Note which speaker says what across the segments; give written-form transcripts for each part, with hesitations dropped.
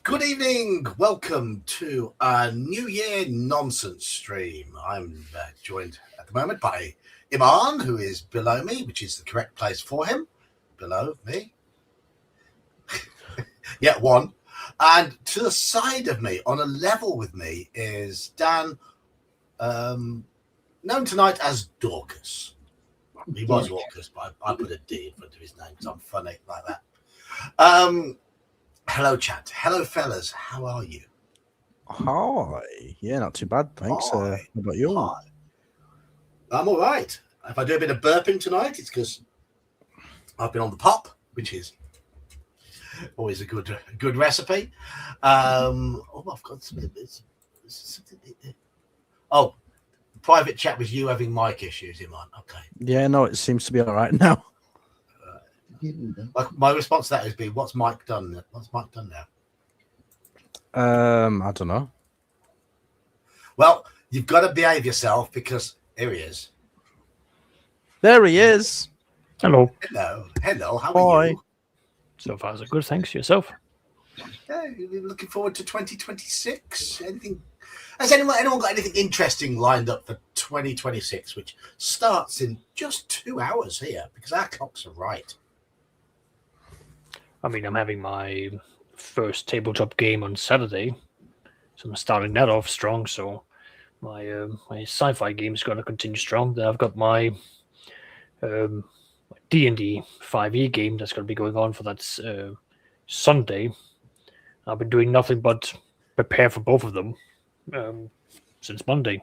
Speaker 1: Good evening. Welcome to a New Year nonsense stream. I'm joined at the moment by Iman, who is below me, which is the correct place for him. Below me. Yeah, one. And to the side of me, on a level with me, is Dan, known tonight as Dorcas. He was Dorcas, but I put a D in front of his name because I'm funny like that. Hello, chat. Hello, fellas. How are you?
Speaker 2: Hi. Yeah, not too bad, thanks.
Speaker 1: Hi.
Speaker 2: How about you?
Speaker 1: Hi. I'm all right. If I do a bit of burping tonight, it's because I've been on the pop, which is always a good recipe. I've got something. Oh, private chat with you having mic issues, Iman. Okay.
Speaker 2: Yeah, no, it seems to be all right now.
Speaker 1: My response to that has been, "What's Mike done? What's Mike done now?"
Speaker 2: I don't know.
Speaker 1: Well, you've got to behave yourself because here he is.
Speaker 2: There he is.
Speaker 3: Hello.
Speaker 1: Hello. How are you?
Speaker 3: So far, so good. Thanks. Yourself?
Speaker 1: Yeah, you're looking forward to 2026. Anything? Has anyone got anything interesting lined up for 2026, which starts in just 2 hours here because our clocks are right?
Speaker 3: I mean, I'm having my first tabletop game on Saturday, so I'm starting that off strong. So my sci-fi game is going to continue strong. Then I've got my D&D 5e game that's going to be going on for that Sunday. I've been doing nothing but prepare for both of them since Monday.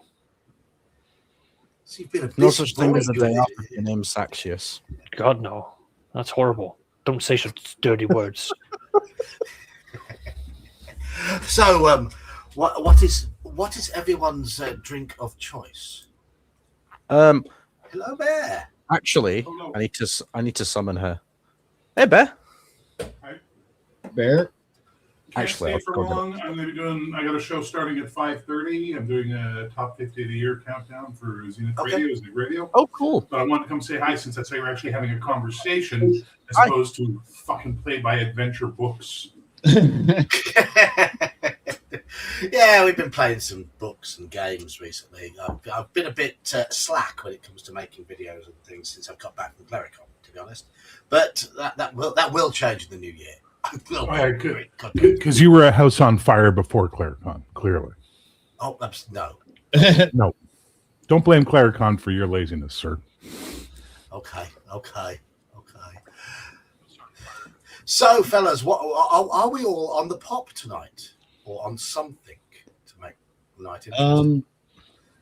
Speaker 1: So you've been a
Speaker 2: No
Speaker 1: busy
Speaker 2: such thing
Speaker 1: boy,
Speaker 2: as a day after your name's Saxius.
Speaker 3: God, no. That's horrible. Don't say such dirty words.
Speaker 1: So, what is everyone's drink of choice? Hello, Bear.
Speaker 2: Actually,
Speaker 4: Hello.
Speaker 2: I need to summon her. Hey, Bear.
Speaker 4: Hi.
Speaker 2: Bear.
Speaker 4: Can't
Speaker 2: Actually,
Speaker 4: stay
Speaker 2: I'll
Speaker 4: for
Speaker 2: go
Speaker 4: long. I'm going to be doing. I got a show starting at 5:30. I'm doing a top 50 of the year countdown for Zenith Radio.
Speaker 2: Oh, cool.
Speaker 4: But I wanted to come say hi since that's how we're actually having a conversation as opposed to fucking play by adventure books.
Speaker 1: Yeah, we've been playing some books and games recently. I've been a bit slack when it comes to making videos and things since I've got back from Clericon, to be honest. But that will change in the new year.
Speaker 4: Because you were a house on fire before Clericon, clearly.
Speaker 1: Oh, no.
Speaker 4: No. Don't blame Clericon for your laziness, sir.
Speaker 1: Okay. So, fellas, what are we all on the pop tonight, or on something to make the night interesting?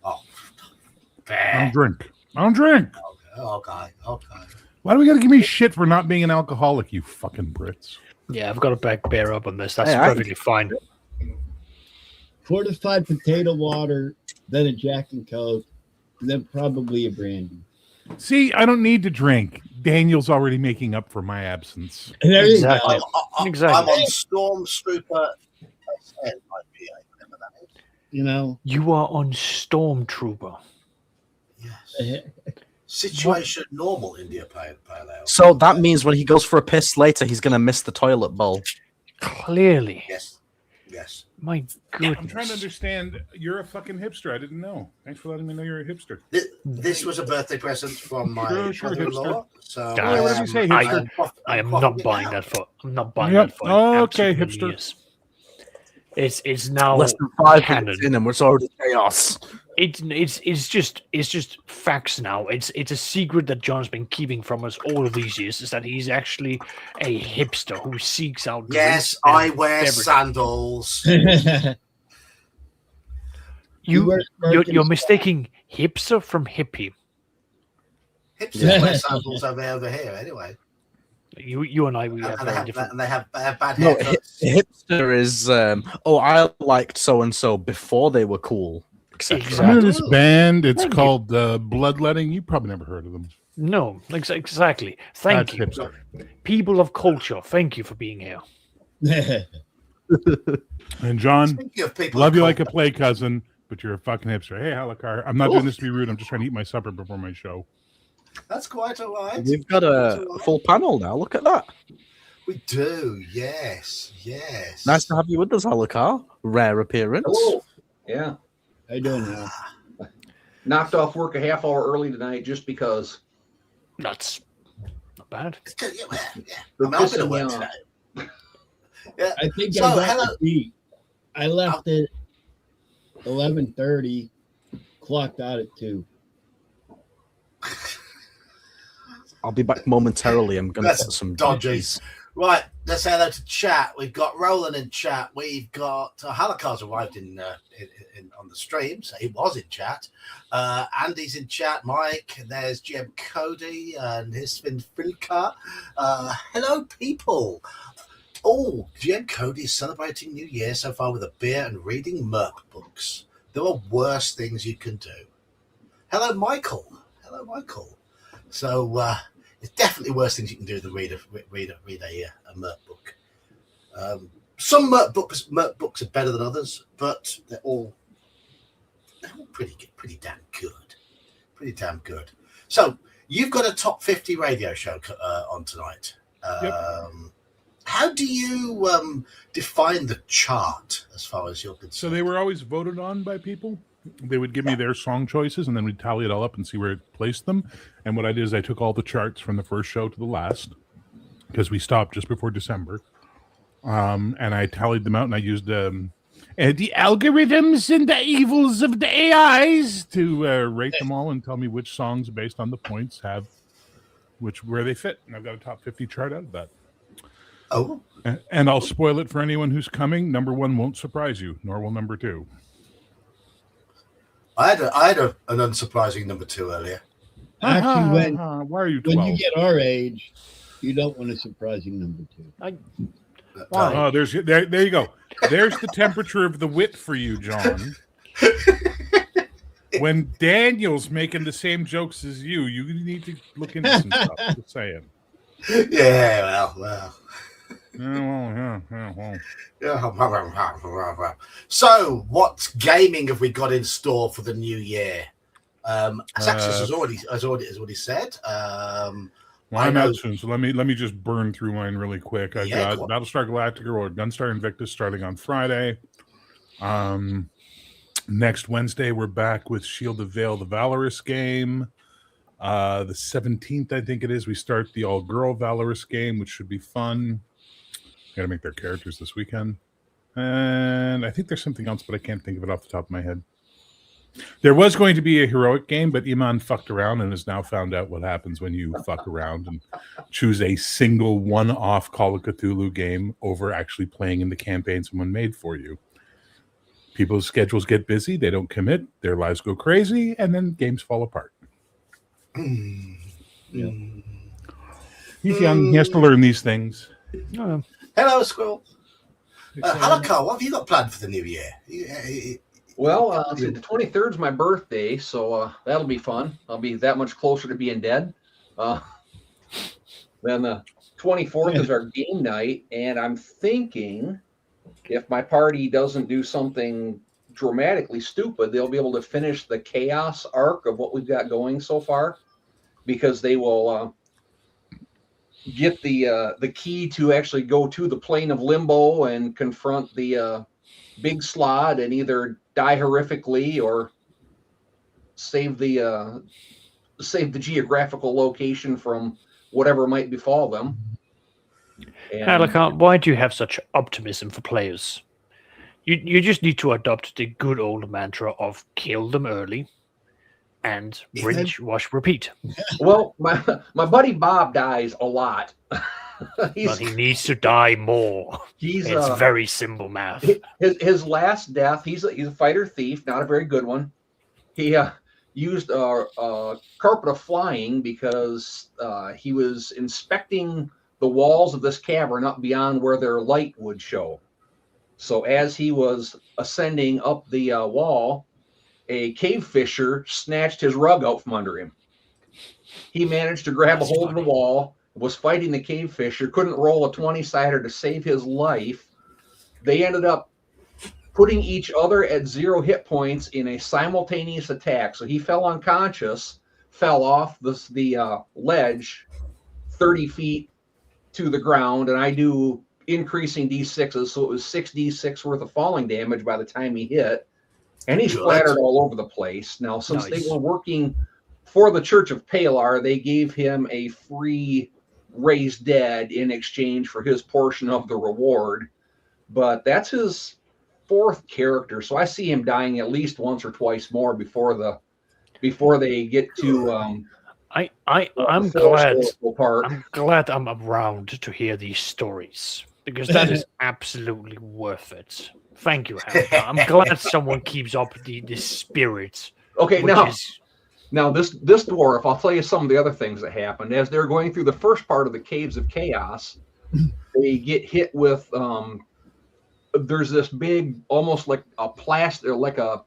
Speaker 4: I don't drink.
Speaker 1: Okay.
Speaker 4: Why do we got to give me shit for not being an alcoholic, you fucking Brits?
Speaker 3: Yeah, I've got to back Bear up on this. That's
Speaker 2: Hey,
Speaker 3: perfectly fine.
Speaker 5: Fortified potato water, then a Jack and Coke, then probably a brandy.
Speaker 4: See, I don't need to drink. Daniel's already making up for my absence.
Speaker 5: And there you go.
Speaker 3: Exactly. Exactly.
Speaker 1: I'm on Stormtrooper SN IPA, whatever that is.
Speaker 5: You know,
Speaker 3: You are on Stormtrooper.
Speaker 1: Yes. Situation normal India Pale Ale.
Speaker 2: So that means when he goes for a piss later, he's going to miss the toilet bowl.
Speaker 3: Clearly.
Speaker 1: Yes.
Speaker 3: My goodness.
Speaker 4: I'm trying to understand. You're a fucking hipster. I didn't know. Thanks for letting me know you're a hipster.
Speaker 1: This was a birthday present from my
Speaker 4: Sure,
Speaker 1: brother-in-law. So
Speaker 3: Yeah,
Speaker 4: whatever you say, hipster.
Speaker 3: I am
Speaker 1: I'm
Speaker 3: not
Speaker 1: quaffing
Speaker 3: buying
Speaker 1: it
Speaker 3: that
Speaker 1: out.
Speaker 3: for. I'm not buying
Speaker 4: Yep.
Speaker 3: that for.
Speaker 4: Okay,
Speaker 3: absolutely
Speaker 4: hipster.
Speaker 3: Yes. It's now
Speaker 2: Less than 5
Speaker 3: canon.
Speaker 2: minutes in and it's already chaos.
Speaker 3: It's just facts now. It's a secret that John's been keeping from us all of these years, is that he's actually a hipster who seeks out
Speaker 1: Yes,
Speaker 3: drinks and
Speaker 1: I wear
Speaker 3: beverages.
Speaker 1: sandals.
Speaker 3: You're mistaking hipster from hippie.
Speaker 1: Hipsters wear sandals over here anyway.
Speaker 3: You and I, we have
Speaker 1: And
Speaker 3: very different.
Speaker 1: they have bad
Speaker 2: No,
Speaker 1: haircuts.
Speaker 2: hipster is, I liked so-and-so before they were cool. etc.
Speaker 3: Exactly.
Speaker 4: I'm in this band. It's
Speaker 3: Thank you.
Speaker 4: called Bloodletting. You probably never heard of them.
Speaker 3: No, exactly. Thank
Speaker 4: That's
Speaker 3: you,
Speaker 4: hipster.
Speaker 3: people of culture. Thank you for being here.
Speaker 4: And John,
Speaker 1: Speaking of people
Speaker 4: love
Speaker 1: who
Speaker 4: you like a
Speaker 1: call-
Speaker 4: play cousin, but you're a fucking hipster. Hey, Halakar. I'm not doing this to be rude. I'm just trying to eat my supper before my show.
Speaker 1: That's quite all right.
Speaker 2: We've got a full panel now. Look at that.
Speaker 1: We do, yes.
Speaker 2: Nice to have you with us, Halakar. Rare appearance.
Speaker 6: Hello. Yeah.
Speaker 5: How you doing now?
Speaker 6: Knocked off work a half hour early tonight just because.
Speaker 3: That's not bad.
Speaker 1: Yeah.
Speaker 6: They're
Speaker 1: I'm helping to
Speaker 6: pissing me
Speaker 1: work
Speaker 6: off.
Speaker 1: today. Yeah.
Speaker 5: I think
Speaker 1: So,
Speaker 5: I got
Speaker 1: hello.
Speaker 5: the beat. I left at 11:30, clocked out at 2.
Speaker 2: I'll be back momentarily. I'm going to
Speaker 1: That's
Speaker 2: put some
Speaker 1: dodgy.
Speaker 2: dishes.
Speaker 1: Right, let's say hello to chat. We've got Roland in chat. We've got Halakar's arrived in on the stream, so he was in chat. Andy's in chat. Mike, there's GM Cody, and here's Sven Filka. Hello, people. Oh, GM Cody is celebrating New Year so far with a beer and reading Merc books. There are worse things you can do. Hello, Michael. So it's definitely worse things you can do than read a Merc book. Some Merc books are better than others, but they're all pretty damn good. So you've got a top 50 radio show on tonight.
Speaker 4: Yep.
Speaker 1: How do you define the chart as far as you're concerned?
Speaker 4: So they were always voted on by people. They would give me their song choices, and then we'd tally it all up and see where it placed them. And what I did is I took all the charts from the first show to the last, because we stopped just before December. And I tallied them out, and I used the algorithms and the evils of the AIs to rate them all and tell me which songs, based on the points, have where they fit. And I've got a top 50 chart out of that.
Speaker 1: Oh.
Speaker 4: And I'll spoil it for anyone who's coming. Number 1 won't surprise you, nor will number 2.
Speaker 1: I had an unsurprising number 2 earlier.
Speaker 5: Actually,
Speaker 4: why are you 12?
Speaker 5: when you get our age, you don't want a surprising number 2.
Speaker 3: Why?
Speaker 4: Oh, there you go. There's the temperature of the wit for you, John. When Daniel's making the same jokes as you need to look into some stuff. Just saying.
Speaker 1: Yeah, well.
Speaker 4: Well.
Speaker 1: So, what gaming have we got in store for the new year? Saxus has already said.
Speaker 4: I'm out soon, so let me just burn through mine really quick. I
Speaker 1: Yeah,
Speaker 4: got Battlestar Galactica or Gunstar Invictus starting on Friday. Next Wednesday, we're back with Shield of Vale, the Valorous game. The 17th, I think it is, we start the all-girl Valorous game, which should be fun. Got to make their characters this weekend. And I think there's something else, but I can't think of it off the top of my head. There was going to be a heroic game, but Iman fucked around and has now found out what happens when you fuck around and choose a single one-off Call of Cthulhu game over actually playing in the campaign someone made for you. People's schedules get busy, they don't commit, their lives go crazy, and then games fall apart.
Speaker 5: Yeah.
Speaker 4: He's young, he has to learn these things.
Speaker 1: Hello, Squirrel. Halakar, what have you got planned for the new year?
Speaker 6: Well, the 23rd is my birthday, so that'll be fun. I'll be that much closer to being dead. Then the 24th is our game night, and I'm thinking if my party doesn't do something dramatically stupid, they'll be able to finish the chaos arc of what we've got going so far, because they will get the key to actually go to the plane of limbo and confront the big slot and either die horrifically or save the geographical location from whatever might befall them.
Speaker 3: Halakar, why do you have such optimism for players? You just need to adopt the good old mantra of kill them early and rinse, wash, repeat.
Speaker 6: Well, my buddy Bob dies a lot.
Speaker 3: But he needs to die more. It's very simple math.
Speaker 6: His last death, he's a fighter thief, not a very good one. He used a carpet of flying because he was inspecting the walls of this cavern up beyond where their light would show. So as he was ascending up the wall, a cave fisher snatched his rug out from under him. He managed to grab a hold of the wall, was fighting the cave fisher, couldn't roll a 20-sider to save his life. They ended up putting each other at 0 hit points in a simultaneous attack. So he fell unconscious, fell off the ledge 30 feet to the ground, and I do increasing D6s, so it was 6d6 worth of falling damage by the time he hit, and he's splattered all over the place. Now, since they were working for the Church of Palar, they gave him a free Raise Dead in exchange for his portion of the reward, but that's his 4th character, so I see him dying at least once or twice more before they get to
Speaker 3: I'm glad I'm around to hear these stories, because that is absolutely worth it. Thank you, Hannah. I'm glad someone keeps up the spirit.
Speaker 6: Okay, now this dwarf, I'll tell you some of the other things that happened. As they're going through the first part of the Caves of Chaos, they get hit with there's this big, almost like a plastic, like a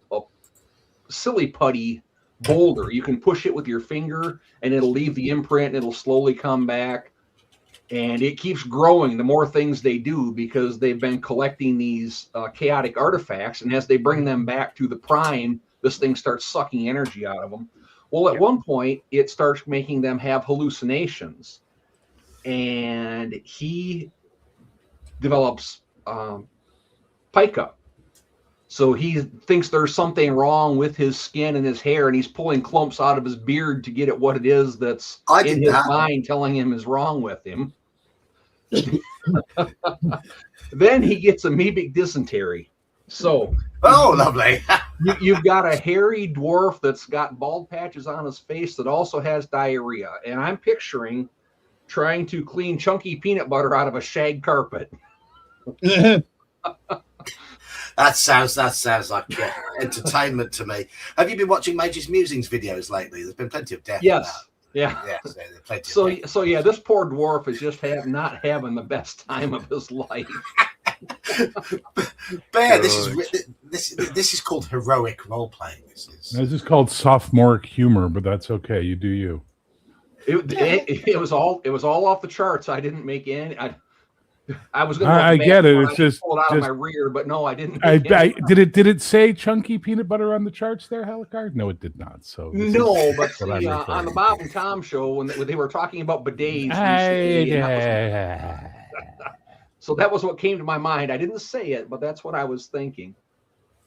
Speaker 6: silly putty boulder. You can push it with your finger and it'll leave the imprint and it'll slowly come back. And it keeps growing the more things they do, because they've been collecting these chaotic artifacts. And as they bring them back to the prime, this thing starts sucking energy out of them. Well, at one point, it starts making them have hallucinations. And he develops pica. So he thinks there's something wrong with his skin and his hair, and he's pulling clumps out of his beard to get at what it is that's in his mind telling him is wrong with him. Then he gets amoebic dysentery. So,
Speaker 1: lovely.
Speaker 6: You've got a hairy dwarf that's got bald patches on his face that also has diarrhea. And I'm picturing trying to clean chunky peanut butter out of a shag carpet.
Speaker 1: That sounds like entertainment to me. Have you been watching Mage's Musings videos lately? There's been plenty of death.
Speaker 6: Yes. Yeah.
Speaker 1: So
Speaker 6: this poor dwarf is just not having the best time of his life.
Speaker 1: Bear, this is called heroic role playing. This
Speaker 4: is called sophomoric humor, but that's okay. You do you.
Speaker 6: It was all off the charts. I didn't make any. I was going to.
Speaker 4: I get it. It's just
Speaker 6: pulled out of my rear, but no, I didn't.
Speaker 4: Did it say chunky peanut butter on the charts there, Helicard? No, it did not. So
Speaker 6: no, but see, on the Bob and Tom show when they were talking about bidets, so that was what came to my mind. I didn't say it, but that's what I was thinking.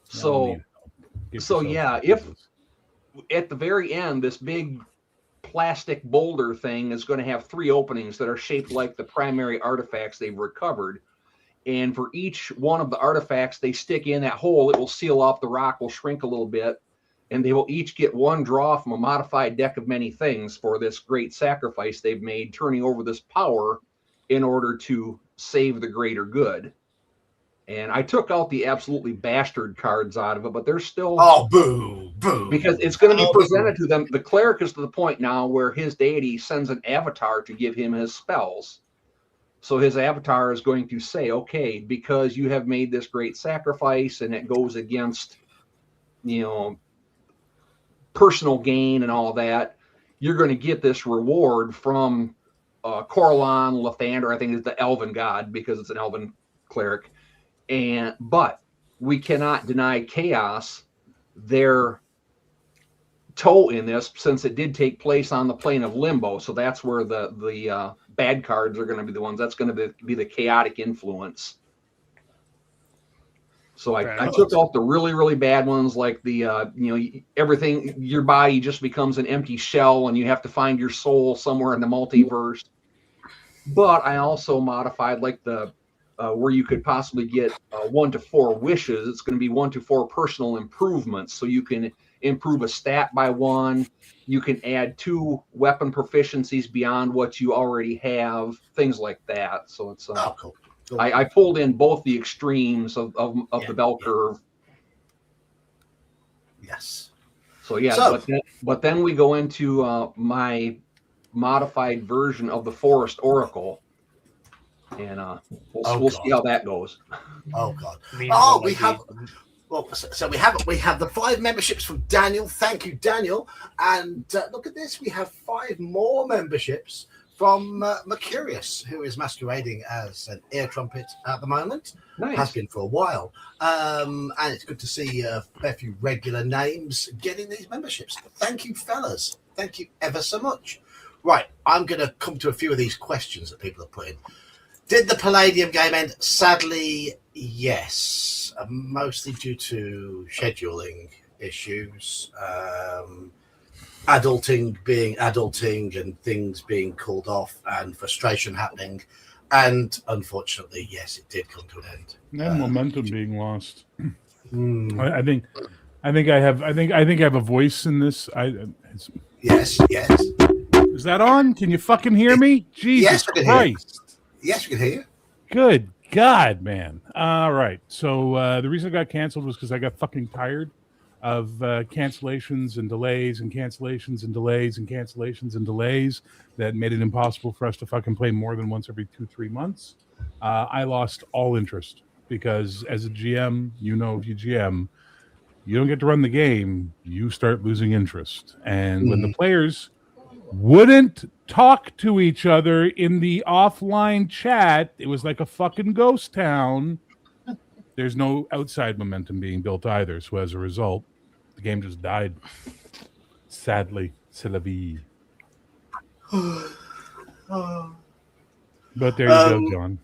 Speaker 6: So yeah, if at the very end, this big plastic boulder thing is going to have 3 openings that are shaped like the primary artifacts they've recovered, and for each one of the artifacts they stick in that hole, it will seal off, the rock will shrink a little bit, and they will each get 1 draw from a modified deck of many things for this great sacrifice they've made, turning over this power in order to save the greater good. And I took out the absolutely bastard cards out of it, but they're still...
Speaker 1: Oh, boo, boo.
Speaker 6: Because it's going to be presented to them. The cleric is to the point now where his deity sends an avatar to give him his spells. So his avatar is going to say, okay, because you have made this great sacrifice and it goes against, personal gain and all that, you're going to get this reward from Coralon, Lathander, I think is the elven god, because it's an elven cleric. But we cannot deny Chaos their toe in this, since it did take place on the plane of Limbo. So that's where the bad cards are going to be the ones. That's going to be the chaotic influence. So I took out the really, really bad ones, like the everything, your body just becomes an empty shell and you have to find your soul somewhere in the multiverse. But I also modified like the where you could possibly get 1 to 4 wishes. It's going to be 1 to 4 personal improvements. So you can improve a stat by 1. You can add 2 weapon proficiencies beyond what you already have, things like that. So it's
Speaker 1: cool.
Speaker 6: I pulled in both the extremes of the bell curve.
Speaker 1: Yes.
Speaker 6: So yeah, but then we go into my modified version of the Forest Oracle. And we'll see how that goes.
Speaker 1: Oh God! We have the 5 memberships from Daniel. Thank you, Daniel. And look at this, we have 5 more memberships from Mercurius, who is masquerading as an ear trumpet at the moment.
Speaker 6: Nice.
Speaker 1: Has been for a while. And it's good to see a fair few regular names getting these memberships. Thank you, fellas. Thank you ever so much. Right, I'm going to come to a few of these questions that people have put in. Did the Palladium game end? Sadly, yes. Mostly due to scheduling issues, adulting being adulting and things being called off and frustration happening. And unfortunately, yes, it did come to an end.
Speaker 4: And momentum being lost.
Speaker 1: Hmm.
Speaker 4: I think I have a voice in this.
Speaker 1: Yes.
Speaker 4: Is that on? Can you fucking hear me? Jesus
Speaker 1: we can hear you.
Speaker 4: Christ.
Speaker 1: Yes, we can hear you.
Speaker 4: Good God, man. All right. So the reason I got canceled was because I got fucking tired of cancellations and delays and cancellations and delays and cancellations and delays that made it impossible for us to fucking play more than once every 2-3 months. I lost all interest because as a GM, if you GM, you don't get to run the game, you start losing interest. And when the players wouldn't talk to each other in the offline chat, it was like a fucking ghost town. There's no outside momentum being built either. So as a result, the game just died. Sadly, c'est la vie. But there you go, John.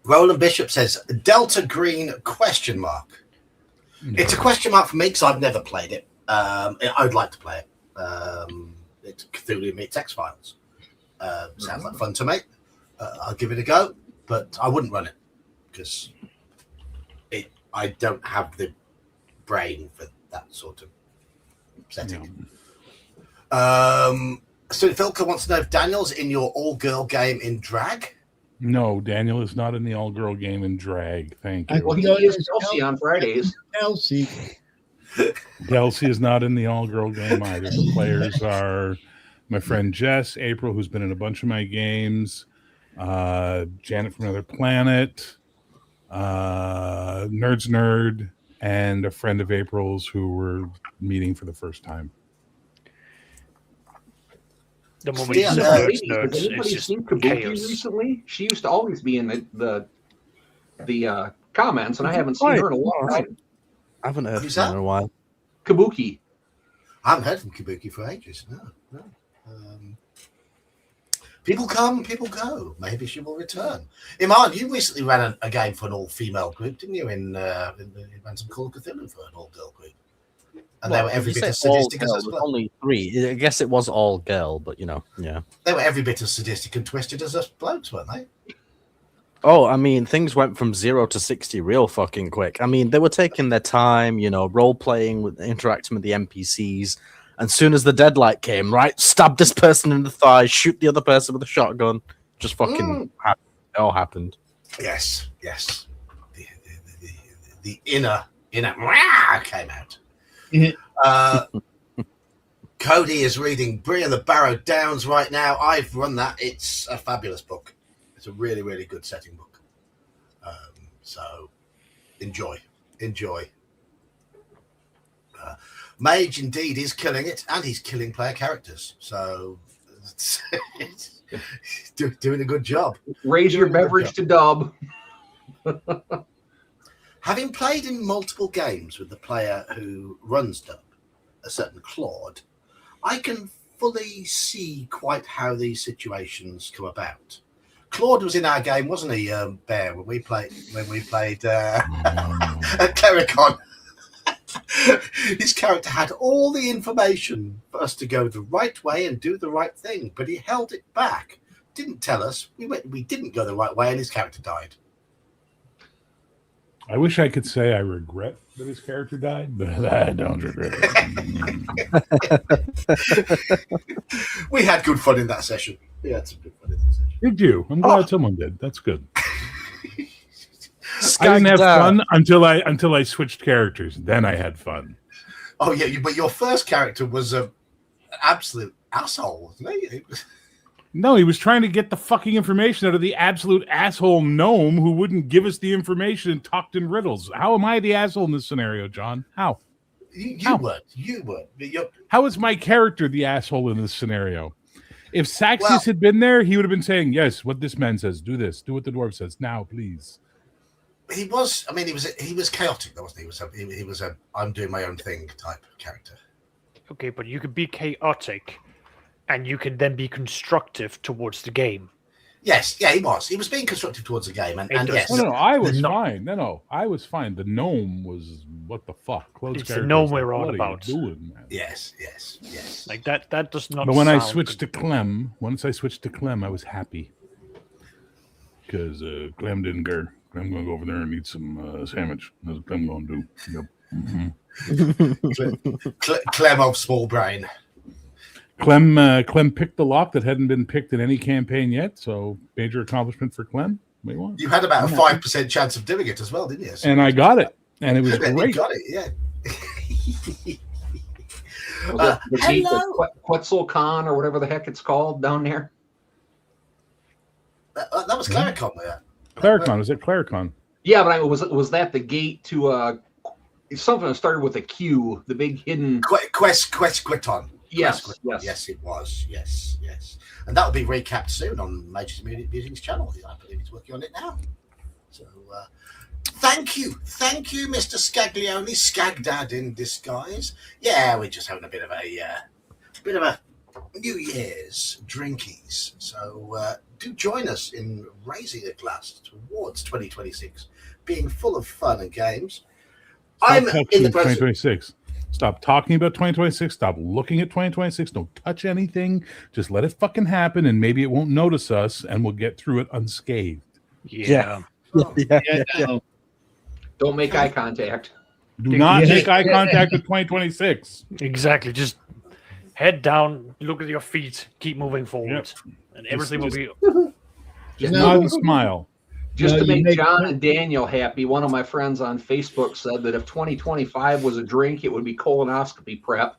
Speaker 1: Roland Bishop says, Delta Green ? It's a question mark for me because I've never played it. I'd like to play it. It's Cthulhu meets X-Files. Sounds like fun to me. I'll give it a go, but I wouldn't run it because I don't have the brain for that sort of setting. So Philka wants to know if Daniel's in your all-girl game in drag.
Speaker 4: No, Daniel is not in the all-girl game in drag. Thank you.
Speaker 6: Well, he is Chelsea on Fridays.
Speaker 5: Chelsea.
Speaker 4: Kelsey is not in the all-girl game either. The players are my friend Jess, April, who's been in a bunch of my games, Janet from Another Planet, Nerds Nerd, and a friend of April's who we're meeting for the first time.
Speaker 3: The moment you said nerds,
Speaker 6: has anybody
Speaker 3: it's
Speaker 6: seen
Speaker 3: just
Speaker 6: Kabuki
Speaker 3: chaos.
Speaker 6: recently? She used to always be in the comments, and I haven't seen her in a long time.
Speaker 2: I haven't heard
Speaker 1: Who's
Speaker 2: from her
Speaker 1: that?
Speaker 2: in a while.
Speaker 6: Kabuki.
Speaker 1: I haven't heard from Kabuki for ages. No. People come, people go. Maybe she will return. Iman, you recently ran a game for an all-female group, didn't you? You ran some Call of Cthulhu for an all-girl group. And they were every bit as sadistic as us.
Speaker 2: Only 3. I guess it was all girl, but yeah.
Speaker 1: They were every bit as sadistic and twisted as us blokes, weren't they?
Speaker 2: Oh, I mean, things went from 0 to 60 real fucking quick. I mean, they were taking their time, role-playing, interacting with the NPCs. And soon as the deadlight came, right, stab this person in the thigh, shoot the other person with a shotgun. Just fucking happened. It all happened.
Speaker 1: Yes. The inner came out. Cody is reading Brie and the Barrow Downs right now. I've run that. It's a fabulous book. It's a really, really good setting book. So enjoy. Mage indeed is killing it, and he's killing player characters. So doing a good job.
Speaker 6: Raise your beverage to dub.
Speaker 1: Having played in multiple games with the player who runs dub, a certain Claude, I can fully see quite how these situations come about. Claude was in our game, wasn't he, Bear, when we played at Clericon? His character had all the information for us to go the right way and do the right thing, but he held it back. Didn't tell us. We didn't go the right way, and his character died.
Speaker 4: I wish I could say I regret that his character died, but I don't regret it.
Speaker 1: We had good fun in that session. We had some good fun in that session.
Speaker 4: Did you? I'm glad someone did. That's good. I didn't have fun until I switched characters. Then I had fun.
Speaker 1: Oh yeah, but your first character was an absolute asshole, wasn't he?
Speaker 4: No, he was trying to get the fucking information out of the absolute asshole gnome who wouldn't give us the information and talked in riddles. How am I the asshole in this scenario, John? How?
Speaker 1: You weren't.
Speaker 4: How is my character the asshole in this scenario? If Saxius had been there, he would have been saying, yes, what this man says, do this, do what the dwarf says, now, please.
Speaker 1: He was chaotic, though, wasn't he? He was a I'm doing my own thing type character.
Speaker 3: Okay, but you could be chaotic and you can then be constructive towards the game.
Speaker 1: Yes, yeah, he was. He was being constructive towards the game, and yes,
Speaker 4: No, I was
Speaker 3: No.
Speaker 4: fine. No, I was fine. The gnome was what the fuck. Closed
Speaker 3: It's the
Speaker 4: characters,
Speaker 3: gnome we're
Speaker 4: like,
Speaker 3: on
Speaker 4: what are you
Speaker 3: about.
Speaker 4: doing, man?
Speaker 1: yes.
Speaker 3: Like that does not.
Speaker 4: But when I
Speaker 3: sound
Speaker 4: switched
Speaker 3: good.
Speaker 4: to Clem, once I switched to Clem, I was happy because Clem didn't care. Clem gonna go over there and eat some sandwich. That's what Clem gonna do. Yep.
Speaker 1: Clem of small brain.
Speaker 4: Clem picked the lock that hadn't been picked in any campaign yet, so major accomplishment for Clem. What do you want?
Speaker 1: You had about a 5% chance of doing it as well, didn't you? So
Speaker 4: And I got it, and it was
Speaker 1: you
Speaker 4: great.
Speaker 1: got it, yeah.
Speaker 6: Was it the gate
Speaker 1: hello.
Speaker 6: of Quetzalcoon or whatever the heck it's called down there?
Speaker 1: That was Clericon there.
Speaker 4: Claricon, was it Claricon?
Speaker 6: Yeah, but was that the gate to something that started with a Q, the big hidden?
Speaker 1: Quesquiton.
Speaker 6: Yes,
Speaker 1: Quesquiton.
Speaker 6: yes.
Speaker 1: Yes, it was. Yes. And that will be recapped soon on Major's Musings channel. I believe he's working on it now. So, thank you, Mr. Scaglione, Skagdad in disguise. Yeah, we're just having a bit of a New Year's drinkies. So do join us in raising a glass towards 2026, being full of fun and games. I'm in the process.
Speaker 4: 2026. Stop talking about 2026. Stop looking at 2026. Don't touch anything. Just let it fucking happen, and maybe it won't notice us, and we'll get through it unscathed.
Speaker 3: Yeah.
Speaker 5: No.
Speaker 6: Don't make eye contact.
Speaker 4: Do not
Speaker 5: Yeah.
Speaker 4: make eye contact with 2026.
Speaker 3: Exactly. Just head down, look at your feet, keep moving forward, and everything will be.
Speaker 4: Just
Speaker 5: No.
Speaker 4: nod and smile.
Speaker 6: Just
Speaker 5: No,
Speaker 6: to
Speaker 5: you
Speaker 6: make
Speaker 5: make-
Speaker 6: John and Daniel happy, one of my friends on Facebook said that if 2025 was a drink, it would be colonoscopy prep.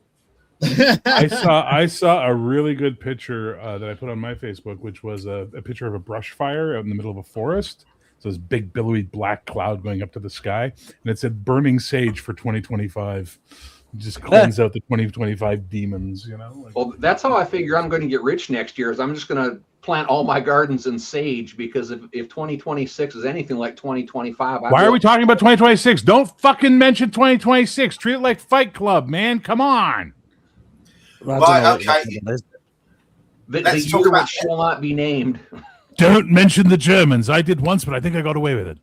Speaker 4: I saw a really good picture that I put on my Facebook, which was a picture of a brush fire out in the middle of a forest. So this big billowy black cloud going up to the sky, and it said "burning sage for 2025." Just cleanse out the 2025 demons, you know. Like,
Speaker 6: Well, that's how I figure I'm going to get rich next year. Is I'm just going to plant all my gardens in sage, because if 2026 is anything like 2025,
Speaker 4: why are we talking about 2026? Don't fucking mention 2026. Treat it like Fight Club, man. Come on.
Speaker 1: Right, okay.
Speaker 6: The
Speaker 1: Let's talk
Speaker 6: year
Speaker 1: about-
Speaker 6: which shall not be named.
Speaker 4: Don't mention the Germans. I did once, but I think I got away with it.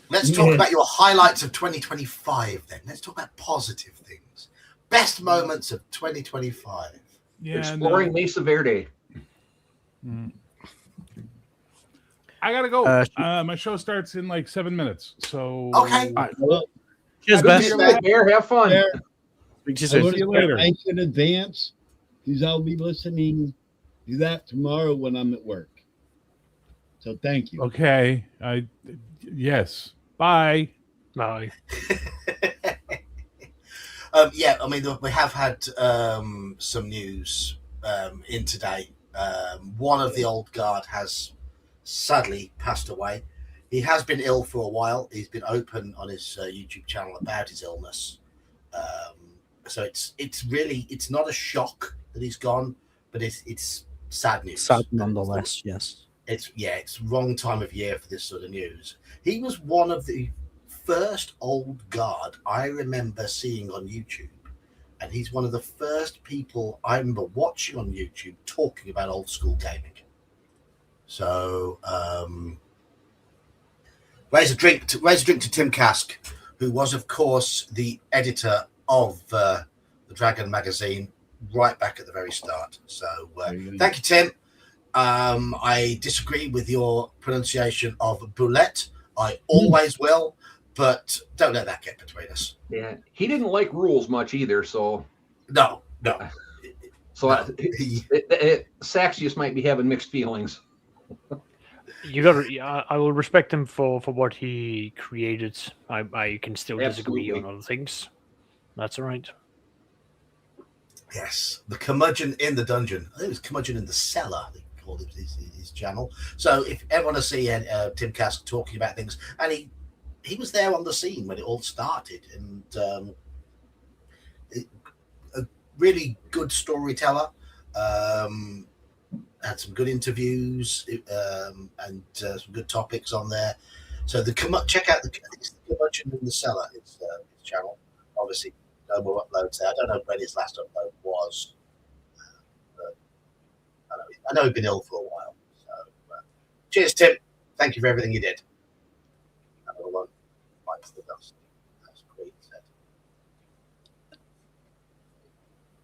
Speaker 1: Let's talk about your highlights of 2025 then. Let's talk about positive things. Best moments of 2025.
Speaker 4: Yeah,
Speaker 6: Exploring Mesa Verde.
Speaker 4: I gotta go. My show starts in like 7 minutes. So
Speaker 1: Okay.
Speaker 5: Well,
Speaker 2: Cheers,
Speaker 6: Good
Speaker 2: Beth.
Speaker 6: to see you, Bear. Have fun.
Speaker 5: Bear,
Speaker 2: Speak to you
Speaker 5: I
Speaker 2: soon.
Speaker 5: want
Speaker 4: See you
Speaker 5: to
Speaker 4: later.
Speaker 5: thank you in advance because I'll be listening to that tomorrow when I'm at work. So thank you.
Speaker 4: okay. Yes. Bye.
Speaker 3: No,
Speaker 1: Yeah, I mean, we have had some news in today. One of the old guard has sadly passed away. He has been ill for a while. He's been open on his YouTube channel about his illness. So it's not a shock that he's gone, but it's sad news.
Speaker 2: Sad nonetheless, yes.
Speaker 1: It's wrong time of year for this sort of news. He was one of the first old guard I remember seeing on YouTube, and he's one of the first people I remember watching on YouTube talking about old school gaming. So raise a drink to Tim Kask, who was of course the editor of the Dragon magazine right back at the very start. So thank you, Tim. I disagree with your pronunciation of boulette. I always will, but don't let that get between us.
Speaker 6: Yeah, he didn't like rules much either. So
Speaker 1: No.
Speaker 6: Saxius might be having mixed feelings.
Speaker 3: you got. I will respect him for what he created. I can still disagree
Speaker 6: Absolutely.
Speaker 3: on other things. That's all right.
Speaker 1: Yes, the curmudgeon in the dungeon. I think it was curmudgeon in the cellar. They called it his channel. So if ever want to see Tim Kask talking about things, and he was there on the scene when it all started, and a really good storyteller. Had some good interviews and some good topics on there. So check out the curmudgeon in the cellar. It's his channel. Obviously, no more uploads there. I don't know when his last upload was. I know he'd been ill for a while. So, cheers, Tim. Thank you for everything you did. And all that bites the dust, as Queen said.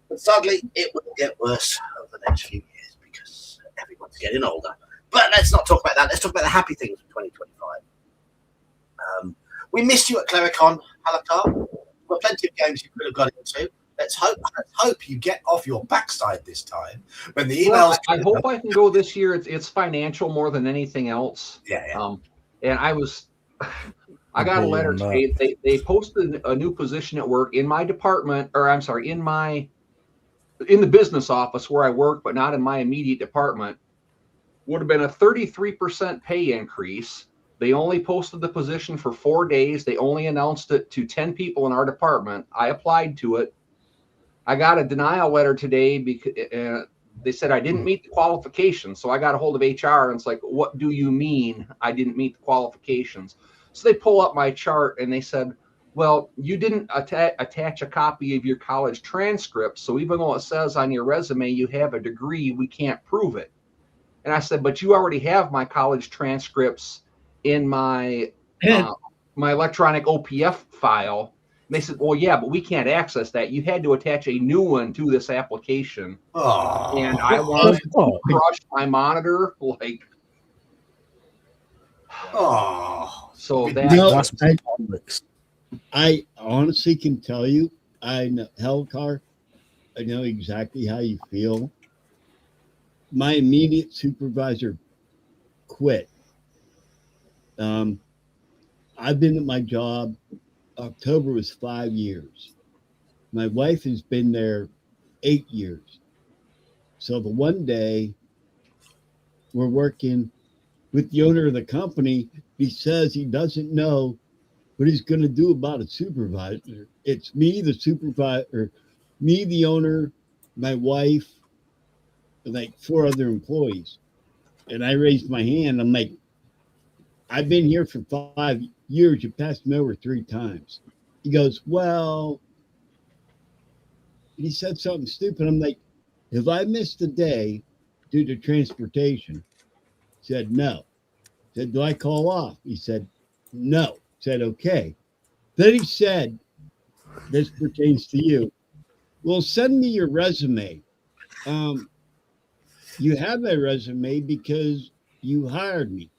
Speaker 1: But sadly, it will get worse over the next few years because everyone's getting older. But let's not talk about that. Let's talk about the happy things of 2025. We missed you at Clericon, Halakar. There were plenty of games you could have got into. Let's hope you get off your backside this time when the emails.
Speaker 6: Well, I hope I can go this year. It's financial more than anything else.
Speaker 1: Yeah.
Speaker 6: And I got a letter today. They posted a new position at work in my department, or I'm sorry, in the business office where I work, but not in my immediate department. Would have been a 33% pay increase. They only posted the position for 4 days. They only announced it to 10 people in our department. I applied to it. I got a denial letter today because they said I didn't meet the qualifications. So I got a hold of HR and it's like, what do you mean I didn't meet the qualifications? So they pull up my chart and they said, well, you didn't attach a copy of your college transcript. So even though it says on your resume you have a degree, we can't prove it. And I said, but you already have my college transcripts in my my electronic OPF file. And they said, well, yeah, but we can't access that. You had to attach a new one to this application.
Speaker 1: Oh.
Speaker 6: And I wanted to crush my monitor. Like, so
Speaker 5: I honestly can tell you, I know, Hellcar, I know exactly how you feel. My immediate supervisor quit. I've been at my job. October was 5 years. My wife has been there 8 years. So the one day we're working with the owner of the company, he says he doesn't know what he's going to do about a supervisor. It's me, the supervisor, me, the owner, my wife, and like 4 other employees. And I raised my hand. I'm like, I've been here for 5 years. You passed me over 3 times. He goes, well, he said something stupid. I'm like, have I missed a day due to transportation? He said, no. I said, do I call off? He said, no. I said, okay. Then he said, this pertains to you. Well, send me your resume. You have my resume because you hired me.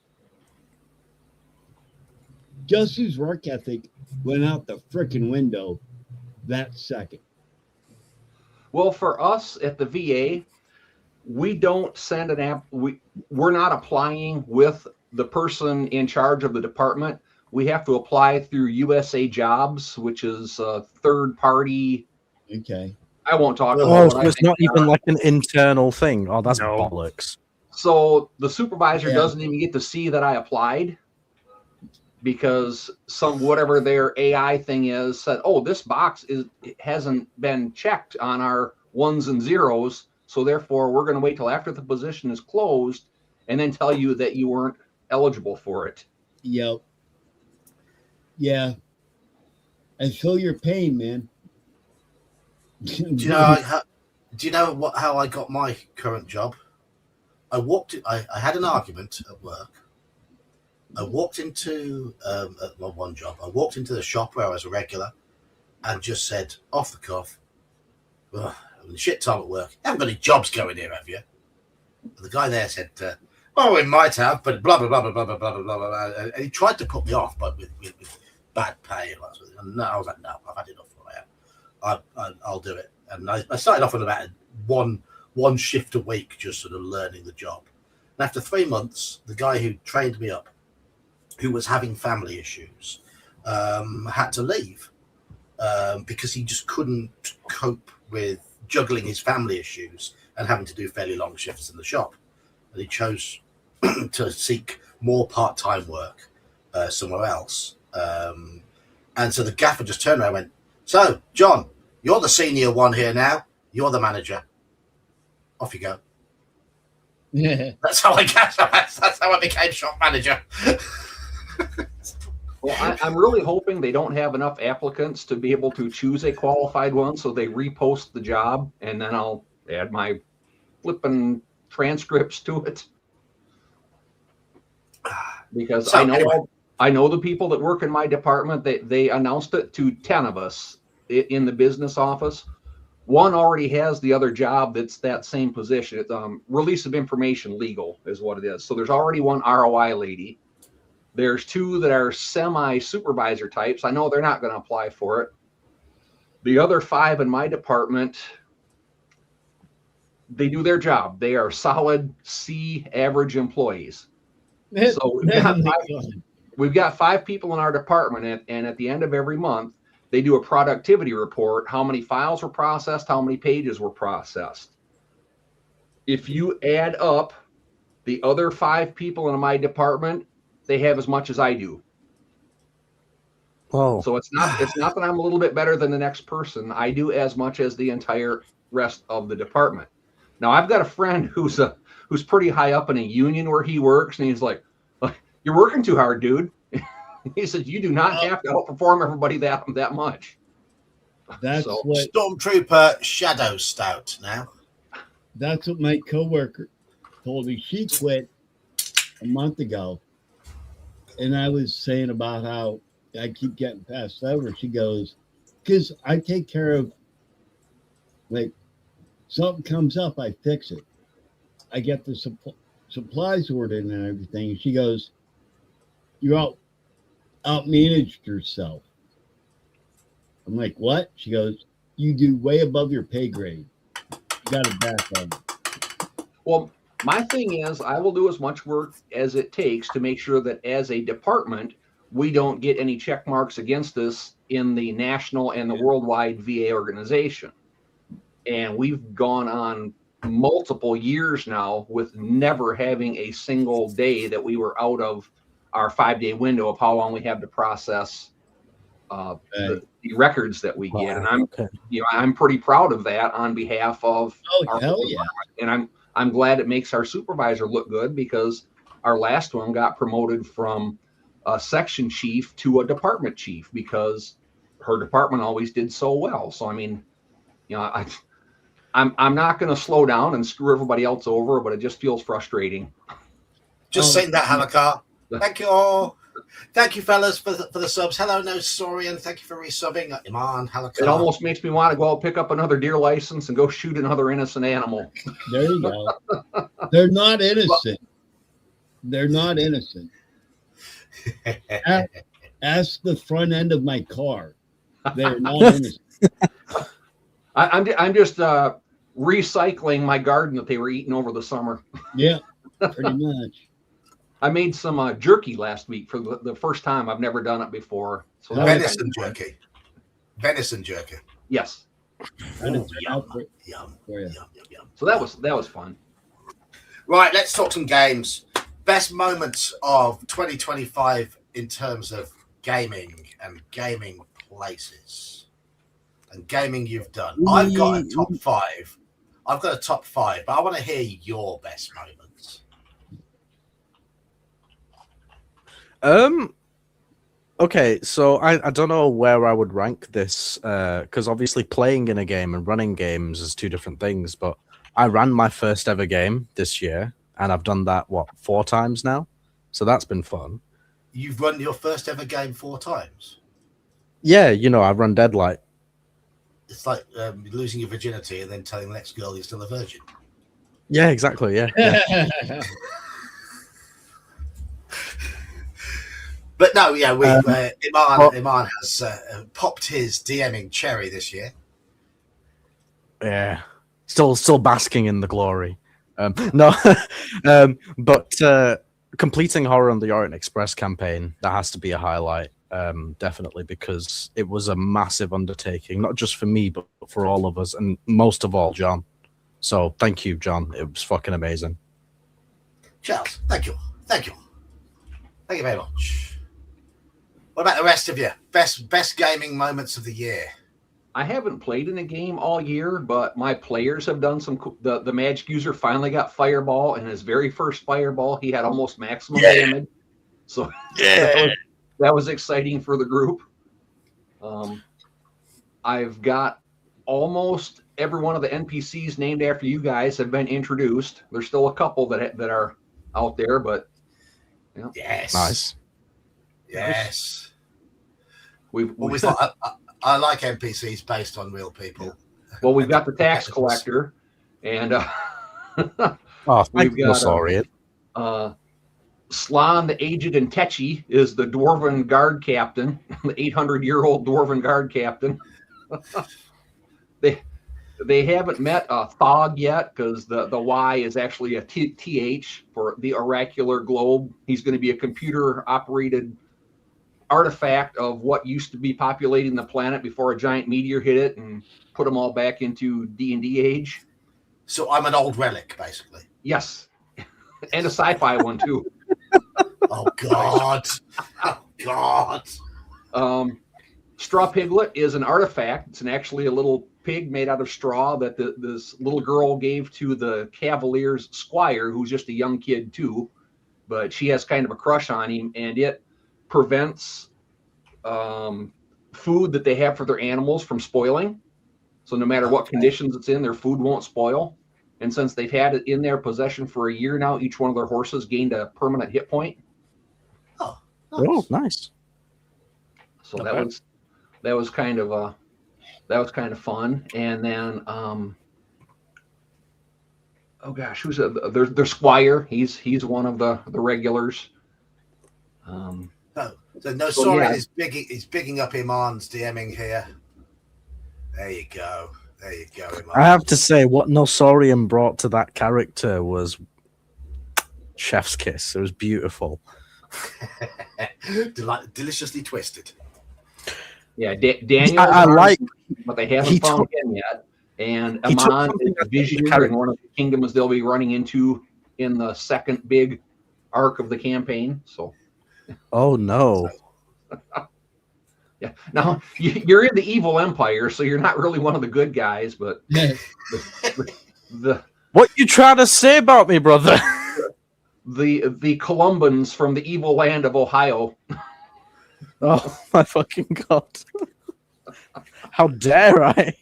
Speaker 5: Justin's work ethic went out the freaking window that second.
Speaker 6: Well, for us at the VA, we don't send an app. We're not applying with the person in charge of the department. We have to apply through USA Jobs, which is a third party.
Speaker 5: Okay.
Speaker 6: I won't talk about
Speaker 2: it. Oh, so it's not even like an internal thing. Oh, that's bollocks.
Speaker 6: So the supervisor doesn't even get to see that I applied because whatever their AI thing is said, oh, this box hasn't been checked on our 1s and 0s. So therefore, we're going to wait till after the position is closed and then tell you that you weren't eligible for it.
Speaker 5: Yep. Yeah. I feel your pain, man.
Speaker 1: Do you know how I got my current job? I had an argument at work. I walked into at my one job. I walked into the shop where I was a regular, and just said off the cuff, "Shit time at work. Haven't got any jobs going here, have you?" And the guy there said, "Oh, we might have, but blah blah blah blah blah blah blah blah." And he tried to put me off, but with bad pay and that sort of thing. And no, I was like, "No, I've had enough of it. I'll do it." And I started off on about one shift a week, just sort of learning the job. And after 3 months, the guy who trained me up, who was having family issues, had to leave because he just couldn't cope with juggling his family issues and having to do fairly long shifts in the shop. And he chose to seek more part-time work somewhere else. And so the gaffer just turned around and went, "So, John, you're the senior one here now. You're the manager. Off you go."
Speaker 5: Yeah.
Speaker 1: That's how I became shop manager.
Speaker 6: Well, I'm really hoping they don't have enough applicants to be able to choose a qualified one, so they repost the job, and then I'll add my flipping transcripts to it. Because
Speaker 1: So, anyway.
Speaker 6: I know the people that work in my department. They announced it to 10 of us in the business office. One already has the other job that's that same position. It's release of information legal is what it is. So there's already one ROI lady. There's 2 that are semi-supervisor types. I know they're not going to apply for it. The other 5 in my department, they do their job. They are solid C average employees. So we've got 5 people in our department, and at the end of every month, they do a productivity report, how many files were processed, how many pages were processed. If you add up the other 5 people in my department, they have as much as I do.
Speaker 2: Oh,
Speaker 6: So it's not that I'm a little bit better than the next person. I do as much as the entire rest of the department. Now I've got a friend who's pretty high up in a union where he works, and he's like, "You're working too hard, dude." He said, "You do not have to outperform everybody that much."
Speaker 5: That's what
Speaker 1: Stormtrooper Shadow Stout now.
Speaker 5: That's what my coworker told me. She quit a month ago, and I was saying about how I keep getting passed over. She goes, "Because I take care of, like, something comes up, I fix it. I get the supplies ordered and everything." And she goes, "You out managed yourself." I'm like, "What?" She goes, "You do way above your pay grade. You got to back on it."
Speaker 6: Well, my thing is, I will do as much work as it takes to make sure that as a department, we don't get any check marks against us in the national and the worldwide VA organization. And we've gone on multiple years now with never having a single day that we were out of our 5-day window of how long we have to process the records that we get. And I'm pretty proud of that on behalf of our
Speaker 5: hell yeah.
Speaker 6: And I'm glad it makes our supervisor look good, because our last one got promoted from a section chief to a department chief because her department always did so well. So I mean, I'm not going to slow down and screw everybody else over, but it just feels frustrating.
Speaker 1: Just saying that, Halakar. Thank you all. Thank you, fellas, for the subs. Hello, No Saurian. Thank you for resubbing. Iman, Halakar.
Speaker 6: It almost makes me want to go out, pick up another deer license, and go shoot another innocent animal.
Speaker 5: There you go. They're not innocent. They're not innocent. Ask the front end of my car. They're not innocent.
Speaker 6: I'm just recycling my garden that they were eating over the summer.
Speaker 5: Yeah, pretty much.
Speaker 6: I made some jerky last week for the first time. I've never done it before. So
Speaker 1: venison jerky. Venison jerky.
Speaker 6: Yes.
Speaker 1: Ooh, yum.
Speaker 6: So that was fun.
Speaker 1: Right, let's talk some games. Best moments of 2025 in terms of gaming and gaming places and gaming you've done. I've got a top 5. I've got a top 5, but I want to hear your best moments.
Speaker 2: Okay, so I don't know where I would rank this, because obviously playing in a game and running games is 2 different things, but I ran my first ever game this year, and I've done that, 4 times now? So that's been fun.
Speaker 1: You've run your first ever game 4 times?
Speaker 2: Yeah, I've run Deadlight.
Speaker 1: It's like losing your virginity and then telling the next girl you're still a virgin.
Speaker 2: Yeah, exactly, yeah.
Speaker 1: But no, yeah, Iman has popped his DMing cherry this year.
Speaker 2: Yeah, still basking in the glory. No, but completing Horror on the Orient Express campaign, that has to be a highlight, definitely, because it was a massive undertaking, not just for me, but for all of us, and most of all, John. So thank you, John. It was fucking amazing.
Speaker 1: Charles, thank you very much. What about the rest of you? Best gaming moments of the year?
Speaker 6: I haven't played in a game all year, but my players have done some. The magic user finally got Fireball, and his very first Fireball, he had almost maximum damage. So that was exciting for the group. I've got almost every one of the NPCs named after you guys have been introduced. There's still a couple that are out there, but
Speaker 1: Yes.
Speaker 2: Nice.
Speaker 1: Yes.
Speaker 6: we've
Speaker 1: Always like, I like NPCs based on real people.
Speaker 6: well, we've got the tax collector, and
Speaker 2: Oh,
Speaker 6: we've
Speaker 2: thank you,
Speaker 6: got
Speaker 2: sorry.
Speaker 6: Slan the Aged and Techi is the Dwarven Guard Captain, the 800-year-old Dwarven Guard Captain. They haven't met Thog yet because the Y is actually a TH for the oracular globe. He's going to be a computer-operated artifact of what used to be populating the planet before a giant meteor hit it and put them all back into D&D age.
Speaker 1: So I'm an old relic, basically.
Speaker 6: Yes, and a sci-fi one too.
Speaker 1: Oh God! Oh God!
Speaker 6: Straw Piglet is an artifact. It's actually a little pig made out of straw that this little girl gave to the Cavalier's squire, who's just a young kid too, but she has kind of a crush on him, and it prevents food that they have for their animals from spoiling. So no matter what conditions it's in, their food won't spoil. And since they've had it in their possession for a year now, each one of their horses gained a permanent hit point.
Speaker 1: Oh,
Speaker 2: Oh, nice.
Speaker 6: So
Speaker 3: Okay.
Speaker 6: that was kind of fun. And then oh gosh, who's their squire? He's one of the regulars.
Speaker 1: No, so no,
Speaker 6: So,
Speaker 1: sorry,
Speaker 6: yeah.
Speaker 1: he's bigging up Iman's DMing here. There you go. There you go, Iman.
Speaker 2: I have to say, what Nosorian brought to that character was chef's kiss. It was beautiful.
Speaker 1: Deliciously twisted.
Speaker 6: Yeah, Daniel.
Speaker 2: I like,
Speaker 6: but they haven't
Speaker 2: he
Speaker 6: found
Speaker 2: took-
Speaker 6: him yet. And
Speaker 2: he took
Speaker 6: Amon
Speaker 2: something
Speaker 6: is a
Speaker 2: that the
Speaker 6: vizier
Speaker 2: character-
Speaker 6: in one of the kingdoms they'll be running into in the second big arc of the campaign. So
Speaker 2: oh no.
Speaker 6: yeah, now you're in the evil empire, so you're not really one of the good guys, but the
Speaker 2: What you trying to say about me, brother?
Speaker 6: the Columbans from the evil land of Ohio.
Speaker 2: Oh my fucking god. How dare I?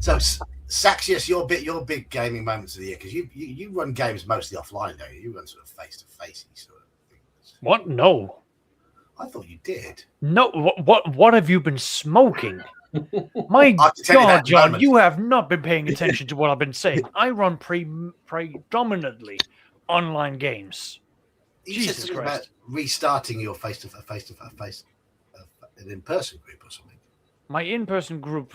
Speaker 1: So, Saxius, your big gaming moments of the year, because you run games mostly offline, don't you? You run sort of face to face sort of things.
Speaker 3: What? No.
Speaker 1: I thought you did.
Speaker 3: No. What have you been smoking? My
Speaker 1: I have to tell you that
Speaker 3: God,
Speaker 1: in a
Speaker 3: John,
Speaker 1: moment.
Speaker 3: you have not been paying attention to what I've been saying. I run predominantly online games.
Speaker 1: You
Speaker 3: Jesus
Speaker 1: said something
Speaker 3: Christ.
Speaker 1: about restarting your face to face an in-person group or something.
Speaker 3: My in-person group,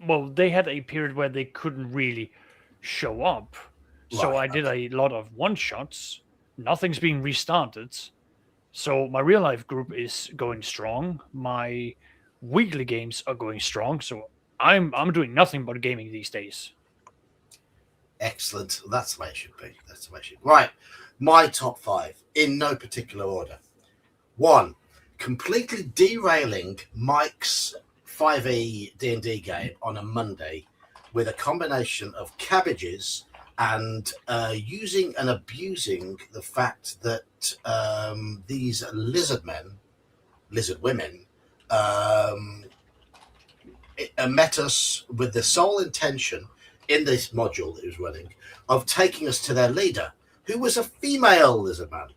Speaker 3: well, they had a period where they couldn't really show up. So
Speaker 1: Right,
Speaker 3: I did a lot of one-shots. Nothing's being restarted. So my real-life group is going strong. My weekly games are going strong. So I'm doing nothing but gaming these days.
Speaker 1: Excellent. That's the way it should be. That's the way it should be. Right. My top 5 in no particular order. 1, completely derailing Mike's 5e D&D game on a Monday with a combination of cabbages and using and abusing the fact that these lizard women, met us with the sole intention in this module that he was running of taking us to their leader, who was a female lizard man.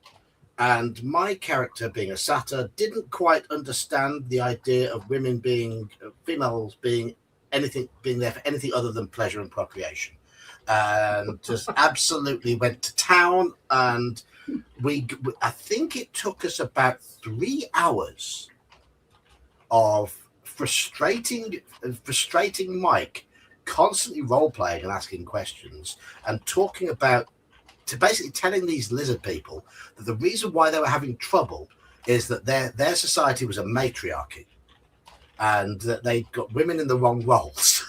Speaker 1: And my character, being a satyr, didn't quite understand the idea of women being females being there for anything other than pleasure and procreation, and just absolutely went to town. And I think it took us about 3 hours of frustrating Mike constantly role playing and asking questions and talking about, to basically telling these lizard people that the reason why they were having trouble is that their society was a matriarchy and that they'd got women in the wrong roles.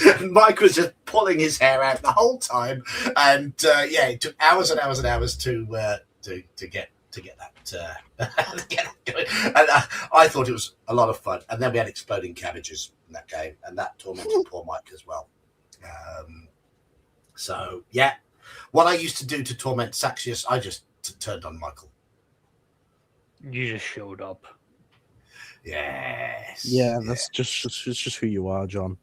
Speaker 1: And Mike was just pulling his hair out the whole time, and it took hours and hours and hours to get that get that going. And I thought it was a lot of fun. And then we had exploding cabbages in that game, and that tormented poor Mike as well. So yeah, what I used to do to torment Saxius, I just turned on Michael.
Speaker 3: You just showed up.
Speaker 1: Yes.
Speaker 2: Yeah, that's just who you are, John.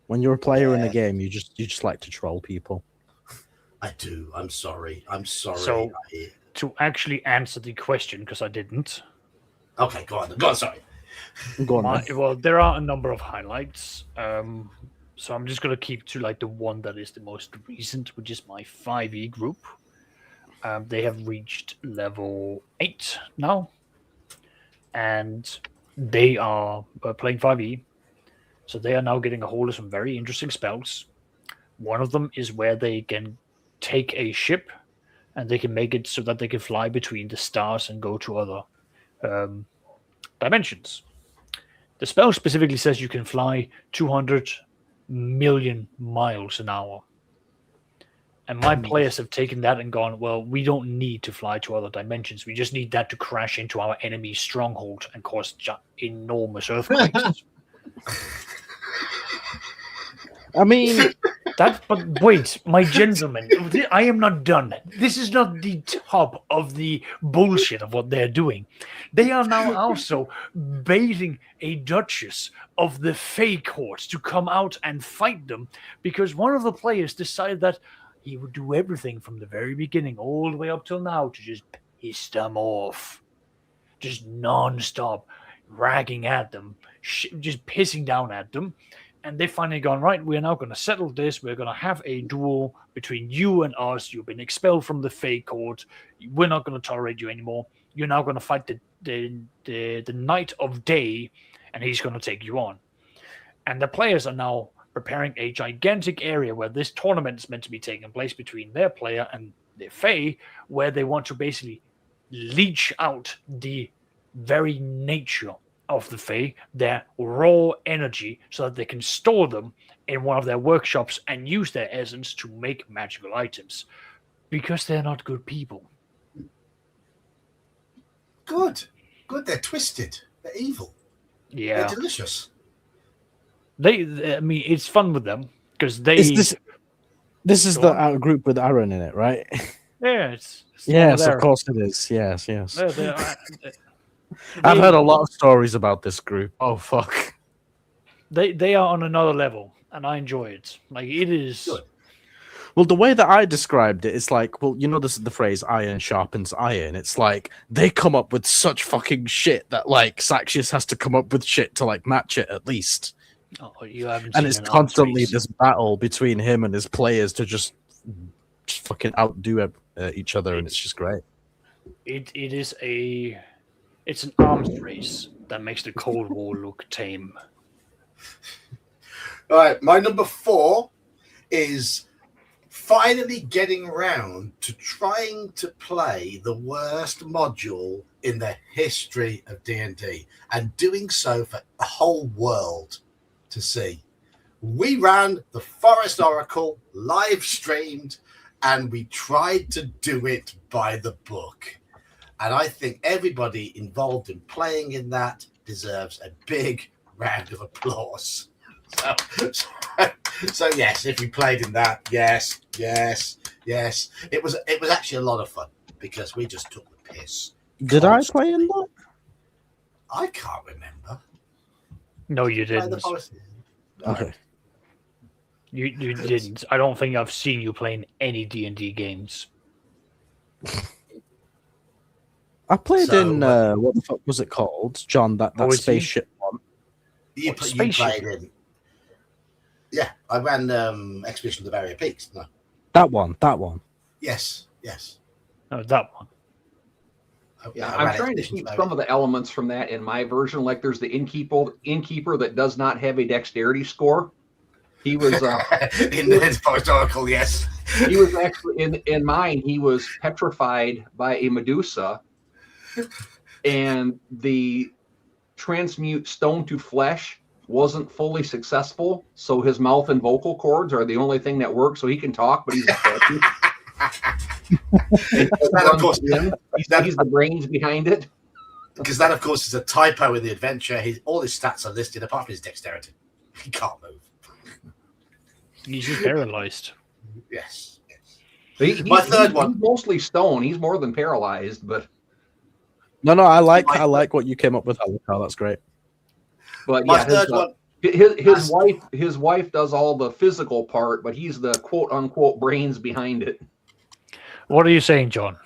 Speaker 2: When you're a player in a game, you just like to troll people.
Speaker 1: I do. I'm sorry. I'm sorry.
Speaker 3: So, to actually answer the question, because I didn't.
Speaker 1: Okay, go on. Go on. Sorry.
Speaker 2: Go on. Then.
Speaker 3: Well, there are a number of highlights. So I'm just going to keep to like the one that is the most recent, which is my 5e group. They have reached level 8 now, and they are playing 5e. So they are now getting a hold of some very interesting spells. One of them is where they can take a ship and they can make it so that they can fly between the stars and go to other dimensions. The spell specifically says you can fly 200 million miles an hour. And my players have taken that and gone, well, we don't need to fly to other dimensions. We just need that to crash into our enemy's stronghold and cause enormous earthquakes.
Speaker 2: I mean,
Speaker 3: but wait, my gentlemen, I am not done. This is not the top of the bullshit of what they're doing. They are now also baiting a duchess of the Fey court to come out and fight them because one of the players decided that he would do everything from the very beginning all the way up till now to just piss them off. Just non-stop ragging at them, just pissing down at them. And they've finally gone, right, we're now going to settle this. We're going to have a duel between you and us. You've been expelled from the Fey court. We're not going to tolerate you anymore. You're now going to fight the Knight of Day, and he's going to take you on. And the players are now preparing a gigantic area where this tournament is meant to be taking place between their player and the Fey, where they want to basically leech out the very nature of the Fae, their raw energy, so that they can store them in one of their workshops and use their essence to make magical items. Because they're not good people.
Speaker 1: Good. They're twisted. They're evil.
Speaker 3: Yeah.
Speaker 1: They're delicious.
Speaker 3: I mean, it's fun with them because they.
Speaker 2: This is the group with Aaron in it, right?
Speaker 3: Yeah, it's
Speaker 2: yes, of course it is. Yes. I've heard a lot of stories about this group. Oh fuck!
Speaker 3: They are on another level, and I enjoy it. Like it is.
Speaker 1: Good.
Speaker 2: Well, the way that I described it, it's like, well, you know, this is the phrase "iron sharpens iron." It's like they come up with such fucking shit that like Saxius has to come up with shit to like match it at least.
Speaker 3: Oh, you haven't.
Speaker 2: And it's constantly this battle between him and his players to just fucking outdo each other, and it's just great.
Speaker 3: It's an arms race that makes the Cold War look tame.
Speaker 1: All right, my number 4 is finally getting around to trying to play the worst module in the history of D&D and doing so for the whole world to see. We ran the Forest Oracle live streamed and we tried to do it by the book. And I think everybody involved in playing in that deserves a big round of applause. So yes, if you played in that, yes. It was actually a lot of fun because we just took the piss.
Speaker 2: Did I play in that?
Speaker 1: I can't remember.
Speaker 3: No, you didn't.
Speaker 2: Okay.
Speaker 3: You didn't. I don't think I've seen you playing any D&D games.
Speaker 2: I played in what the fuck was it called, John? That spaceship one.
Speaker 1: You played in. Yeah, I ran Expedition to the Barrier Peaks. No.
Speaker 2: That one.
Speaker 1: Yes.
Speaker 3: No, that one.
Speaker 6: Yeah, I'm trying to keep some of the elements from that in my version. Like there's the innkeeper that does not have a dexterity score. He was
Speaker 1: in the Forest Oracle, yes.
Speaker 6: He was actually in mine. He was petrified by a Medusa, and the transmute stone to flesh wasn't fully successful. So his mouth and vocal cords are the only thing that work. So he can talk, but he's a statue. He's the brains behind it.
Speaker 1: Because that, of course, is a typo in the adventure. All his stats are listed apart from his dexterity. He can't move.
Speaker 3: He's just paralyzed.
Speaker 1: Yes.
Speaker 6: My third one. He's mostly stone. He's more than paralyzed, but
Speaker 2: no. I like what you came up with, Alucard. That's great.
Speaker 6: But
Speaker 1: my third one.
Speaker 6: His wife does all the physical part, but he's the quote unquote brains behind it.
Speaker 3: What are you saying, John?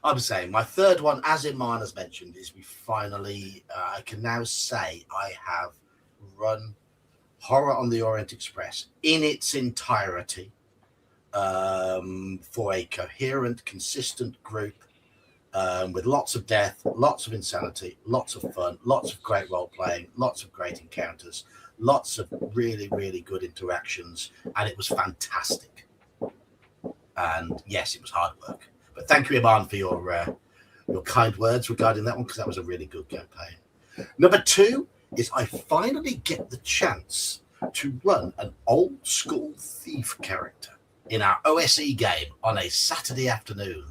Speaker 1: I'm saying my third one, as Iman has mentioned, is we finally, I can now say I have run Horror on the Orient Express in its entirety for a coherent, consistent group with lots of death, lots of insanity, lots of fun, lots of great role playing, lots of great encounters, lots of really, really good interactions, and it was fantastic. And yes, it was hard work. But thank you, Iman, for your kind words regarding that one, because that was a really good campaign. Number 2 is I finally get the chance to run an old school thief character in our OSE game on a Saturday afternoon.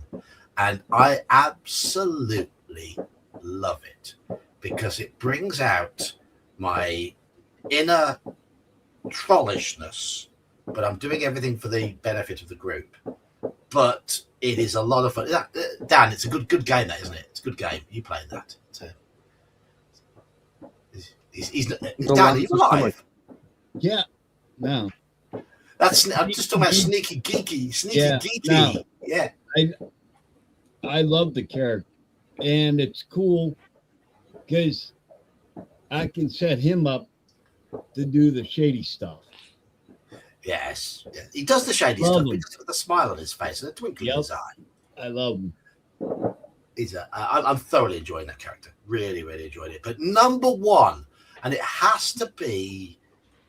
Speaker 1: And I absolutely love it because it brings out my inner trollishness, but I'm doing everything for the benefit of the group. But it is a lot of fun. Dan, it's a good game, that, isn't it? It's a good game. You playing that? He's Dan, are you alive?
Speaker 5: Yeah. No.
Speaker 1: I'm just talking about sneaky geeky.
Speaker 5: No.
Speaker 1: Yeah.
Speaker 5: I love the character, and it's cool because I can set him up to do the shady stuff.
Speaker 1: Yes. He does the shady stuff with a smile on his face and a twinkle in his eye.
Speaker 5: I love him.
Speaker 1: I'm thoroughly enjoying that character. Really, really enjoyed it. But number 1, and it has to be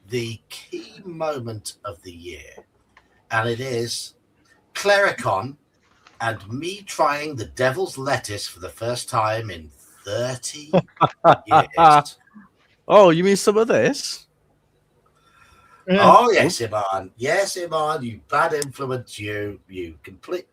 Speaker 1: the key moment of the year, and it is Clericon and me trying the devil's lettuce for the first time in 30 years.
Speaker 2: Oh, you mean some of this?
Speaker 1: Oh, yes, Iman. Yes, Iman, you bad influence, you complete.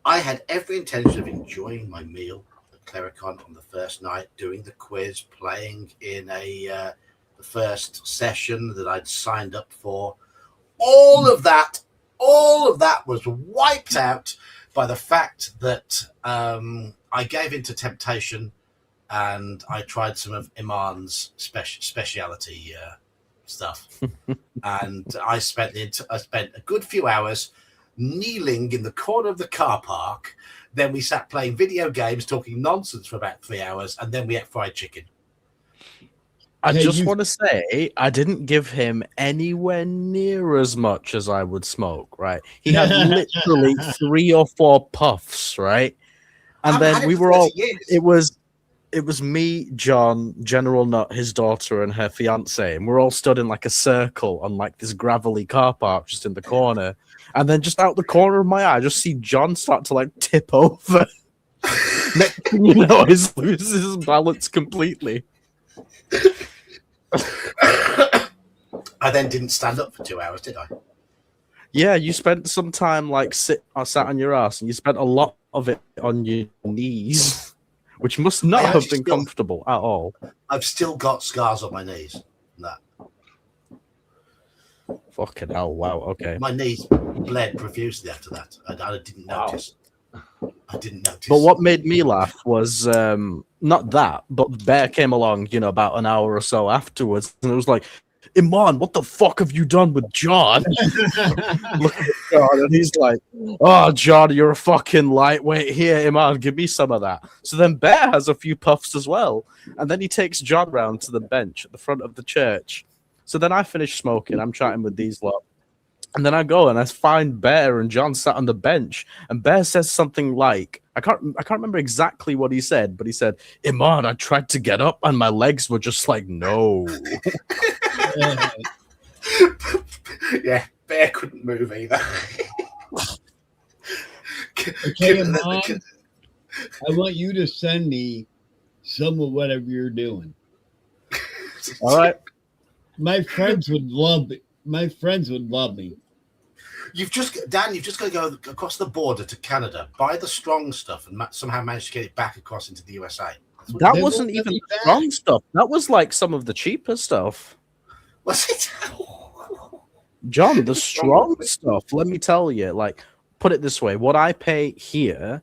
Speaker 1: I had every intention of enjoying my meal at Clericon on the first night, doing the quiz, playing in the first session that I'd signed up for. All of that was wiped out by the fact that I gave into temptation and I tried some of Iman's speciality stuff. And I spent a good few hours kneeling in the corner of the car park. Then we sat playing video games, talking nonsense for about 3 hours, and then we ate fried chicken.
Speaker 2: I just want to say, I didn't give him anywhere near as much as I would smoke, right? He had literally 3 or 4 puffs, right? And then we were all, it was me, John, General Nut, his daughter, and her fiance, and we're all stood in like a circle on like this gravelly car park just in the corner. And then just out the corner of my eye, I just see John start to like tip over. Next thing you know, he loses his balance completely.
Speaker 1: I then didn't stand up for 2 hours, did I?
Speaker 2: Yeah, you spent some time like sat on your ass, and you spent a lot of it on your knees, which must not have been comfortable at all.
Speaker 1: I've still got scars on my knees. That.
Speaker 2: Fucking hell! Wow. Okay.
Speaker 1: My knees bled profusely after that. I didn't notice. I didn't notice.
Speaker 2: But what made me laugh was not that, but Bear came along, about an hour or so afterwards, and it was like, Iman, what the fuck have you done with John? Look at John, and he's like, oh, John, you're a fucking lightweight. Here, Iman, give me some of that. So then Bear has a few puffs as well, and then he takes John round to the bench at the front of the church. So then I finish smoking. I'm chatting with these lot. And then I go and I find Bear and John sat on the bench, and Bear says something like, I can't remember exactly what he said, but he said, Iman, I tried to get up and my legs were just like, no.
Speaker 1: Yeah, Bear couldn't move either.
Speaker 5: Okay, Iman, I want you to send me some of whatever you're doing.
Speaker 2: All right.
Speaker 5: My friends would love it. My friends would love me.
Speaker 1: You've just got to go across the border to Canada, buy the strong stuff, and somehow manage to get it back across into the USA.
Speaker 2: That wasn't even the strong stuff. That was like some of the cheaper stuff.
Speaker 1: Was it?
Speaker 2: John, the strong stuff, let me tell you, like, put it this way, what I pay here,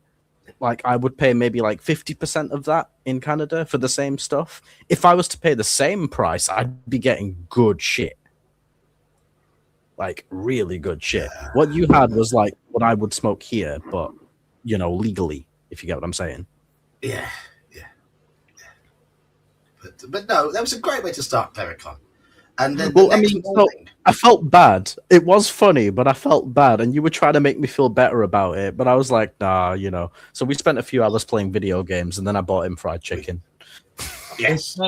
Speaker 2: like, I would pay maybe like 50% of that in Canada for the same stuff. If I was to pay the same price, I'd be getting good shit. Like really good shit. What you had was like what I would smoke here, but legally, if you get what I'm saying.
Speaker 1: Yeah. But no, that was a great way to start Clericon. And then
Speaker 2: I felt bad. It was funny, but I felt bad, and you were trying to make me feel better about it. But I was like, nah, So we spent a few hours playing video games, and then I bought him fried chicken.
Speaker 1: Yes.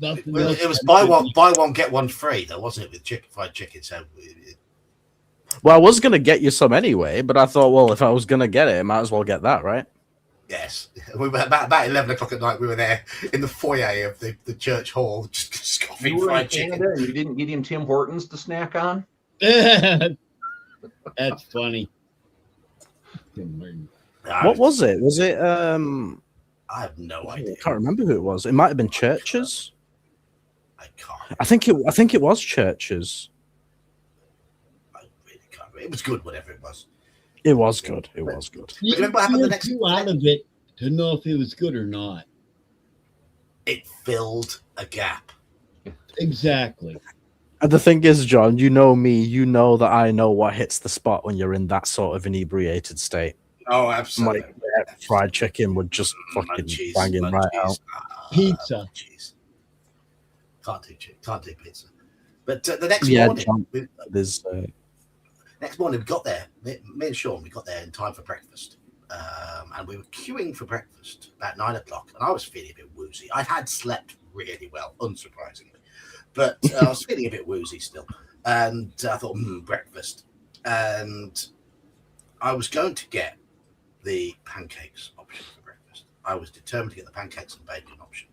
Speaker 1: It was buy one get one free, though, wasn't it? With fried chicken. So.
Speaker 2: Well, I was gonna get you some anyway, but I thought, well, if I was gonna get it, I might as well get that, right?
Speaker 1: Yes, we were about 11 o'clock at night. We were there in the foyer of the church hall, just scoffing fried chicken.
Speaker 6: And you didn't get him Tim Hortons to snack on.
Speaker 5: That's funny.
Speaker 2: What was it? Was it?
Speaker 1: I have no idea.
Speaker 2: I can't remember who it was. It might have been Churches.
Speaker 1: I can't.
Speaker 2: I think it was Churches.
Speaker 1: I really can't. It was good, whatever it was.
Speaker 2: It was good. It was good.
Speaker 5: You
Speaker 1: remember what happened the next
Speaker 5: out of it to know if it was good or not.
Speaker 1: It filled a gap.
Speaker 5: Exactly.
Speaker 2: And the thing is, John, you know me. You know that I know what hits the spot when you're in that sort of inebriated state.
Speaker 1: Oh, absolutely.
Speaker 2: Like, fried chicken would just fucking bang in right out.
Speaker 5: Pizza.
Speaker 1: Cheese. Can't do pizza. But the next morning,
Speaker 2: John, there's.
Speaker 1: Next morning, we got there. Me and Sean, we got there in time for breakfast. And we were queuing for breakfast about 9 o'clock. And I was feeling a bit woozy. I had slept really well, unsurprisingly. But I was feeling a bit woozy still. And I thought, breakfast. And I was going to get the pancakes option for breakfast. I was determined to get the pancakes and bacon option.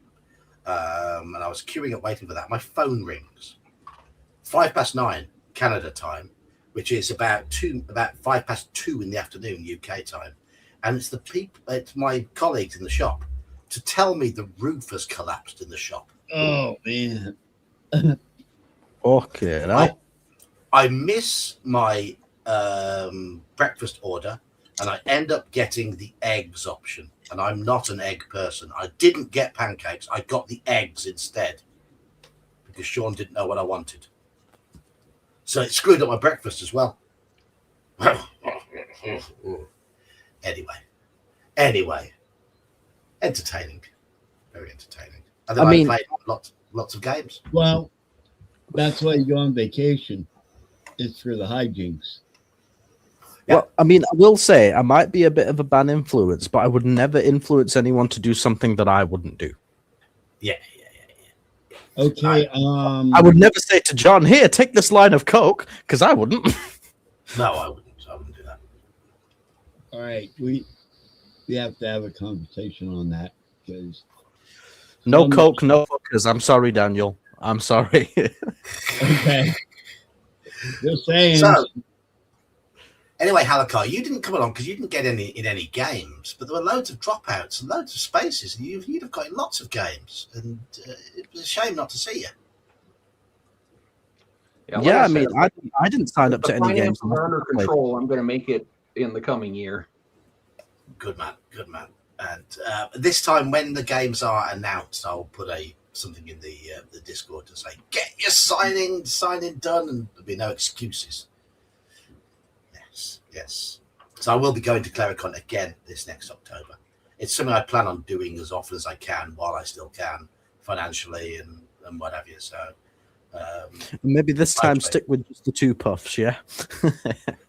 Speaker 1: And I was queuing up waiting for that. My phone rings. 9:05 Canada time, which is about 2:05 in the afternoon UK time, and it's my colleagues in the shop to tell me the roof has collapsed in the shop.
Speaker 5: Oh man!
Speaker 2: Okay,
Speaker 1: I miss my breakfast order, and I end up getting the eggs option, and I'm not an egg person. I didn't get pancakes; I got the eggs instead because Sean didn't know what I wanted. So it screwed up my breakfast as well. Anyway, entertaining, very entertaining. And then I played lots of games.
Speaker 5: Well, that's why you go on vacation. It's for the hijinks.
Speaker 2: Yeah. Well, I will say I might be a bit of a bad influence, but I would never influence anyone to do something that I wouldn't do.
Speaker 1: Yeah.
Speaker 5: Okay.
Speaker 2: I would never say to John, "Here, take this line of Coke," because I wouldn't.
Speaker 1: No, I wouldn't. I wouldn't do that.
Speaker 5: All right, we have to have a conversation on that because
Speaker 2: no Coke, no fuckers. I'm sorry, Daniel. I'm sorry.
Speaker 5: Okay. Just saying.
Speaker 1: So, anyway, Halakar, you didn't come along because you didn't get any games, but there were loads of dropouts and loads of spaces, and you'd have got lots of games, and it was a shame not to see you.
Speaker 2: Yeah, I didn't sign up to any games.
Speaker 6: Under control. I'm going to make it in the coming year. Good man.
Speaker 1: And this time, when the games are announced, I'll put something in the Discord to say, "Get your signing done," and there'll be no excuses. Yes. So I will be going to Clericon again this next October. It's something I plan on doing as often as I can while I still can, financially and what have you. So
Speaker 2: maybe this time stick with just the 2 puffs, yeah?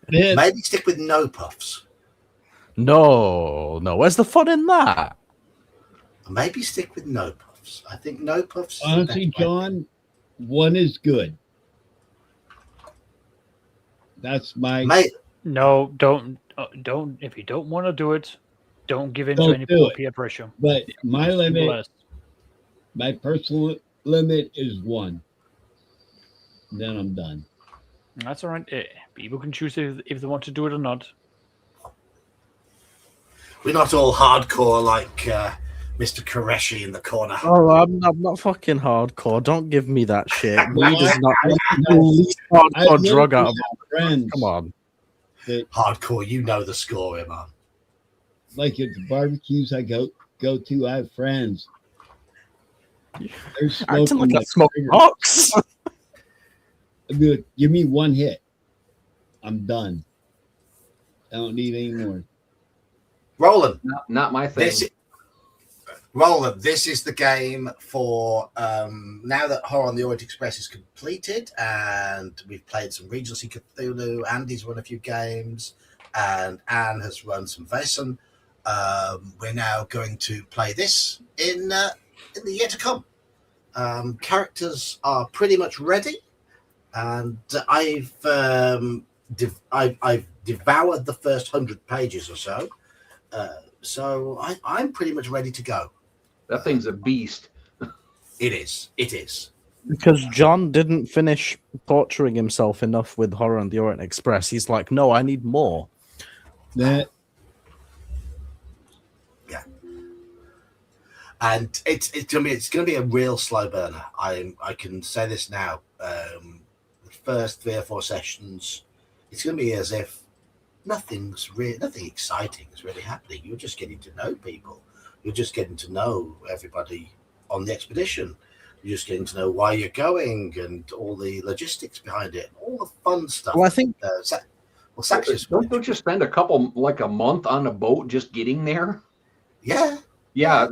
Speaker 1: Maybe stick with no puffs.
Speaker 2: No. Where's the fun in that?
Speaker 1: Maybe stick with no puffs. I think no puffs.
Speaker 5: Honestly, John, one is good. That's my...
Speaker 3: No, don't. If you don't want to do it, don't give in to any peer pressure.
Speaker 5: But my personal limit is 1. Then I'm done.
Speaker 3: That's all right. People can choose if they want to do it or not.
Speaker 1: We're not all hardcore like Mr. Qureshi in the corner.
Speaker 2: Oh, I'm not fucking hardcore. Don't give me that shit. Weed is not the least hardcore drug out of all. Come on.
Speaker 1: Hardcore, you know the score, man.
Speaker 5: Like at the barbecues I go go to. I have friends. They're
Speaker 2: Acting
Speaker 5: smoking
Speaker 2: like a
Speaker 5: like
Speaker 2: smoke
Speaker 5: cigarettes.
Speaker 2: box.
Speaker 5: Dude, give me one hit. I'm done. I don't need any more.
Speaker 1: Roland,
Speaker 6: Not my thing.
Speaker 1: This is the game for now that Horror on the Orient Express is completed and we've played some Regency Cthulhu. Andy's run a few games and Anne has run some Vaesen. We're now going to play this in the year to come. Characters are pretty much ready, and I've devoured the first 100 pages or so. So I'm pretty much ready to go.
Speaker 6: That thing's a beast.
Speaker 1: It is.
Speaker 2: Because John didn't finish torturing himself enough with Horror on the Orient Express. He's like, no, I need more.
Speaker 5: That
Speaker 1: And it's gonna be a real slow burner. I can say this now. The first 3 or 4 sessions, it's gonna be as if nothing exciting is really happening. You're just getting to know people. You're just getting to know everybody on the expedition. You're just getting to know why you're going and all the logistics behind it, all the fun stuff.
Speaker 2: Well, I think
Speaker 1: Saxius,
Speaker 6: Don't you spend a month on a boat just getting there?
Speaker 1: yeah.
Speaker 6: Yeah,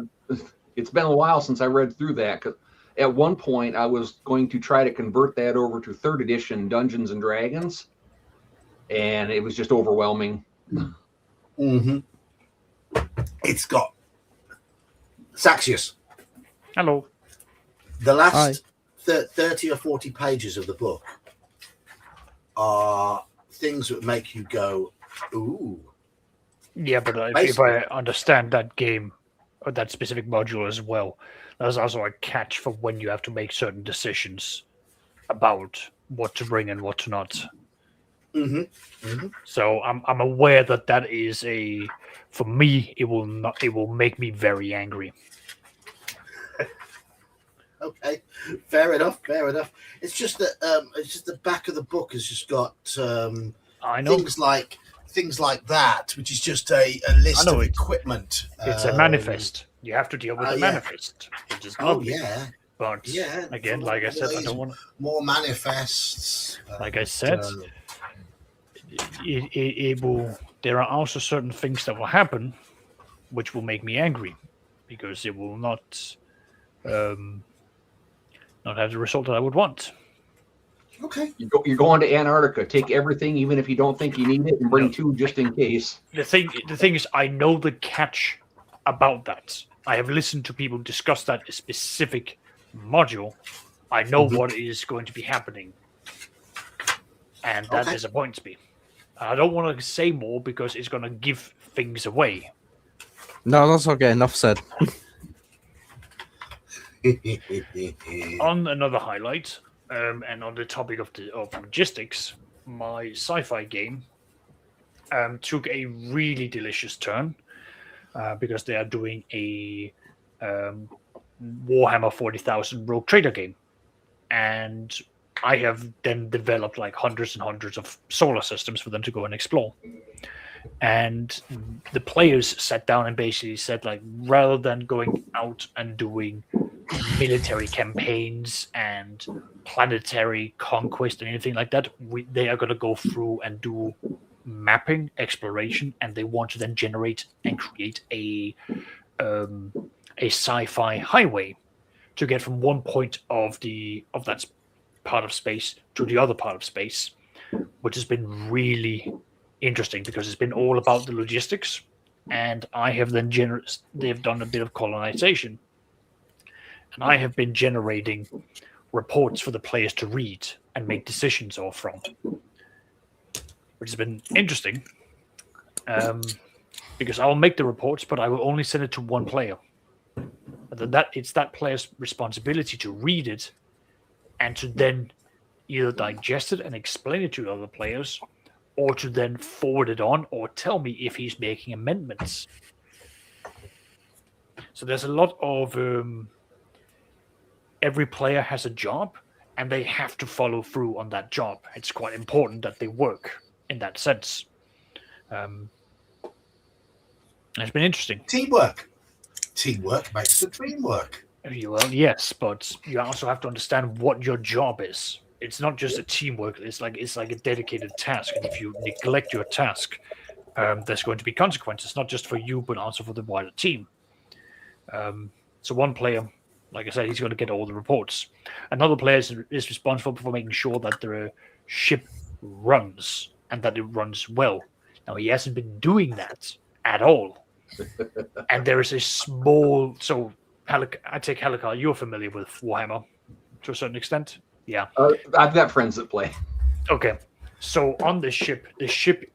Speaker 6: it's been a while since I read through that. 'Cause at one point, I was going to try to convert that over to 3rd edition Dungeons and Dragons, and it was just overwhelming.
Speaker 1: Mm-hmm. It's got Saxius.
Speaker 3: Hello.
Speaker 1: The last 30 or 40 pages of the book are things that make you go, ooh.
Speaker 3: Yeah, but if I understand that game or that specific module as well, there's also a catch for when you have to make certain decisions about what to bring and what to not.
Speaker 1: Mm-hmm. Mm-hmm.
Speaker 3: So I'm aware that is for me it will make me very angry.
Speaker 1: Okay, fair enough. It's just that the back of the book has just got
Speaker 3: I know
Speaker 1: things like that, which is just a list of equipment.
Speaker 3: It's a manifest. You have to deal with the manifest. It is ugly.
Speaker 1: Yeah.
Speaker 3: But again, like I said, I don't want
Speaker 1: more manifests.
Speaker 3: Like I said, it will. There are also certain things that will happen, which will make me angry, because it will not have the result that I would want.
Speaker 1: Okay.
Speaker 6: You're going to Antarctica. Take everything, even if you don't think you need it, and bring 2 just in case.
Speaker 3: The thing is, I know the catch about that. I have listened to people discuss that specific module. I know what is going to be happening, and that disappoints me. I don't want to say more because it's going to give things away.
Speaker 2: No, that's okay. Enough said.
Speaker 3: On another highlight, and on the topic of logistics, my sci-fi game took a really delicious turn because they are doing a Warhammer 40,000 Rogue Trader game, and I have then developed like hundreds and hundreds of solar systems for them to go and explore. And the players sat down and basically said, like, rather than going out and doing military campaigns and planetary conquest and anything like that, they are going to go through and do mapping, exploration, and they want to then generate and create a sci-fi highway to get from one point of that part of space to the other part of space, which has been really interesting because it's been all about the logistics, and I have then they've done a bit of colonization, and I have been generating reports for the players to read and make decisions off from, which has been interesting because I will make the reports, but I will only send it to one player. That it's that player's responsibility to read it and to then either digest it and explain it to other players, or to then forward it on or tell me if he's making amendments. So there's a lot of every player has a job and they have to follow through on that job. It's quite important that they work in that sense. It's been interesting.
Speaker 1: Teamwork. Teamwork makes the dream work.
Speaker 3: Well, yes, but you also have to understand what your job is. It's not just a teamwork. It's like a dedicated task, and if you neglect your task, there's going to be consequences, not just for you, but also for the wider team. So one player, like I said, he's going to get all the reports. Another player is responsible for making sure that the ship runs and that it runs well. Now, he hasn't been doing that at all. And there is a small... So, I take Helicar, you're familiar with Warhammer to a certain extent? Yeah.
Speaker 6: I've got friends that play.
Speaker 3: Okay. So, on the ship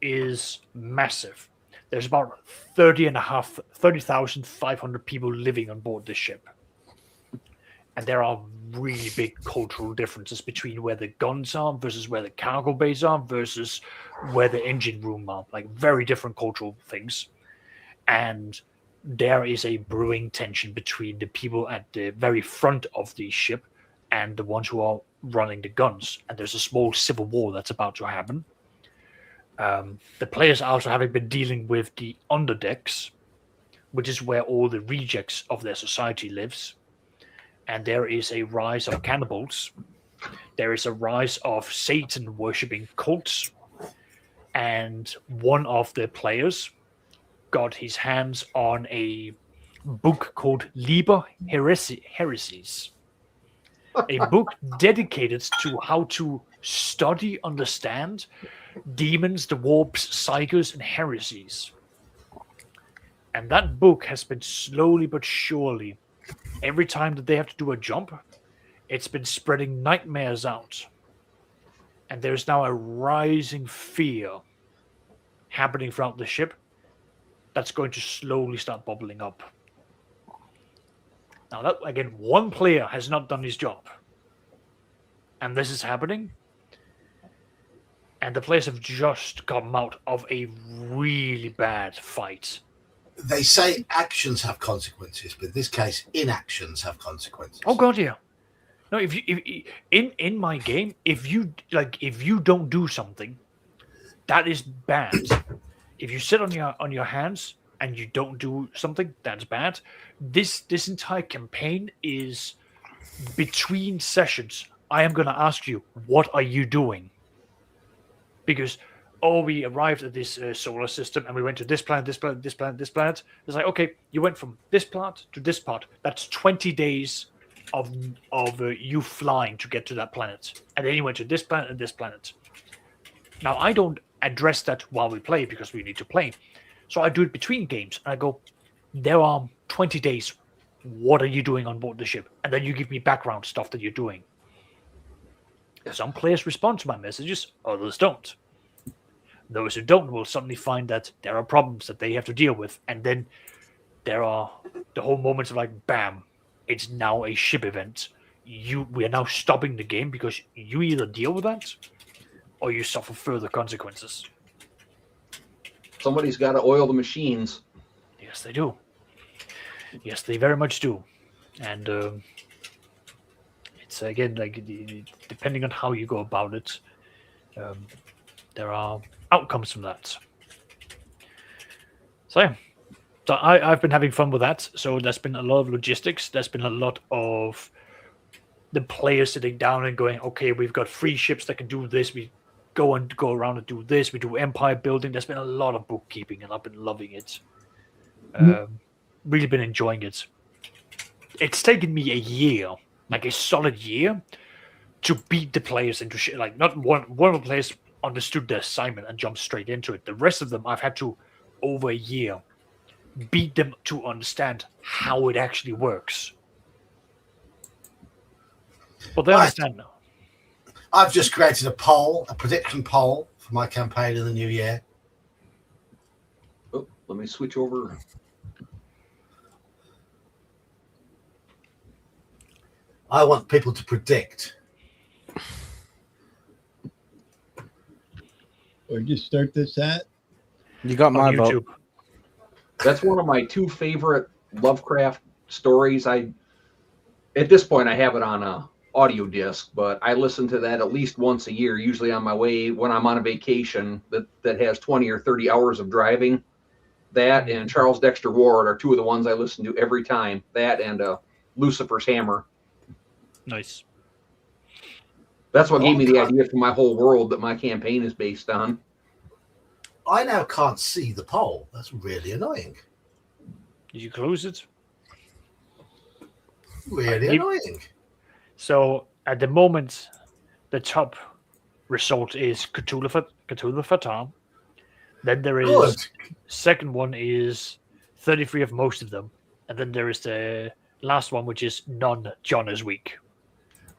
Speaker 3: is massive. There's about 30,500 people living on board this ship. And there are really big cultural differences between where the guns are versus where the cargo bays are versus where the engine room are. Like, very different cultural things. And there is a brewing tension between the people at the very front of the ship and the ones who are running the guns. And there's a small civil war that's about to happen. The players also haven't been dealing with the underdecks, which is where all the rejects of their society lives. And there is a rise of cannibals. There is a rise of Satan worshipping cults. And one of the players got his hands on a book called Liber Heresies. A book dedicated to how to study, understand demons, the warps, psychos, and heresies. And that book has been slowly but surely, every time that they have to do a jump, it's been spreading nightmares out. And there's now a rising fear happening throughout the ship that's going to slowly start bubbling up. Now, that again, one player has not done his job. And this is happening. And the players have just come out of a really bad fight.
Speaker 1: They say actions have consequences, but in this case, inactions have consequences.
Speaker 3: Oh god, yeah. No, if in my game, if you don't do something, that is bad. If you sit on your hands and you don't do something, that's bad. This entire campaign is between sessions. I am going to ask you, what are you doing? Because we arrived at this solar system and we went to this planet, this planet, this planet, this planet. It's like, okay, you went from this part to this part. That's 20 days of you flying to get to that planet. And then you went to this planet and this planet. Now, I don't address that while we play because we need to play. So I do it between games. And I go, there are 20 days. What are you doing on board the ship? And then you give me background stuff that you're doing. Some players respond to my messages, others don't. Those who don't will suddenly find that there are problems that they have to deal with, and then there are the whole moments of like, bam, it's now a ship event. We are now stopping the game because you either deal with that or you suffer further consequences.
Speaker 6: Somebody's got to oil the machines.
Speaker 3: Yes, they do. Yes, they very much do. And it's again like depending on how you go about it, there are outcomes from that. So yeah, so I've been having fun with that. So there's been a lot of logistics. There's been a lot of the players sitting down and going, okay, we've got 3 ships that can do this. We go around and do this. We do empire building. There's been a lot of bookkeeping, and I've been loving it. Really been enjoying it. It's taken me a year, like a solid year, to beat the players into shit. Like, not one of the players understood the assignment and jumped straight into it. The rest of them, I've had to, over a year, beat them to understand how it actually works. But they understand now.
Speaker 1: I've just created a prediction poll for my campaign in the new year.
Speaker 6: Oh, let me switch over.
Speaker 1: I want people to predict.
Speaker 5: Or just start this at?
Speaker 2: You got my
Speaker 3: YouTube.
Speaker 2: vote.
Speaker 6: That's one of my 2 favorite Lovecraft stories. At this point, I have it on a audio disc, but I listen to that at least once a year, usually on my way when I'm on a vacation that has 20 or 30 hours of driving. That and Charles Dexter Ward are two of the ones I listen to every time. That and Lucifer's Hammer.
Speaker 3: Nice.
Speaker 6: That's what gave me the idea for my whole world that my campaign is based on.
Speaker 1: I now can't see the poll. That's really annoying.
Speaker 3: Did you close it?
Speaker 1: Really annoying.
Speaker 3: So at the moment, the top result is Cthulhu Fatah. Then there is
Speaker 1: Good.
Speaker 3: second one is 33 of most of them, and then there is the last one, which is non-John is weak.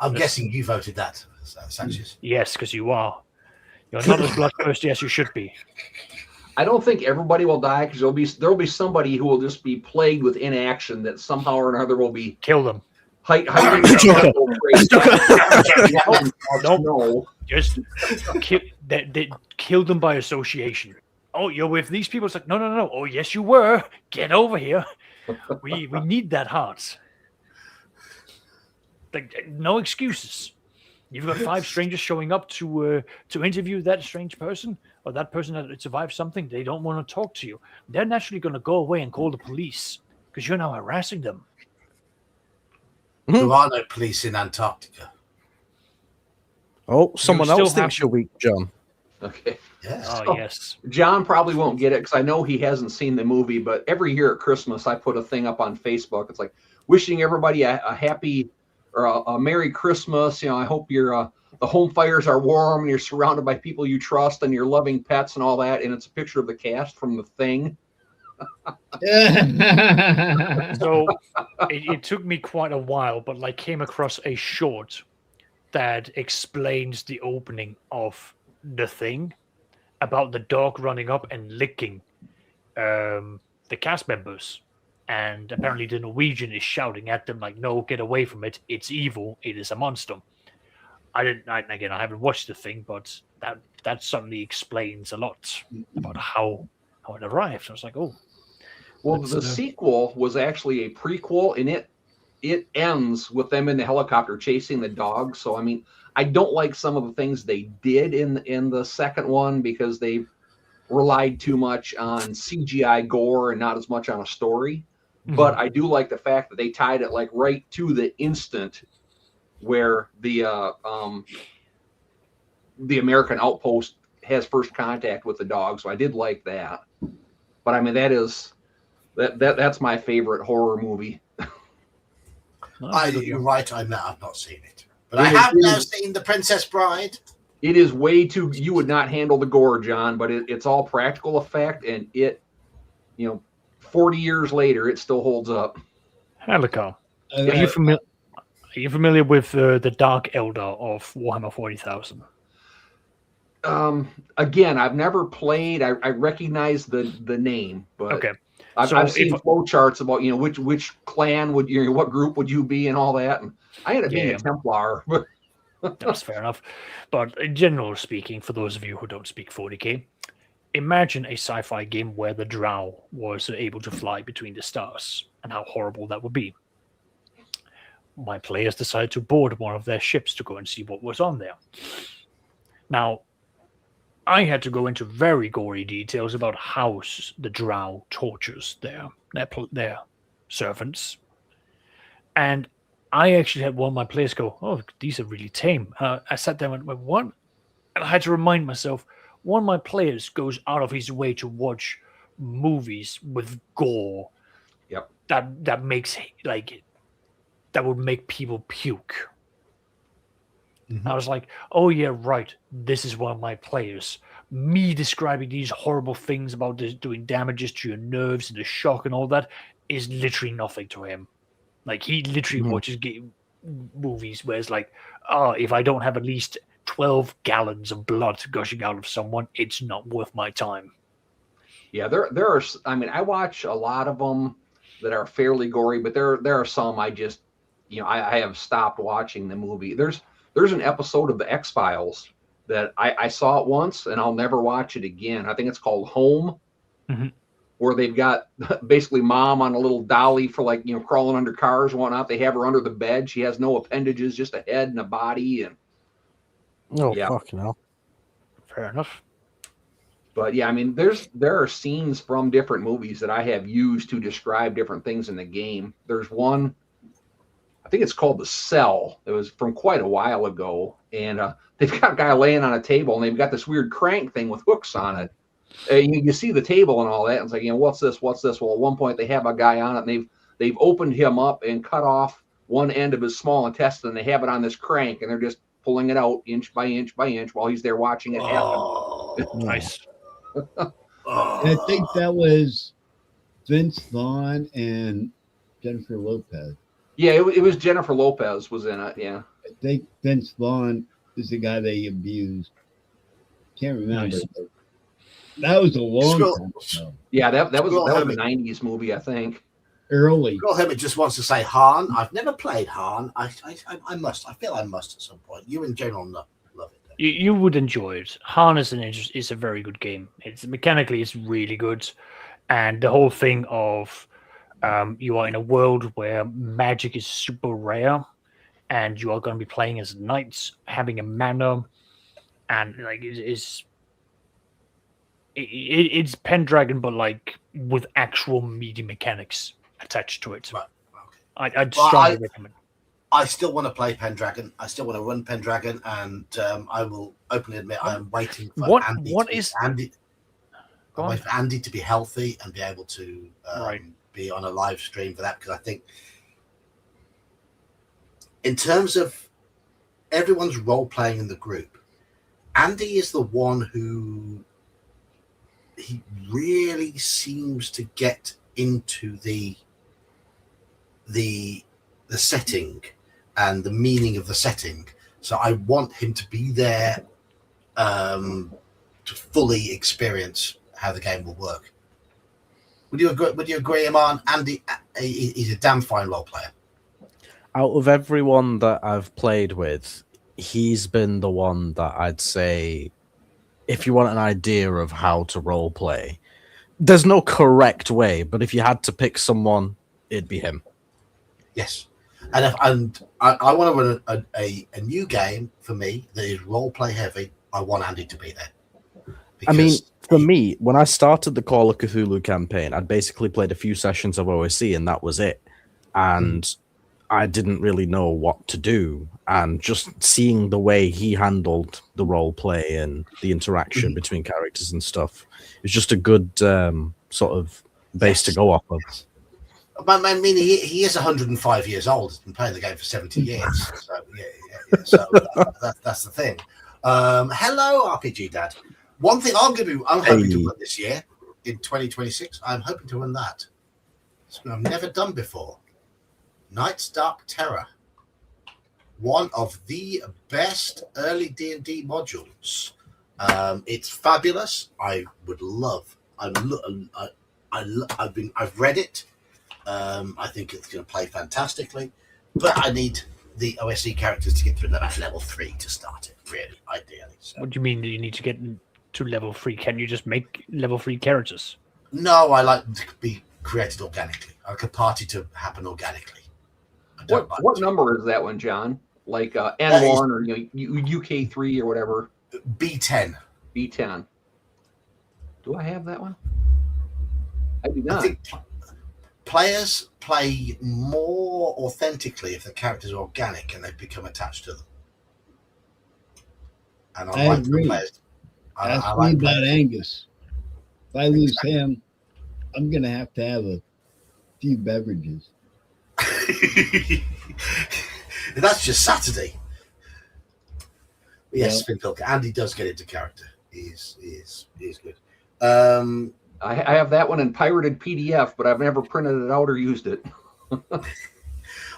Speaker 1: I'm guessing you voted that, Sanchez.
Speaker 3: Yes, because you're not as bloodthirsty as you should be.
Speaker 6: I don't think everybody will die because there'll be somebody who will just be plagued with inaction that somehow or another will be
Speaker 3: Kill them.
Speaker 6: No.
Speaker 3: Just kill them by association. Oh, you're with these people? It's like, no. Oh, yes, you were. Get over here. We need that heart. Like, no excuses. You've got 5 strangers showing up to interview that strange person or that person that survived something. They don't want to talk to you. They're naturally going to go away and call the police because you're now harassing them.
Speaker 1: There are no police in Antarctica.
Speaker 2: Oh, someone else
Speaker 3: still
Speaker 2: thinks you're weak, John.
Speaker 6: Okay.
Speaker 1: Yes.
Speaker 3: Oh, yes.
Speaker 6: John probably won't get it because I know he hasn't seen the movie, but every year at Christmas, I put a thing up on Facebook. It's like wishing everybody a happy or a Merry Christmas. You know, I hope your the home fires are warm and you're surrounded by people you trust and you're loving pets and all that. And it's a picture of the cast from The Thing.
Speaker 3: So it took me quite a while, but I came across a short that explains the opening of The Thing about the dog running up and licking the cast members. And apparently the Norwegian is shouting at them like, no, get away from it. It's evil. It is a monster. I haven't watched The Thing, but that suddenly explains a lot about how it arrived. I was like, oh.
Speaker 6: Well, the sequel was actually a prequel, and it ends with them in the helicopter chasing the dog. So, I mean, I don't like some of the things they did in the second one because they relied too much on CGI gore and not as much on a story. Mm-hmm. But I do like the fact that they tied it like right to the instant where the American outpost has first contact with the dog. So I did like that. But I mean, that's my favorite horror movie.
Speaker 1: You're right. I've not seen it, but I have now seen The Princess Bride.
Speaker 6: It is way too. You would not handle the gore, John, but it's all practical effect, and 40 years later, it still holds up.
Speaker 3: Helico, are you familiar with the Dark Elder of Warhammer 40,000?
Speaker 6: Again, I've never played. I recognize the name, but
Speaker 3: okay.
Speaker 6: I've seen flow charts about which clan would what group would you be and all that. And I ended up being a Templar.
Speaker 3: That's fair enough. But in general speaking, for those of you who don't speak 40k, imagine a sci-fi game where the Drow was able to fly between the stars and how horrible that would be. My players decided to board one of their ships to go and see what was on there. Now, I had to go into very gory details about how the Drow tortures their servants. And I actually had one of my players go, oh, these are really tame. I sat there and went, what? And I had to remind myself, one of my players goes out of his way to watch movies with gore.
Speaker 6: Yep.
Speaker 3: That makes, that would make people puke. Mm-hmm. I was like, oh, yeah, right. This is one of my players. Me describing these horrible things about doing damages to your nerves and the shock and all that is literally nothing to him. Like, he literally watches movies where it's like, oh, if I don't have at least 12 gallons of blood gushing out of someone, it's not worth my time.
Speaker 6: Yeah, there are, I mean, I watch a lot of them that are fairly gory, but there are some I just, I have stopped watching the movie. There's an episode of the X-Files that I saw it once and I'll never watch it again. I think it's called Home, where they've got basically mom on a little dolly for crawling under cars and whatnot. They have her under the bed. She has no appendages, just a head and a body. And
Speaker 2: fucking hell.
Speaker 3: Fair enough.
Speaker 6: But yeah, I mean, there are scenes from different movies that I have used to describe different things in the game. There's one, I think it's called The Cell. It was from quite a while ago, and they've got a guy laying on a table, and they've got this weird crank thing with hooks on it. You see the table and all that, and it's like, what's this? What's this? Well, at one point they have a guy on it, and they've opened him up and cut off one end of his small intestine. They have it on this crank, and they're just pulling it out inch by inch by inch while he's there watching it happen.
Speaker 3: Nice.
Speaker 5: And I think that was Vince Vaughn and Jennifer Lopez.
Speaker 6: Yeah, it was Jennifer Lopez was in it. Yeah,
Speaker 5: I think Vince Vaughn is the guy they abused. Can't remember.
Speaker 3: Nice.
Speaker 5: That was a long time ago.
Speaker 6: yeah, that was a '90s movie, I think.
Speaker 5: Early.
Speaker 1: Girl Hermit just wants to say Han. I've never played Han. I feel I must at some point. You in general love it.
Speaker 3: You would enjoy it. Han is a very good game. It's mechanically it's really good, and the whole thing of you are in a world where magic is super rare, and you are going to be playing as knights, having a manor, and like it's Pendragon, but like with actual meaty mechanics attached to it.
Speaker 1: Right. Okay.
Speaker 3: I'd strongly recommend.
Speaker 1: I still want to play Pendragon. I still want to run Pendragon, and I will openly admit I am waiting for Andy. I'm waiting for Andy to be healthy and be able to be on a live stream for that, because I think in terms of everyone's role playing in the group, Andy is the one who he really seems to get into the setting and the meaning of the setting. So I want him to be there to fully experience how the game will work. Would you agree, Iman? Andy, he's a damn fine role player.
Speaker 2: Out of everyone that I've played with, he's been the one that I'd say, if you want an idea of how to role play, there's no correct way, but if you had to pick someone, it'd be him.
Speaker 1: Yes. And I want to run a new game for me that is role play heavy. I want Andy to be there.
Speaker 2: I mean, for me, when I started the Call of Cthulhu campaign, I'd basically played a few sessions of OSC and that was it. And I didn't really know what to do. And just seeing the way he handled the role play and the interaction between characters and stuff, it's just a good sort of base to go off of.
Speaker 1: I mean, he is 105 years old. He's been playing the game for 70 years. So, yeah. So that's the thing. Hello, RPG Dad. One thing I'm hoping to run this year in 2026. I'm hoping to run that. Something I've never done before. Knight's Dark Terror. One of the best early D&D modules. It's fabulous. I would love. I've read it. I think it's going to play fantastically, but I need the OSC characters to get through that level 3 to start it. Really, ideally. So.
Speaker 3: What do you mean that you need to get to level 3? Can you just make level 3 characters?
Speaker 1: No, I like them to be created organically. I like a party to happen organically.
Speaker 6: What number is that one, John? Like N1 or UK3 or whatever?
Speaker 1: B10.
Speaker 6: B10. Do I have that one? I do not.
Speaker 1: I think players play more authentically if the characters are organic and they become attached to them. And
Speaker 5: I agree. Ask me about Angus. If I lose him, I'm going to have a few beverages.
Speaker 1: That's just Saturday. Yes, Spin Pilker. Andy does get into character. He's good.
Speaker 6: I have that one in pirated PDF, but I've never printed it out or used it.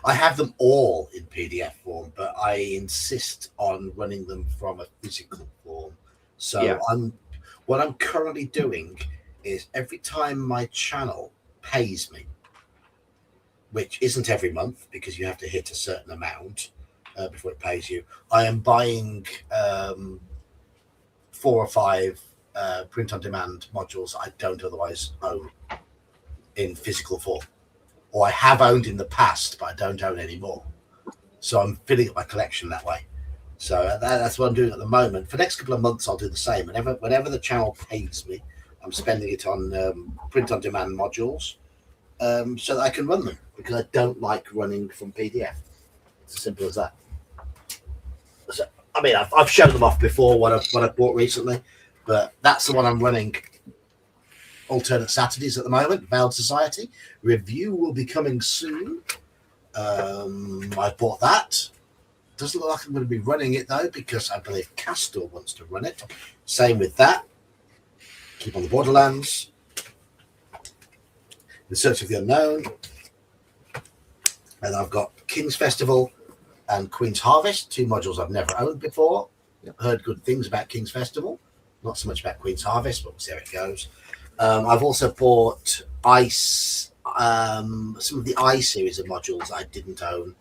Speaker 1: I have them all in PDF form, but I insist on running them from a physical form. So what I'm currently doing is every time my channel pays me, which isn't every month because you have to hit a certain amount before it pays you, I am buying 4 or 5 print-on-demand modules I don't otherwise own in physical form, or I have owned in the past, but I don't own anymore. So I'm filling up my collection that way. So that's what I'm doing at the moment. For the next couple of months, I'll do the same. Whenever the channel pays me, I'm spending it on print-on-demand modules so that I can run them, because I don't like running from PDF. It's as simple as that. So, I mean, I've shown them off before what I've bought recently, but that's the one I'm running alternate Saturdays at the moment. Veiled Society review will be coming soon. I bought that. Doesn't look like I'm going to be running it though, because I believe Castor wants to run it. Same with that. Keep on the Borderlands. In Search of the Unknown. And I've got King's Festival and Queen's Harvest, 2 modules I've never owned before. Heard good things about King's Festival. Not so much about Queen's Harvest, but we'll see how it goes. I've also bought Ice, some of the I series of modules I didn't own.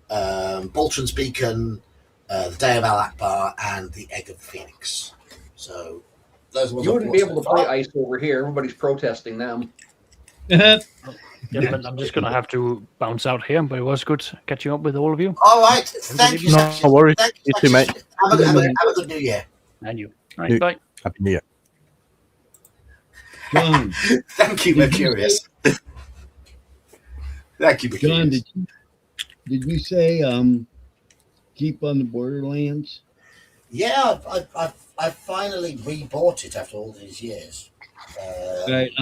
Speaker 1: Boltron's Beacon, the Day of Al Akbar, and the Egg of the Phoenix. So those ones
Speaker 6: you wouldn't be able to play Ice over here. Everybody's protesting them.
Speaker 3: Yeah, but I'm just gonna have to bounce out here. But it was good catching up with all of you.
Speaker 1: All right, thank you.
Speaker 2: No worries. You too, mate.
Speaker 1: Have a good New Year.
Speaker 3: And you. All right, bye.
Speaker 2: Happy New Year.
Speaker 5: John,
Speaker 1: Thank you, Mercurius. Thank you,
Speaker 5: John,
Speaker 1: Mercurius.
Speaker 5: did you say keep on the Borderlands?
Speaker 1: Yeah, I finally rebought it after all these years.
Speaker 5: All right.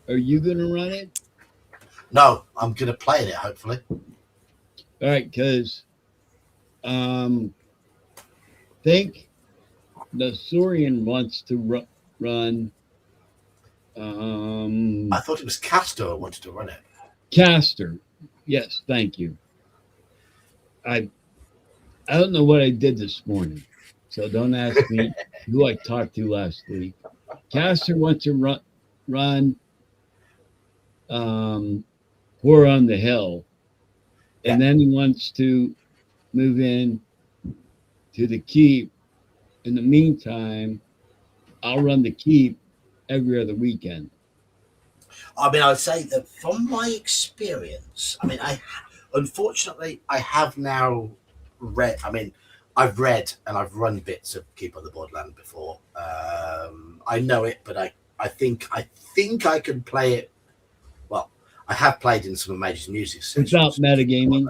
Speaker 5: Are you gonna run it?
Speaker 1: No, I'm going to play in it, hopefully.
Speaker 5: All right, because think the Saurian wants to run.
Speaker 1: I thought it was Castor who wanted to run it.
Speaker 5: Caster. Yes, thank you. I don't know what I did this morning, so don't ask me who I talked to last week. Caster wants to run War on the Hill, and then he wants to move in to the Keep. In the meantime, I'll run the Keep every other weekend.
Speaker 1: I mean, I would say that from my experience, I mean, unfortunately, I have now read, I mean, I've read and I've run bits of Keep on the Borderland before. I know it, but I think I can play it. Well, I have played in some of Mage's music sessions.
Speaker 5: Without metagaming?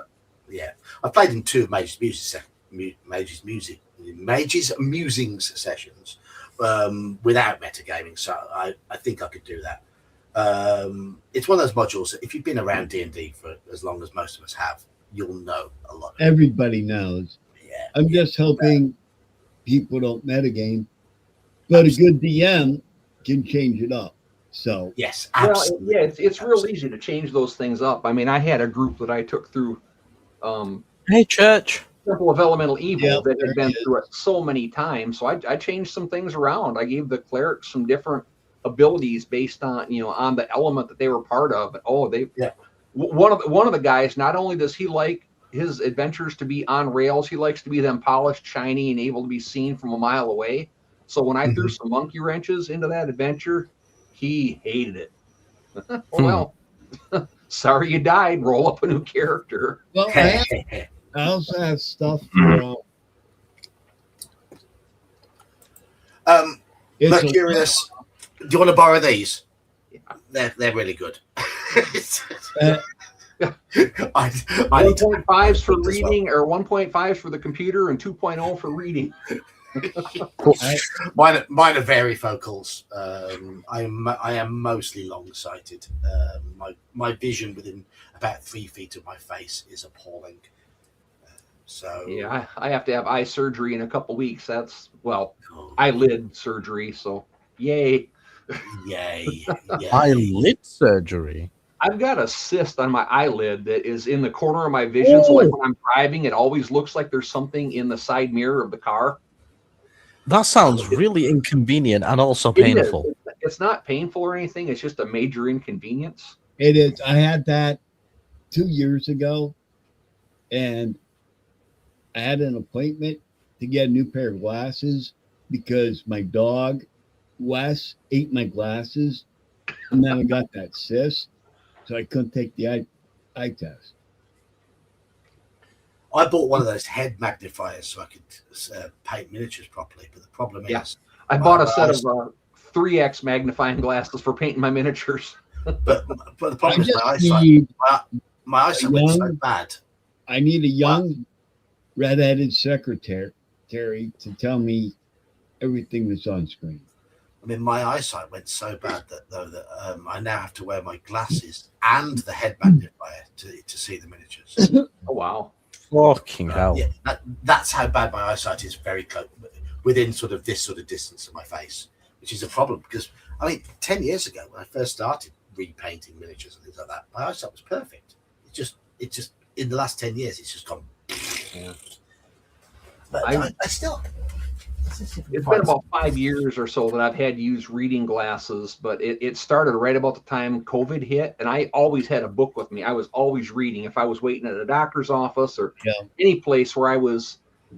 Speaker 1: Yeah. I've played in 2 of Mage's musings sessions without metagaming, so I think I could do that. It's one of those modules that if you've been around D&D for as long as most of us have, you'll know a lot.
Speaker 5: Everybody knows.
Speaker 1: Yeah.
Speaker 5: I'm just hoping people don't metagame, but a good DM can change it up. So
Speaker 1: yes,
Speaker 6: absolutely. Well, yeah, it's real easy to change those things up. I mean, I had a group that I took through.
Speaker 2: Hey, Church.
Speaker 6: Temple of Elemental Evil that had been through it so many times. So I changed some things around. I gave the clerics some different abilities based on on the element that they were part of. One of the guys, not only does he like his adventures to be on rails, he likes to be them polished, shiny, and able to be seen from a mile away. So when I threw some monkey wrenches into that adventure, he hated it. Well, sorry you died. Roll up a new character.
Speaker 5: Well, I also have stuff for
Speaker 1: Mercurius. Do you want to borrow these? Yeah. They're really good. I
Speaker 6: 1.5s for reading, or 1.5s for the computer, and 2.0 for reading.
Speaker 1: Mine are varifocals. I am mostly long-sighted. My vision within about 3 feet of my face is appalling. So
Speaker 6: yeah, I have to have eye surgery in a couple weeks. That's eyelid surgery. So yay.
Speaker 2: Eyelid surgery.
Speaker 6: I've got a cyst on my eyelid that is in the corner of my vision. So like when I'm driving, it always looks like there's something in the side mirror of the car.
Speaker 2: That sounds really inconvenient and also painful.
Speaker 6: It's not painful or anything. It's just a major inconvenience.
Speaker 5: It is. I had that 2 years ago, and I had an appointment to get a new pair of glasses because my dog, Wes, ate my glasses, and then I got that cyst, so I couldn't take the eye test.
Speaker 1: I bought one of those head magnifiers so I could paint miniatures properly. But the problem is,
Speaker 6: I bought a set of 3x magnifying glasses for painting my miniatures.
Speaker 1: but the problem is my eyesight. My eyesight went so bad.
Speaker 5: I need a young redheaded secretary to tell me everything that's on screen.
Speaker 1: I mean, my eyesight went so bad that I now have to wear my glasses and the head magnifier to see the miniatures.
Speaker 6: Oh wow!
Speaker 2: Fucking hell!
Speaker 1: Yeah, that's how bad my eyesight is. Very close, within sort of this sort of distance of my face, which is a problem because 10 years ago when I first started repainting miniatures and things like that, my eyesight was perfect. It just in the last 10 years, it's just gone.
Speaker 6: Yeah.
Speaker 1: But I still.
Speaker 6: It's been about 5 years or so that I've had to use reading glasses, but it started right about the time COVID hit, and I always had a book with me. I was always reading. If I was waiting at a doctor's office or any place where I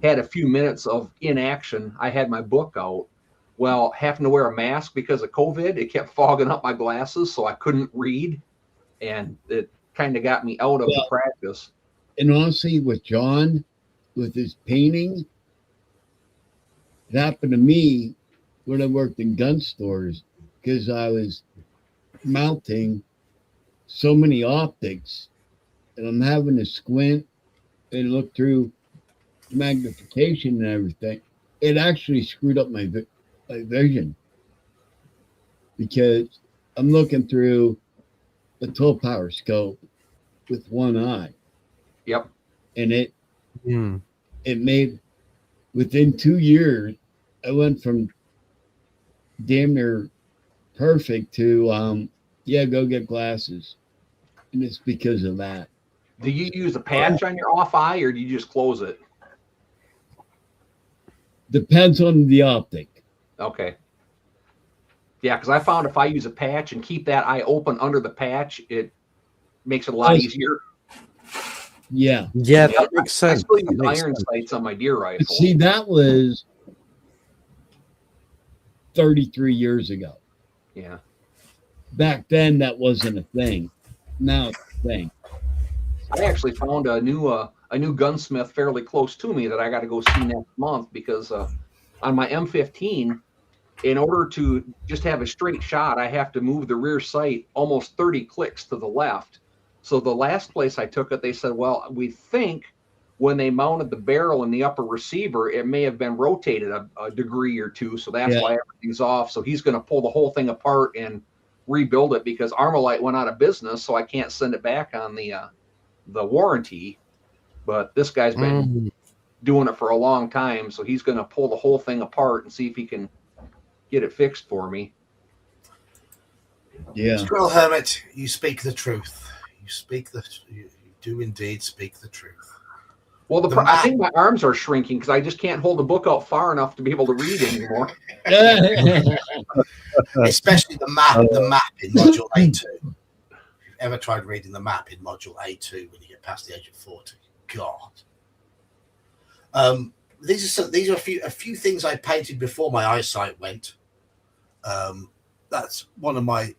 Speaker 6: had a few minutes of inaction, I had my book out. Well, having to wear a mask because of COVID, it kept fogging up my glasses, so I couldn't read, and it kind of got me out of the practice.
Speaker 5: And honestly, with John, with his painting, it happened to me when I worked in gun stores because I was mounting so many optics and I'm having to squint and look through magnification and everything. It actually screwed up my vision because I'm looking through a 12 power scope with one eye.
Speaker 6: Yep.
Speaker 5: And it made, within 2 years, I went from damn near perfect to, go get glasses. And it's because of that.
Speaker 6: Do you use a patch on your off eye or do you just close it?
Speaker 5: Depends on the optic.
Speaker 6: Okay. Yeah, because I found if I use a patch and keep that eye open under the patch, it makes it a lot easier.
Speaker 5: Yeah.
Speaker 2: Yeah, that makes sense.
Speaker 6: I still use iron sights on my deer rifle.
Speaker 5: But see, that was 33 years ago.
Speaker 6: Yeah.
Speaker 5: Back then, that wasn't a thing. Now it's a thing.
Speaker 6: I actually found a new gunsmith fairly close to me that I got to go see next month because on my M15, in order to just have a straight shot, I have to move the rear sight almost 30 clicks to the left. So the last place I took it, they said, well, we think when they mounted the barrel in the upper receiver, it may have been rotated a degree or two. So that's why everything's off. So he's going to pull the whole thing apart and rebuild it because Armalite went out of business. So I can't send it back on the warranty. But this guy's been doing it for a long time. So he's going to pull the whole thing apart and see if he can get it fixed for me.
Speaker 5: Yeah.
Speaker 1: Squirrel Hermit, you speak the truth. You do indeed speak the truth.
Speaker 6: Well, I think my arms are shrinking because I just can't hold the book out far enough to be able to read anymore.
Speaker 1: Especially the map in Module A2. If you've ever tried reading the map in Module A2 when you get past the age of 40, God. These are a few things I painted before my eyesight went. That's one of my.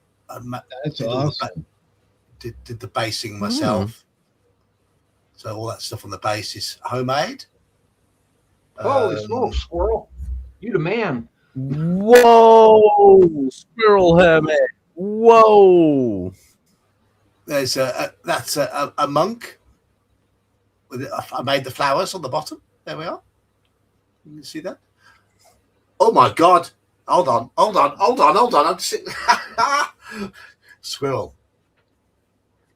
Speaker 5: That's awesome.
Speaker 1: Did the basing myself. So all that stuff on the base is homemade.
Speaker 6: Holy smokes, Squirrel! You the man.
Speaker 2: Whoa, Squirrel Hermit. Whoa.
Speaker 1: There's that's a monk. I made the flowers on the bottom. There we are. You can see that. Oh my God! Hold on. I'm just Squirrel.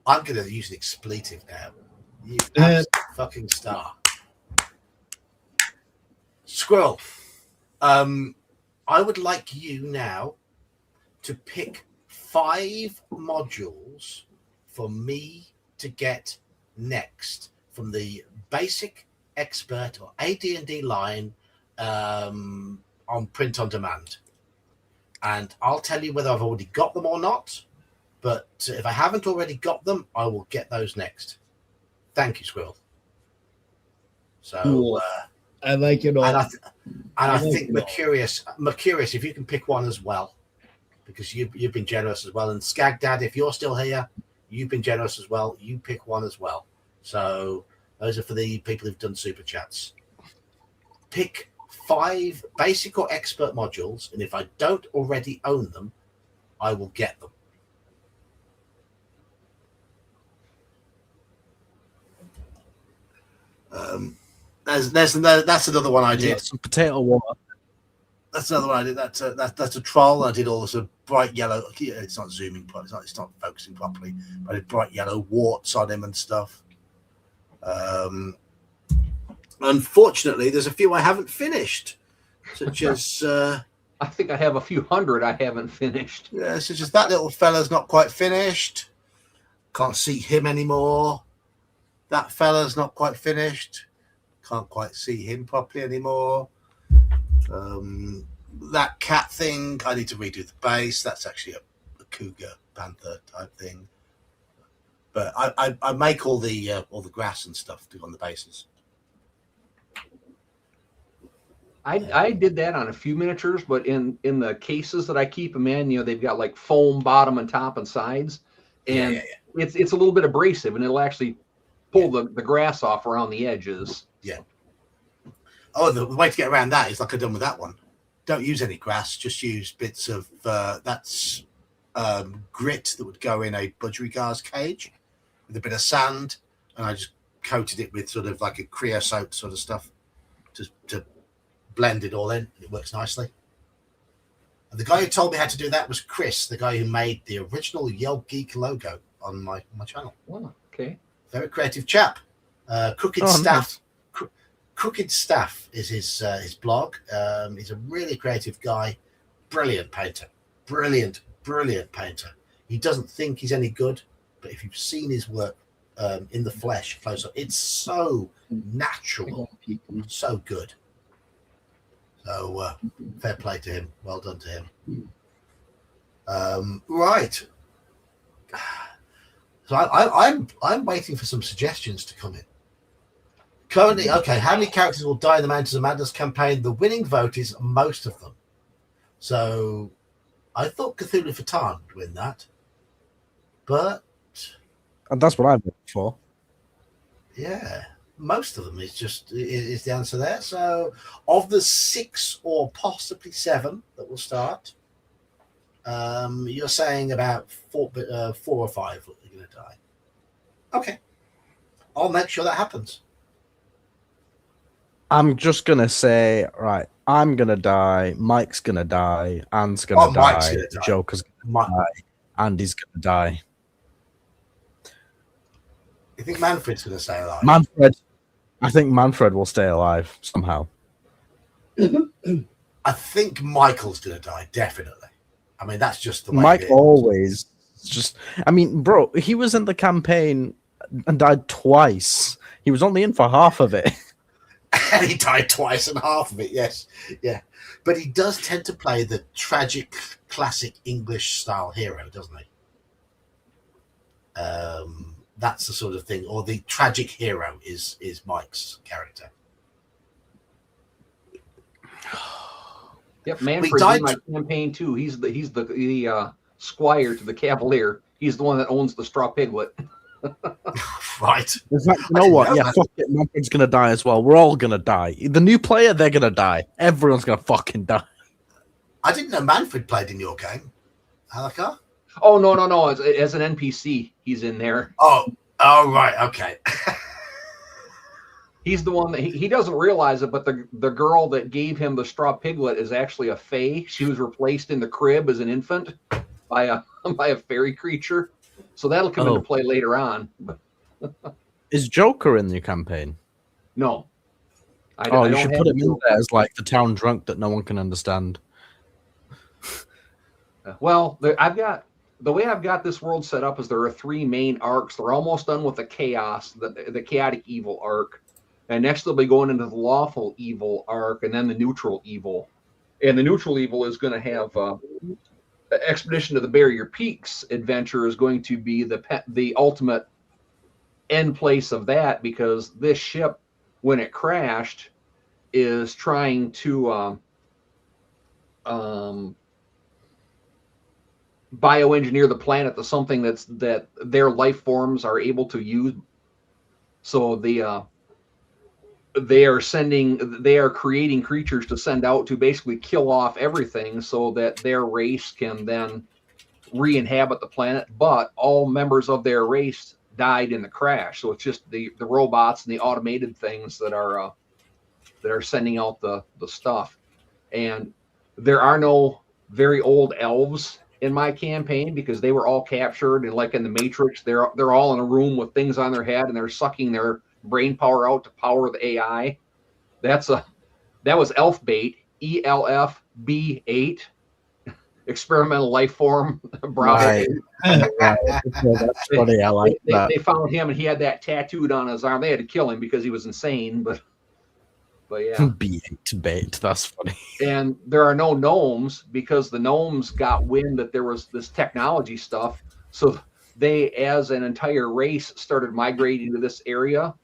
Speaker 1: I'm going to use an expletive now. You absolute fucking star. Squirrel. I would like you now to pick 5 modules for me to get next from the basic, expert, or AD&D line on print on demand. And I'll tell you whether I've already got them or not. But if I haven't already got them, I will get those next. Thank you, Squirrel. So
Speaker 5: cool. I like it all.
Speaker 1: And I think Mercurius, if you can pick one as well, because you've been generous as well. And Skag Dad, if you're still here, you've been generous as well. You pick one as well. So Those are for the people who've done super chats. Pick 5 basic or expert modules, and if I don't already own them, I will get them. That's another one I did.
Speaker 2: Some potato water.
Speaker 1: That's another one I did. That's a troll. I did all this bright yellow. It's not zooming properly. It's not focusing properly. I did bright yellow warts on him and stuff. Unfortunately, there's a few I haven't finished, such as
Speaker 6: I think I have a few hundred I haven't finished.
Speaker 1: Yeah, such as that little fella's not quite finished. Can't see him anymore. That fella's not quite finished. Can't quite see him properly anymore. That cat thing, I need to redo the base. That's actually a cougar panther type thing. But I make all the grass and stuff on the bases.
Speaker 6: I did that on a few miniatures, but in the cases that I keep them in, they've got like foam bottom and top and sides, and it's a little bit abrasive, and it'll actually pull the grass off around the edges.
Speaker 1: Yeah. Oh, the way to get around that is like I've done with that one. Don't use any grass. Just use bits of that's grit that would go in a budgerigars cage with a bit of sand, and I just coated it with sort of like a creosote sort of stuff to blend it all in. It works nicely. And the guy who told me how to do that was Chris, the guy who made the original Yelp Geek logo on my channel.
Speaker 6: Oh, okay.
Speaker 1: Very creative chap. Crooked Staff. Nice. Crooked Staff is his blog. He's a really creative guy. Brilliant painter. Brilliant painter. He doesn't think he's any good, but if you've seen his work in the flesh close up, it's so natural, so good. So fair play to him. Well done to him. Right. So I'm waiting for some suggestions to come in. Currently, okay, how many characters will die in the Mountains of Madness campaign? The winning vote is most of them. So I thought Cthulhu Fatan would win that. But...
Speaker 2: And that's what I voted for.
Speaker 1: Yeah. Most of them is the answer there. So of the 6 or possibly 7 that will start, you're saying about 4 or 5 are going to die. Okay. I'll make sure that happens.
Speaker 2: I'm just going to say, right, I'm going to die, Mike's going to die, Anne's going to die, Joker's going to die, Andy's going to die.
Speaker 1: You think Manfred's going to stay alive?
Speaker 2: I think Manfred will stay alive somehow.
Speaker 1: I think Michael's going to die, definitely. I mean, that's just the way
Speaker 2: Mike
Speaker 1: it is.
Speaker 2: Always just... I mean, bro, he was in the campaign and died twice. He was only in for half of it.
Speaker 1: And he died twice and half of it, yes. Yeah. But he does tend to play the tragic, classic English-style hero, doesn't he? That's the sort of thing, or the tragic hero is Mike's character.
Speaker 6: Yep, Manfred's in my campaign too. He's the squire to the cavalier. He's the one that owns the straw piglet.
Speaker 1: Right.
Speaker 2: In fact, you know what? Yeah, fuck it. Manfred's gonna die as well. We're all gonna die. The new player, they're gonna die. Everyone's gonna fucking die.
Speaker 1: I didn't know Manfred played in your game, Alaka.
Speaker 6: Oh no! As an NPC, he's in there.
Speaker 1: Oh, right, okay.
Speaker 6: He's the one that he doesn't realize it, but the girl that gave him the straw piglet is actually a fae. She was replaced in the crib as an infant by a fairy creature. So that'll come into play later on.
Speaker 2: Is Joker in your campaign?
Speaker 6: No.
Speaker 2: You should put him in there as like the town drunk that no one can understand.
Speaker 6: Well, the way I've got this world set up is there are 3 main arcs. They're almost done with the chaos, the chaotic evil arc. And next they'll be going into the lawful evil arc and then the neutral evil. And the neutral evil is going to have Expedition to the Barrier Peaks adventure is going to be the ultimate end place of that, because this ship, when it crashed, is trying to bioengineer the planet to something that their life forms are able to use. So they are creating creatures to send out to basically kill off everything so that their race can then re-inhabit the planet, but all members of their race died in the crash. So it's just the robots and the automated things that are sending out the stuff. And there are no very old elves in my campaign because they were all captured, and like in the Matrix, they're all in a room with things on their head and they're sucking their brain power out to power the AI. That was Elfbait, ELFB8, experimental life form. Bravo.
Speaker 2: Right. That's funny. I like that.
Speaker 6: They found him and he had that tattooed on his arm. They had to kill him because he was insane, but yeah.
Speaker 2: B8 bait. That's funny.
Speaker 6: And there are no gnomes because the gnomes got wind that there was this technology stuff. So they, as an entire race, started migrating to this area,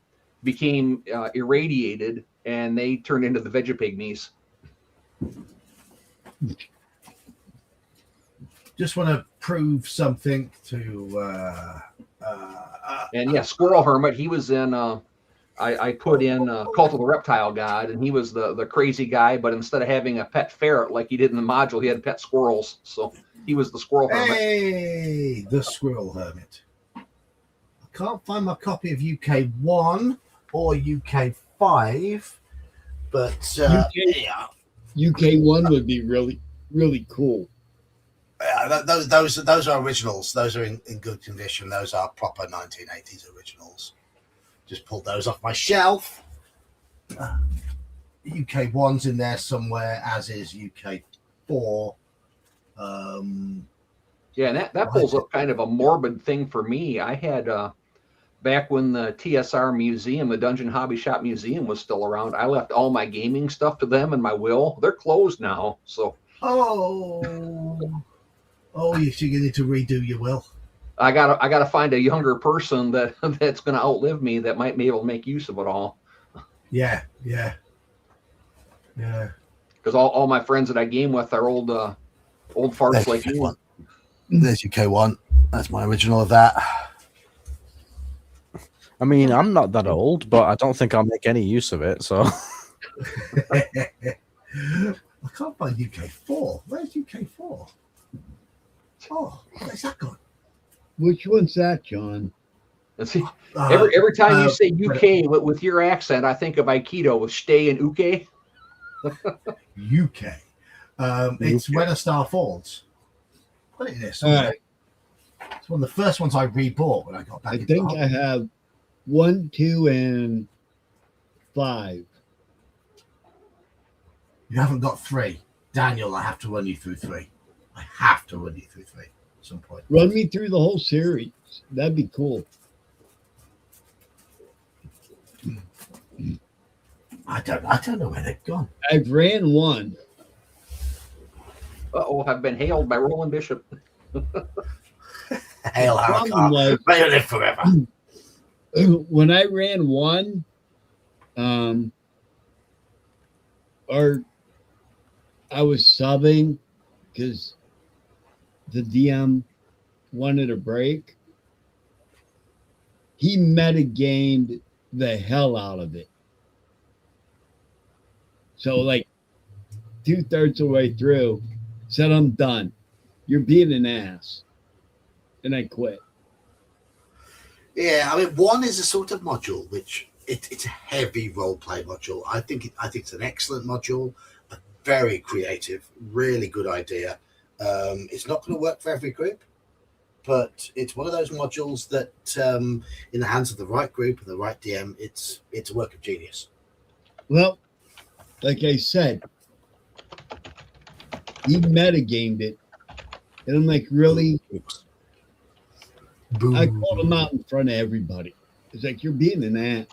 Speaker 6: became irradiated, and they turned into the Vegapygmies.
Speaker 1: Just want to prove something to.
Speaker 6: And yeah, Squirrel Hermit, he was in. I put in Cult of the Reptile God, and he was the crazy guy, but instead of having a pet ferret like he did in the module, he had pet squirrels. So he was the Squirrel Hermit.
Speaker 1: Hey, the Squirrel Hermit. I can't find my copy of UK 1 or UK 5, but yeah.
Speaker 5: UK 1 would be really, really cool.
Speaker 1: Those are originals. Those are in good condition. Those are proper 1980s originals. Just pulled those off my shelf. UK 1's in there somewhere, as is UK 4.
Speaker 6: Yeah, and that pulls up kind of a morbid thing for me. I had back when the TSR Museum, the Dungeon Hobby Shop Museum, was still around, I left all my gaming stuff to them in my will. They're closed now, so.
Speaker 1: Oh, you need to redo your will.
Speaker 6: I gotta find a younger person that's going to outlive me that might be able to make use of it all.
Speaker 1: Yeah.
Speaker 6: Because all my friends that I game with are old farts
Speaker 1: There's
Speaker 6: like me.
Speaker 1: There's UK 1. That's my original of that.
Speaker 2: I mean, I'm not that old, but I don't think I'll make any use of it. So
Speaker 1: I can't find UK 4. Where's UK 4? Oh, where's that gone?
Speaker 5: Which one's that, John?
Speaker 6: Let's see. Every time you say UK with your accent, I think of Aikido with stay and uke.
Speaker 1: UK. It's When a Star Falls. Put it in this.
Speaker 5: Right.
Speaker 1: It's one of the first ones I rebought when I got back.
Speaker 5: I think I have 1, 2, and 5.
Speaker 1: You haven't got 3. Daniel, I have to run you through 3. I have to run you through 3 at some point.
Speaker 5: Run me through the whole series. That'd be cool.
Speaker 1: I don't know where they've gone.
Speaker 5: I've ran 1.
Speaker 6: I've been hailed by Roland Bishop.
Speaker 1: Hail Harakar. May you live forever.
Speaker 5: When I ran 1, or I was subbing because the DM wanted a break. He metagamed the hell out of it. So like 2/3 of the way through, said, I'm done. You're being an ass. And I quit.
Speaker 1: Yeah, I mean, 1 is a sort of module which it's a heavy roleplay module. I think it's an excellent module, very creative, really good idea. It's not going to work for every group, but it's one of those modules that, in the hands of the right group and the right DM, it's a work of genius.
Speaker 5: Well, like I said, he metagamed it, and I'm like, really?
Speaker 1: Oops. Boom.
Speaker 5: I called him out in front of everybody. It's like, you're being an ass.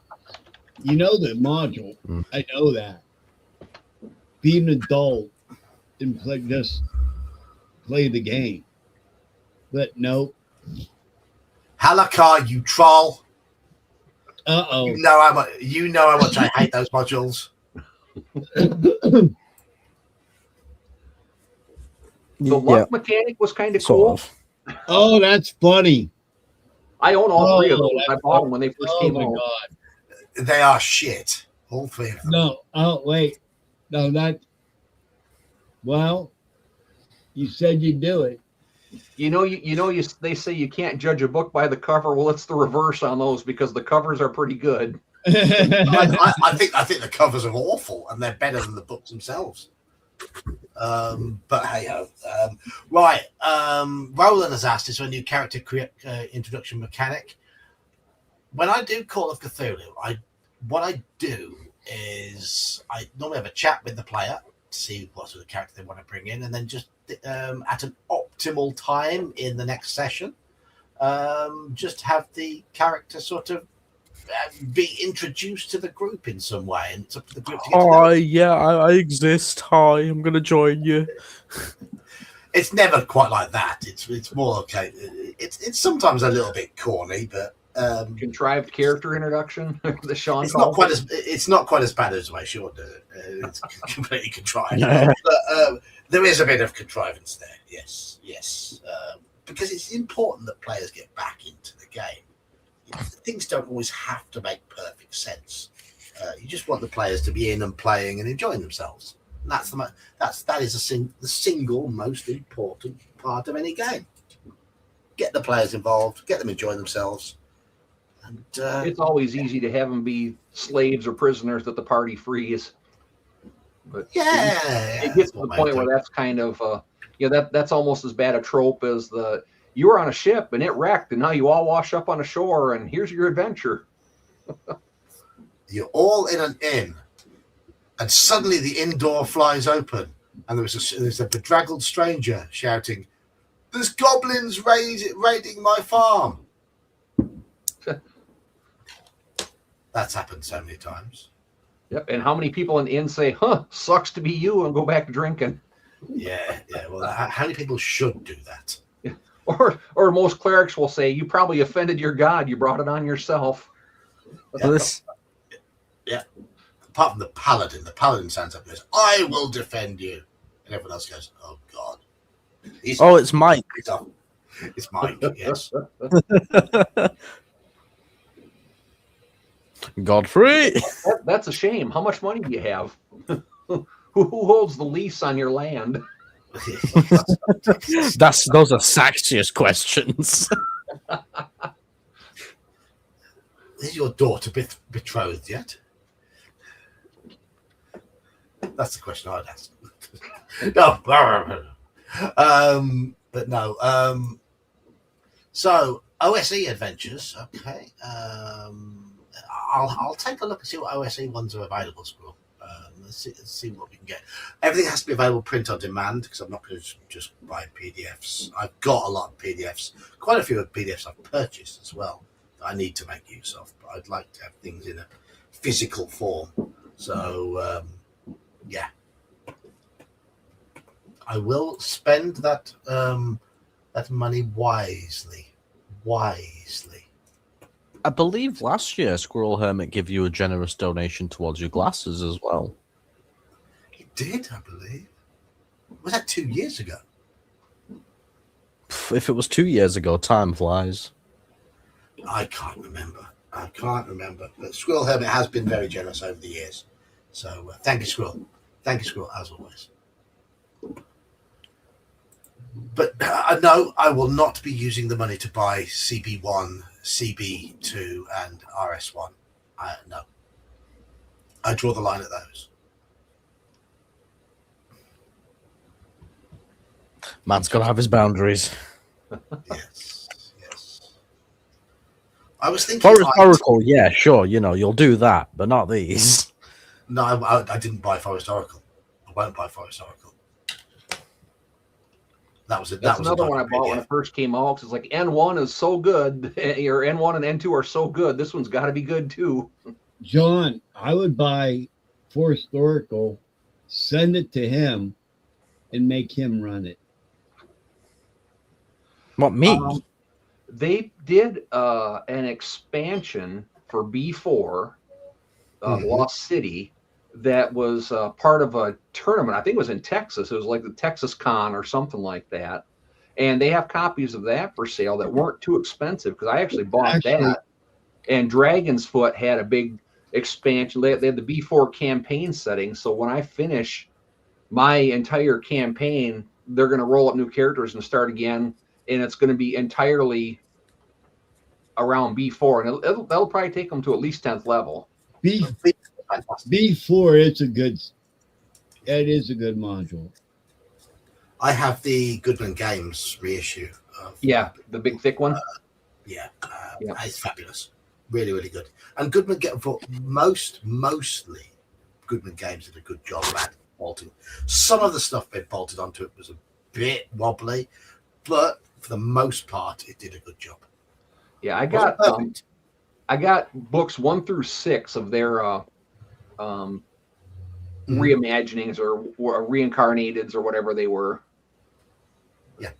Speaker 5: You know the module. I know that. Be an adult and just play the game. But no.
Speaker 1: Halakar, you troll.
Speaker 5: Uh-oh.
Speaker 1: You know how much I hate those modules.
Speaker 6: The luck mechanic was kind of cool.
Speaker 5: Oh, that's funny.
Speaker 6: I own all 3 of those. I bought them when they first came out.
Speaker 5: God.
Speaker 1: They are shit. All three of them.
Speaker 5: No, oh wait, no, not. Well, you said you'd do it.
Speaker 6: They say you can't judge a book by the cover. Well, it's the reverse on those because the covers are pretty good.
Speaker 1: I think the covers are awful, and they're better than the books themselves. But hey ho. Right. Roland has asked, is there a new character introduction mechanic? When I do Call of Cthulhu, what I do is I normally have a chat with the player to see what sort of character they want to bring in, and then just at an optimal time in the next session, just have the character sort of be introduced to the group in some way, and it's up to the group to get to know.
Speaker 2: Hi, yeah, I exist. Hi, I'm gonna join you.
Speaker 1: It's never quite like that. It's more okay. It's sometimes a little bit corny, but
Speaker 6: Contrived character introduction. The Sean.
Speaker 1: it's not quite as bad as the way Sean did it. It's completely contrived, but there is a bit of contrivance there. Yes, because it's important that players get back into the game. Things don't always have to make perfect sense. You just want the players to be in and playing and enjoying themselves. And that is the single most important part of any game. Get the players involved, get them enjoying themselves. And
Speaker 6: it's always easy to have them be slaves or prisoners that the party frees. But it gets to the point where that's kind of that's almost as bad a trope as you were on a ship and it wrecked and now you all wash up on the shore and here's your adventure.
Speaker 1: You're all in an inn and suddenly the inn door flies open and there's a bedraggled stranger shouting, "There's goblins raiding my farm." That's happened so many times.
Speaker 6: Yep. And how many people in the inn say, sucks to be you, and go back to drinking?
Speaker 1: Yeah. Well, how many people should do that?
Speaker 6: Yeah. Or most clerics will say, you probably offended your god. You brought it on yourself.
Speaker 1: Yeah. Apart from the paladin stands up and goes, "I will defend you." And everyone else goes, "Oh, God."
Speaker 2: It's Mike.
Speaker 1: It's Mike, yes.
Speaker 2: Godfrey.
Speaker 6: That's a shame. How much money do you have? Who holds the lease on your land?
Speaker 2: Those are sexiest questions.
Speaker 1: Is your daughter betrothed yet? That's the question I'd ask. No, but no. So OSE adventures, okay. I'll take a look and see what OSE ones are available. Let's see what we can get. Everything has to be available print on demand because I'm not going to just buy PDFs. I've got a lot of PDFs, quite a few of PDFs I've purchased as well that I need to make use of. But I'd like to have things in a physical form. So yeah, I will spend that money wisely.
Speaker 2: I believe last year Squirrel Hermit gave you a generous donation towards your glasses as well.
Speaker 1: He did, I believe. Was that 2 years ago?
Speaker 2: If it was 2 years ago, time flies.
Speaker 1: I can't remember. But Squirrel Hermit has been very generous over the years. So thank you, Squirrel. Thank you, Squirrel, as always. But no, I will not be using the money to buy CB1, CB2, and RS1. No. I draw the line at those.
Speaker 2: Man's got to have his boundaries.
Speaker 1: Yes. I was thinking...
Speaker 2: Forest Oracle, yeah, sure, you'll do that, but not these.
Speaker 1: No, I didn't buy Forest Oracle. I won't buy Forest Oracle. That's
Speaker 6: another one I bought when it first came out. Because it's like N1 is so good, or N1 and N2 are so good. This one's got to be good too.
Speaker 5: John, I would buy Forest Oracle, send it to him, and make him run it.
Speaker 2: What, me?
Speaker 6: They did an expansion for B4, Lost City, that was part of a tournament. I think it was in Texas. It was like the Texas Con or something like that. And they have copies of that for sale that weren't too expensive because I actually bought that. And Dragon's Foot had a big expansion. They had the B4 campaign setting. So when I finish my entire campaign, they're going to roll up new characters and start again, and it's going to be entirely around B4, and that'll probably take them to at least 10th level.
Speaker 1: Fantastic.
Speaker 5: B4 is a good. It is a good module.
Speaker 1: I have the Goodman Games reissue.
Speaker 6: Yeah, the big thick one.
Speaker 1: Yeah,
Speaker 6: Yeah.
Speaker 1: It's fabulous. Really, really good. And Goodman for mostly Goodman Games did a good job at bolting. Some of the stuff they bolted onto it was a bit wobbly, but for the most part, it did a good job.
Speaker 6: Yeah, I got books 1 through 6 of their reimaginings or reincarnated or whatever they were.
Speaker 1: Yeah,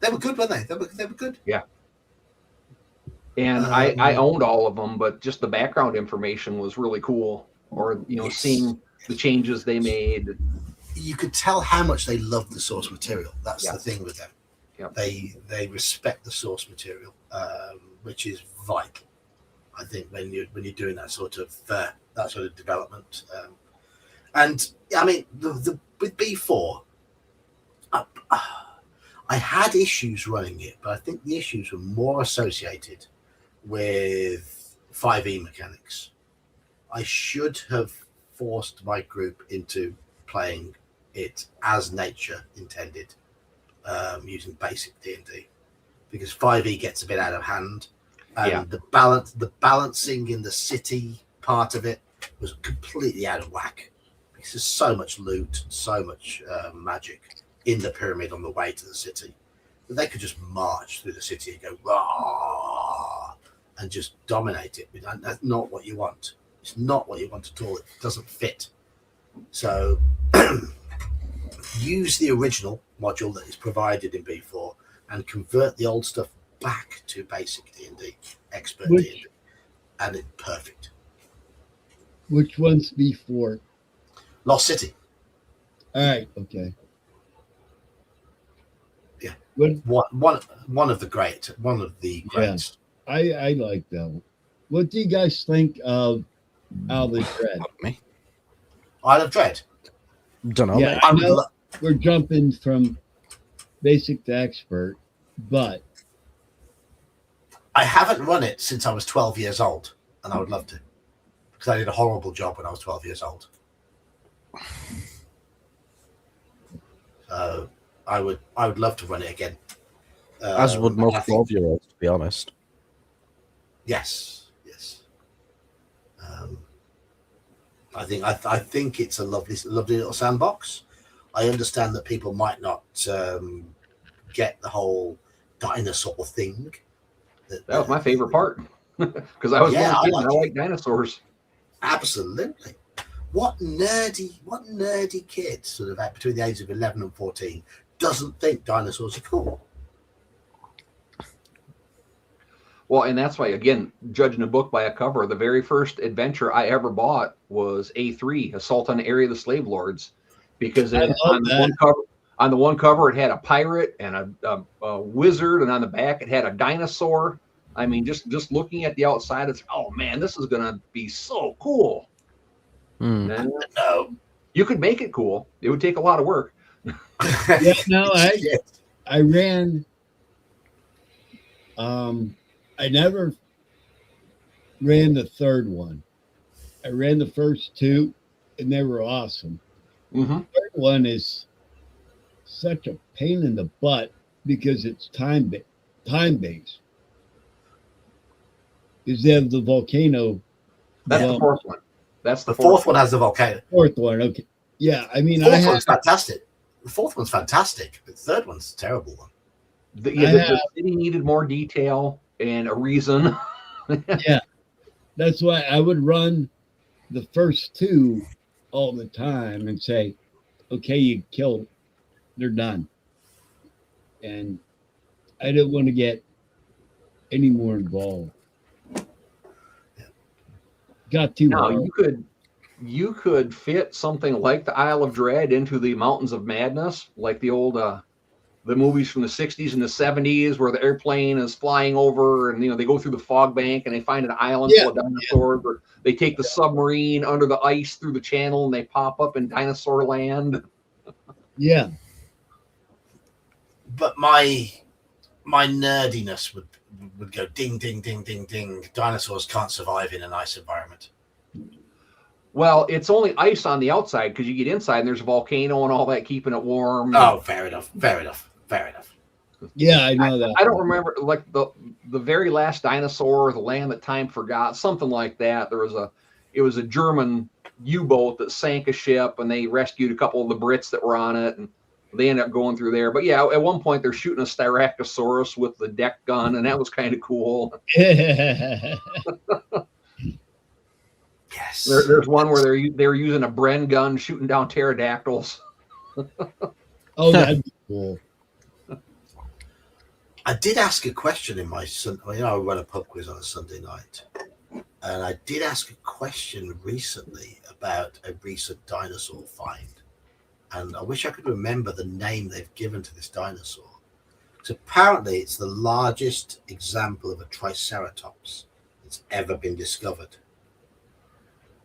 Speaker 1: they were good, weren't they? They were good.
Speaker 6: Yeah. And I owned all of them, but just the background information was really cool. Or seeing the changes they made.
Speaker 1: You could tell how much they loved the source material. That's the thing with them.
Speaker 6: Yep.
Speaker 1: They respect the source material, which is vital. I think when you're doing that sort of development, and I mean with B4, I had issues running it, but I think the issues were more associated with 5e mechanics. I should have forced my group into playing it as nature intended, using basic D&D, because 5e gets a bit out of hand, and the balancing in the city part of it was completely out of whack, because there's so much loot, so much magic in the pyramid on the way to the city that they could just march through the city and go rah and just dominate it. That's not what you want. It's not what you want at all. It doesn't fit. So use the original module that is provided in B4 and convert the old stuff back to basic D&D, expert D&D, and it's perfect.
Speaker 5: Which one's B4?
Speaker 1: Lost City.
Speaker 5: All right. Okay.
Speaker 1: Yeah.
Speaker 5: What?
Speaker 1: One of the greats.
Speaker 5: I like that one. What do you guys think of Isle of Dread?
Speaker 2: Me?
Speaker 1: Isle of Dread.
Speaker 2: Don't know.
Speaker 5: Yeah, I know we're jumping from basic to expert, but
Speaker 1: I haven't run it since I was 12 years old, and I would love to, because I did a horrible job when I was 12 years old. I would love to run it again.
Speaker 2: As would most 12-year-olds, to be honest.
Speaker 1: Yes. I think it's a lovely little sandbox. I understand that people might not get the whole dinosaur thing.
Speaker 6: That was my favorite part, because I was I like dinosaurs.
Speaker 1: Absolutely. What nerdy kid, sort of between the ages of 11 and 14, doesn't think dinosaurs are cool?
Speaker 6: Well, and that's why, again, judging a book by a cover, the very first adventure I ever bought was A3, Assault on the Area of the Slave Lords, because on the one cover it had a pirate and a wizard, and on the back it had a dinosaur. I mean, just looking at the outside, it's, oh man, this is gonna be so cool. And, you could make it cool. It would take a lot of work.
Speaker 5: Yeah, no, I ran. I never ran the third one. I ran the first two, and they were awesome.
Speaker 6: Mm-hmm.
Speaker 5: The third one is such a pain in the butt because it's time based. Is there the volcano?
Speaker 6: That's the fourth one. That's
Speaker 1: the fourth one has the volcano.
Speaker 5: Fourth one, okay. Yeah, I mean,
Speaker 1: the fourth one's fantastic. The fourth one's fantastic. The third one's a terrible one.
Speaker 6: The city needed more detail and a reason.
Speaker 5: Yeah, that's why I would run the first two all the time and say, okay, you killed, they're done. And I didn't want to get any more involved. Got too hard.
Speaker 6: You could fit something like the Isle of Dread into the Mountains of Madness, like the old the movies from the 60s and the 70s where the airplane is flying over and, they go through the fog bank and they find an island full of dinosaurs, or they take the submarine under the ice through the channel and they pop up in dinosaur land.
Speaker 5: Yeah.
Speaker 1: But my nerdiness would go ding, ding, ding, ding, ding. Dinosaurs can't survive in an ice environment.
Speaker 6: Well, it's only ice on the outside because you get inside and there's a volcano and all that keeping it warm.
Speaker 1: Oh, fair enough.
Speaker 5: Yeah, I know that.
Speaker 6: I don't remember, like the very last dinosaur, the land that time forgot, something like that. It was a German U-boat that sank a ship, and they rescued a couple of the Brits that were on it, and they ended up going through there. But yeah, at one point they're shooting a Styracosaurus with the deck gun, and that was kind of cool.
Speaker 1: Yes.
Speaker 6: There's one where they're using a Bren gun shooting down pterodactyls.
Speaker 5: Oh, that'd be cool.
Speaker 1: I did ask a question in my I run a pub quiz on a Sunday night, and I did ask a question recently about a recent dinosaur find, and I wish I could remember the name they've given to this dinosaur. So apparently, it's the largest example of a Triceratops that's ever been discovered.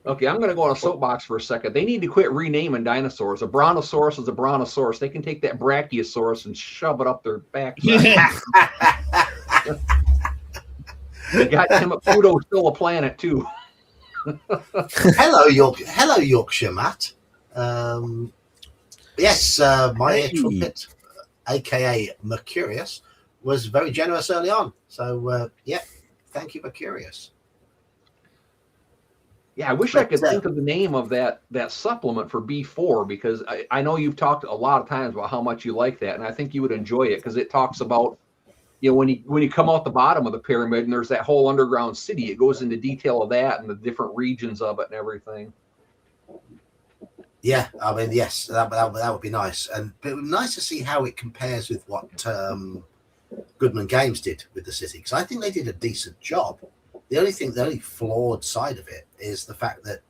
Speaker 6: Okay, I'm going to go on a soapbox for a second. They need to quit renaming dinosaurs. A brontosaurus is a brontosaurus. They can take that brachiosaurus and shove it up their back. They got him at Pluto, still a planet too.
Speaker 1: Hello, Yorkshire Matt. Yes, my trumpet, aka Mercurius, was very generous early on. So thank you, Mercurius.
Speaker 6: Yeah, I wish I could think of the name of that supplement for B4, because I know you've talked a lot of times about how much you like that, and I think you would enjoy it because it talks about, when you come out the bottom of the pyramid and there's that whole underground city, it goes into detail of that and the different regions of it and everything.
Speaker 1: Yeah, I mean, yes, that would be nice, but it would be nice to see how it compares with what Goodman Games did with the city, because I think they did a decent job. The only flawed side of it is the fact that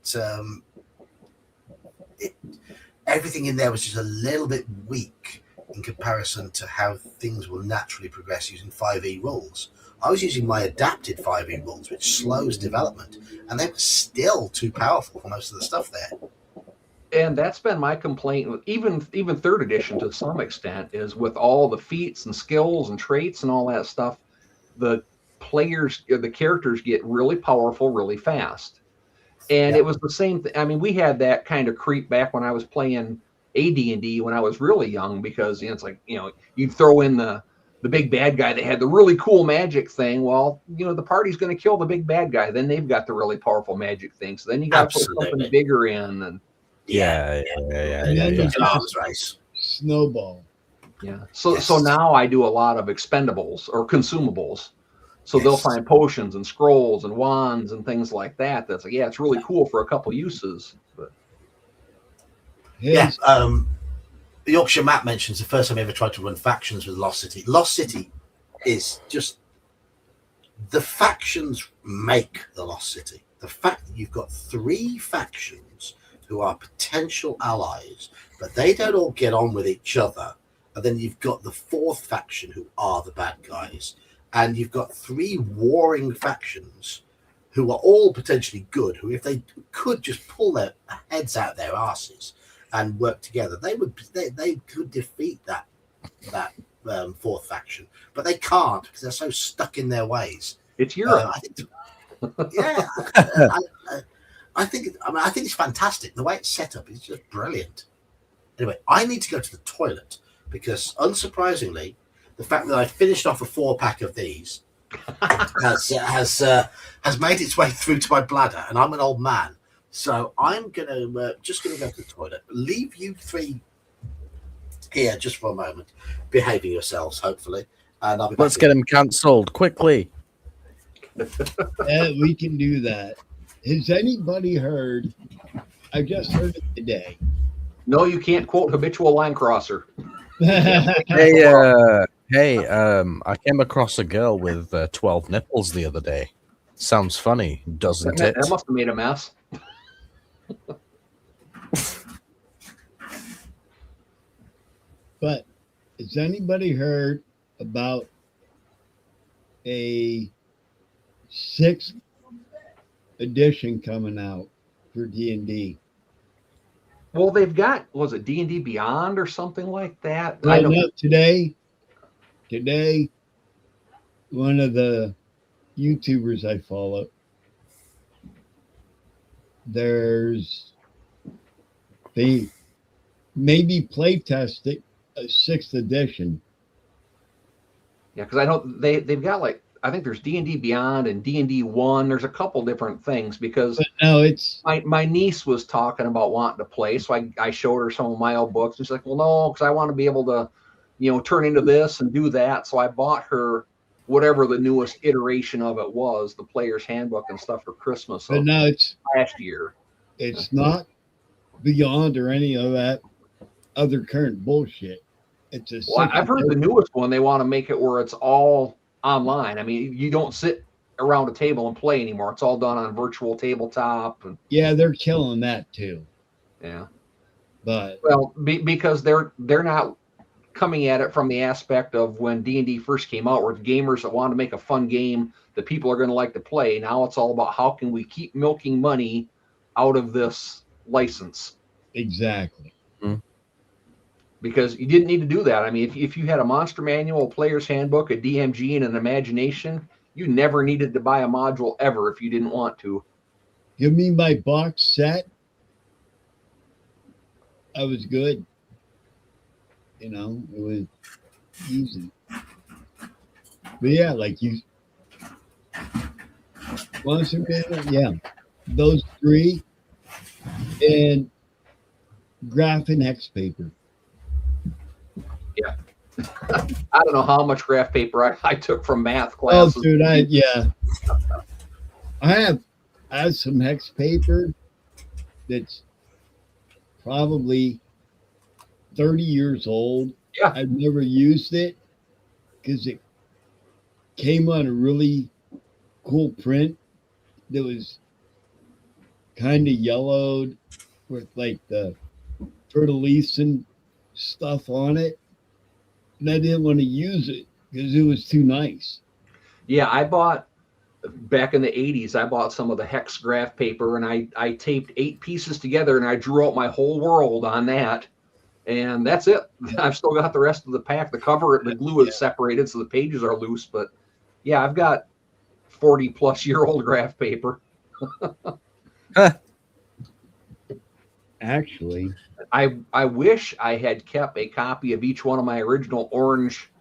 Speaker 1: everything in there was just a little bit weak in comparison to how things will naturally progress using 5e rules. I was using my adapted 5e rules, which slows development, and they were still too powerful for most of the stuff there.
Speaker 6: And that's been my complaint, even third edition to some extent, is with all the feats and skills and traits and all that stuff, the characters get really powerful really fast. And It was the same thing. I mean, we had that kind of creep back when I was playing AD&D when I was really young, because it's like, you'd throw in the big bad guy that had the really cool magic thing. Well, the party's going to kill the big bad guy. Then they've got the really powerful magic thing. So then you got to put something bigger in. And
Speaker 1: Arms race.
Speaker 5: Snowball.
Speaker 6: Yeah. So now I do a lot of expendables or consumables. So they'll find potions and scrolls and wands and things like that. That's like, it's really cool for a couple uses. But
Speaker 1: Yorkshire Matt mentions the first time he ever tried to run factions with Lost City. Lost City is just, the factions make the Lost City. The fact that you've got 3 factions who are potential allies, but they don't all get on with each other. And then you've got the 4th faction who are the bad guys. And you've got 3 warring factions who are all potentially good, who, if they could just pull their heads out their asses and work together, they could defeat that 4th faction. But they can't, because they're so stuck in their ways.
Speaker 6: It's Europe.
Speaker 1: I think it's fantastic. The way it's set up is just brilliant. Anyway, I need to go to the toilet because, unsurprisingly, the fact that I finished off a 4-pack of these has made its way through to my bladder, and I'm an old man, so I'm just gonna go to the toilet. Leave you 3 here just for a moment, behaving yourselves, hopefully, and I'll be back.
Speaker 2: Let's get him cancelled quickly.
Speaker 5: We can do that. Has anybody heard? I just heard it today.
Speaker 6: No, you can't quote habitual line crosser.
Speaker 2: Hey, I came across a girl with 12 nipples the other day. Sounds funny, doesn't it?
Speaker 6: That must have made a mess.
Speaker 5: But Has anybody heard about a 6th edition coming out for D&D?
Speaker 6: Well, they've got, was it D&D Beyond or something like that? I
Speaker 5: Well,
Speaker 6: don't.
Speaker 5: no, today, one of the YouTubers I follow, they maybe play testing a 6th edition.
Speaker 6: Yeah, because I know they've got like, I think there's D&D Beyond and D&D 1. There's a couple different things because
Speaker 5: But no, it's
Speaker 6: my niece was talking about wanting to play, so I showed her some of my old books. And she's like, well, no, because I want to be able to, turn into this and do that. So I bought her whatever the newest iteration of it was, the player's handbook and stuff for Christmas
Speaker 5: but
Speaker 6: of
Speaker 5: no, it's
Speaker 6: last year.
Speaker 5: not Beyond or any of that other current bullshit. It's a
Speaker 6: Well,
Speaker 5: 6th
Speaker 6: I've heard the
Speaker 5: edition.
Speaker 6: newest one, they want to make it where it's all online. I mean, you don't sit around a table and play anymore. It's all done on virtual tabletop. And
Speaker 5: Yeah, they're killing that too.
Speaker 6: yeah.
Speaker 5: But
Speaker 6: Well, because they're not coming at it from the aspect of when D&D first came out, where it's gamers that want to make a fun game that people are going to like to play. Now it's all about how can we keep milking money out of this license,
Speaker 5: exactly.
Speaker 6: because you didn't need to do that. I mean, if you had a monster manual, a player's handbook, a DMG, and an imagination, you never needed to buy a module ever if you didn't want to.
Speaker 5: You mean by box set? I was good. It was easy. But yeah, like you, Monster Manual, yeah, those 3, and graph and hex paper.
Speaker 6: Yeah. I don't know how much graph paper I took from math
Speaker 5: Oh,
Speaker 6: classes.
Speaker 5: dude, I have some hex paper that's probably 30 years old.
Speaker 6: Yeah.
Speaker 5: I've never used it because it came on a really cool print that was kind of yellowed with like the turtle-leaf and stuff on it. And I didn't want to use it because it was too nice.
Speaker 6: Yeah, I bought back in the 80s, I bought some of the hex graph paper and I taped 8 pieces together and I drew out my whole world on that. And that's it. I've still got the rest of the pack. The cover, the glue is separated, so the pages are loose. But yeah, I've got 40-plus-year-old graph paper.
Speaker 5: Actually,
Speaker 6: I wish I had kept a copy of each one of my original orange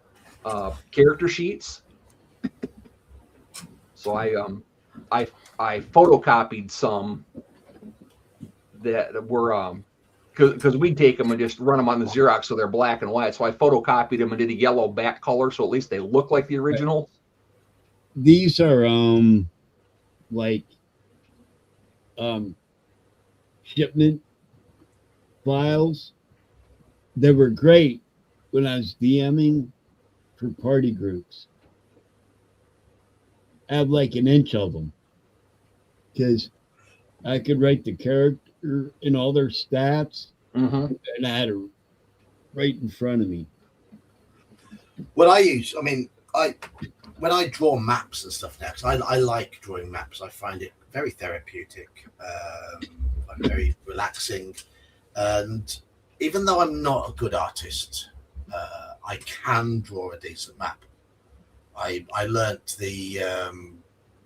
Speaker 6: character sheets. So I photocopied some that were because we'd take them and just run them on the Xerox so they're black and white. So I photocopied them and did a yellow back color so at least they look like the original.
Speaker 5: these are like shipment files that were great when I was DMing for party groups. I have like an inch of them because I could write the character and all their stats,
Speaker 6: Mm-hmm.
Speaker 5: and I had it right in front of me.
Speaker 1: What I use, when I draw maps and stuff now, because I like drawing maps, I find it very therapeutic, very relaxing, and even though I'm not a good artist, I can draw a decent map. I learnt the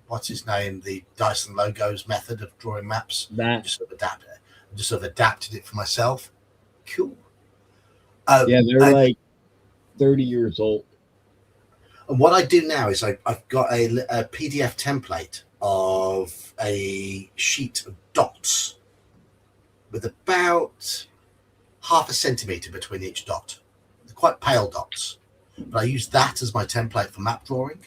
Speaker 1: what's his name, the Dyson Logos method of drawing maps.
Speaker 5: That
Speaker 1: Just sort of adapted it for myself. Cool.
Speaker 5: yeah, they're like 30 years old.
Speaker 1: And what I do now is I've got a PDF template of a sheet of dots with about half a centimetre between each dot. They're quite pale dots. But I use that as my template for map drawing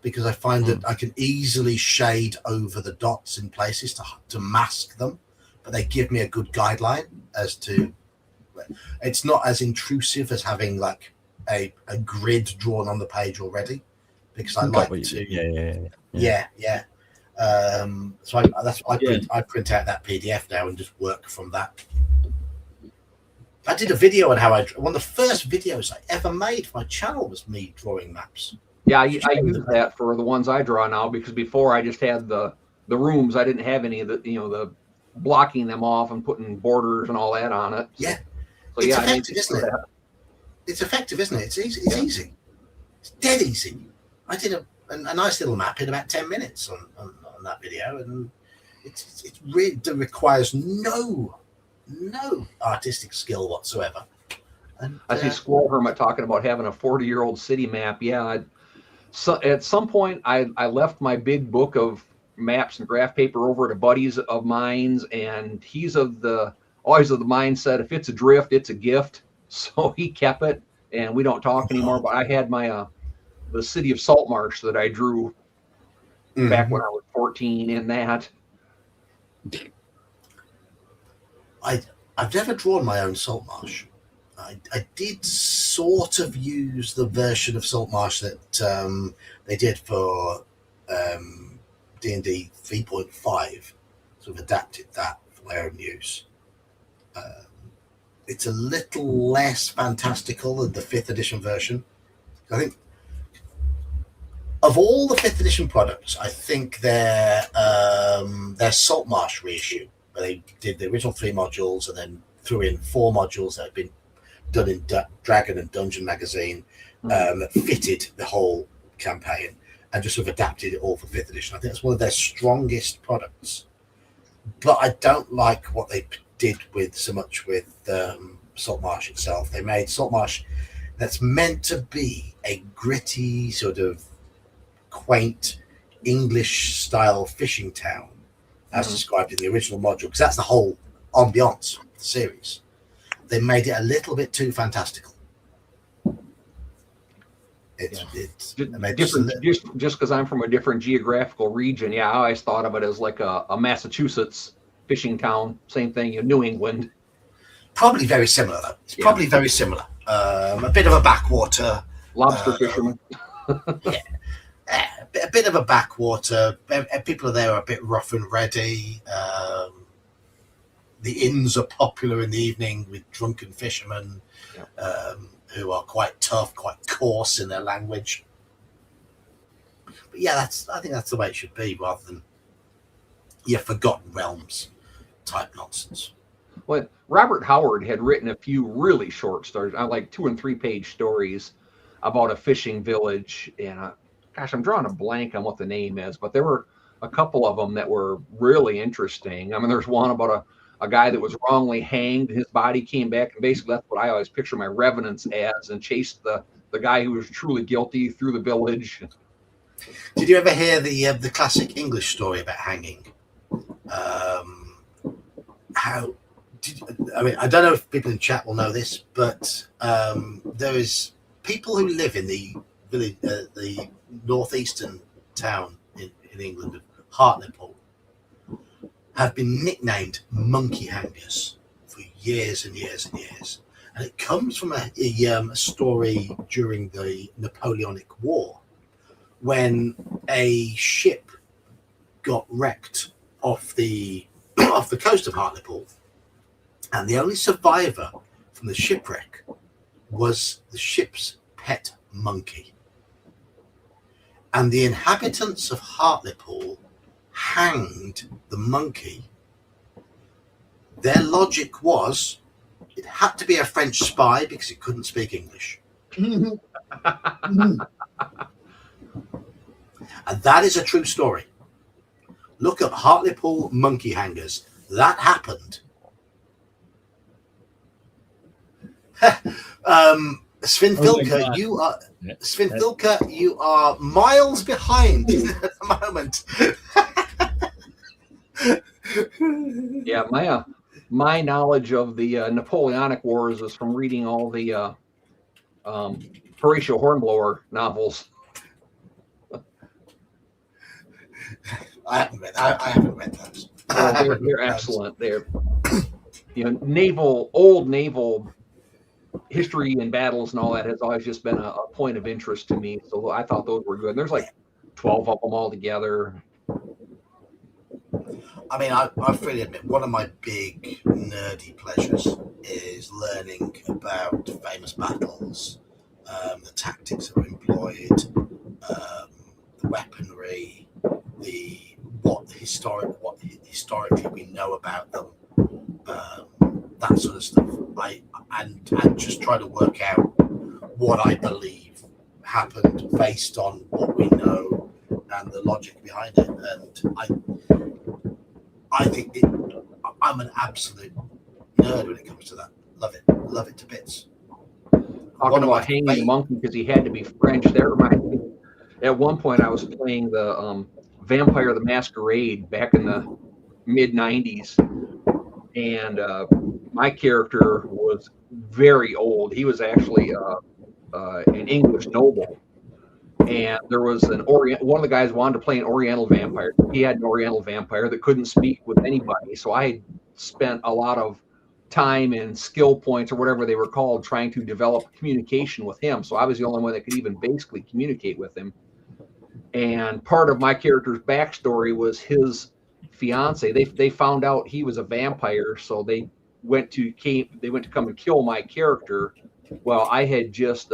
Speaker 1: because I find that I can easily shade over the dots in places to mask them, but they give me a good guideline as to. It's not as intrusive as having like a grid drawn on the page already, because I like to. Yeah. So I print out that PDF now and just work from that. I did a video on how one of the first videos I ever made for my channel was me drawing maps.
Speaker 6: Yeah, I use that for the ones I draw now, because before I just had the rooms. I didn't have any of the, the blocking them off and putting borders and all that on it.
Speaker 1: Yeah.
Speaker 6: So
Speaker 1: It's
Speaker 6: yeah,
Speaker 1: effective, isn't it? It's effective, isn't it? It's easy. It's easy. It's dead easy. I did a nice little map in about 10 minutes on that video, and it really requires no artistic skill whatsoever. And,
Speaker 6: I see Squirrel Hermit talking about having a 40-year-old city map. Yeah, so at some point I left my big book of maps and graph paper over to buddies of mine's, and he's always of the mindset, if it's a drift, it's a gift. So he kept it, and we don't talk anymore. But I had my the city of Saltmarsh that I drew back when I was 14 in that.
Speaker 1: I've never drawn my own Saltmarsh. I did sort of use the version of Saltmarsh that they did for D&D 3.5, sort of adapted that for their own use. It's a little less fantastical than the 5th edition version. I think of all the 5th edition products, I think their Saltmarsh reissue, where they did the original 3 modules and then threw in 4 modules that had been done in Dragon and Dungeon magazine, that fitted the whole campaign and just sort of adapted it all for 5th edition. I think it's one of their strongest products. But I don't like what they did with Saltmarsh itself. They made Saltmarsh that's meant to be a gritty, sort of quaint English style fishing town, as described in the original module, because that's the whole ambiance of the series. They made it a little bit too fantastical. It's
Speaker 6: different, just because I'm from a different geographical region. Yeah, I always thought of it as like a Massachusetts fishing town. Same thing in New England.
Speaker 1: Probably very similar, though. It's probably very similar. A bit of a backwater.
Speaker 6: Lobster fishermen.
Speaker 1: A bit of a backwater. People there are a bit rough and ready. The inns are popular in the evening with drunken fishermen who are quite tough, quite coarse in their language. But yeah, I think that's the way it should be, rather than your Forgotten Realms type nonsense.
Speaker 6: Well, Robert Howard had written a few really short stories, like 2 and 3 page stories about a fishing village. And gosh, I'm drawing a blank on what the name is, but there were a couple of them that were really interesting. I mean, there's one about a guy that was wrongly hanged, and his body came back, and basically that's what I always picture my revenants as, and chased the guy who was truly guilty through the village.
Speaker 1: Did you ever hear the classic English story about hanging? I don't know if people in chat will know this, but there is people who live in the village, the northeastern town in England of Hartlepool, have been nicknamed monkey hangers for years and years and years. And it comes from a story during the Napoleonic War, when a ship got wrecked off the coast of Hartlepool, and the only survivor from the shipwreck was the ship's pet monkey. And the inhabitants of Hartlepool hanged the monkey. Their logic was it had to be a French spy because it couldn't speak English. And that is a true story. Look up Hartlepool monkey hangers. That happened. Svinfilka, you are miles behind at the moment.
Speaker 6: Yeah, my knowledge of the Napoleonic Wars is from reading all the Horatio Hornblower novels.
Speaker 1: I haven't read those.
Speaker 6: They're excellent. They're old naval history and battles and all that has always just been a point of interest to me. So I thought those were good. And there's like 12 of them all together.
Speaker 1: I mean, I freely admit one of my big nerdy pleasures is learning about famous battles, the tactics that were employed, the weaponry, what historically we know about them, that sort of stuff. And just try to work out what I believe happened based on what we know and the logic behind it. And I think I'm an absolute nerd when it comes to that. Love it to bits.
Speaker 6: Talking about hanging the monkey because he had to be French. That reminds me. At one point, I was playing the Vampire the Masquerade back in the mid '90s, and my character was very old. He was actually an English noble, and there was one of the guys wanted to play an Oriental vampire. He had an Oriental vampire that couldn't speak with anybody, so I spent a lot of time and skill points or whatever they were called trying to develop communication with him. So I was the only one that could even basically communicate with him. And part of my character's backstory was his fiance. They found out he was a vampire, so they went to come and kill my character. Well, I had just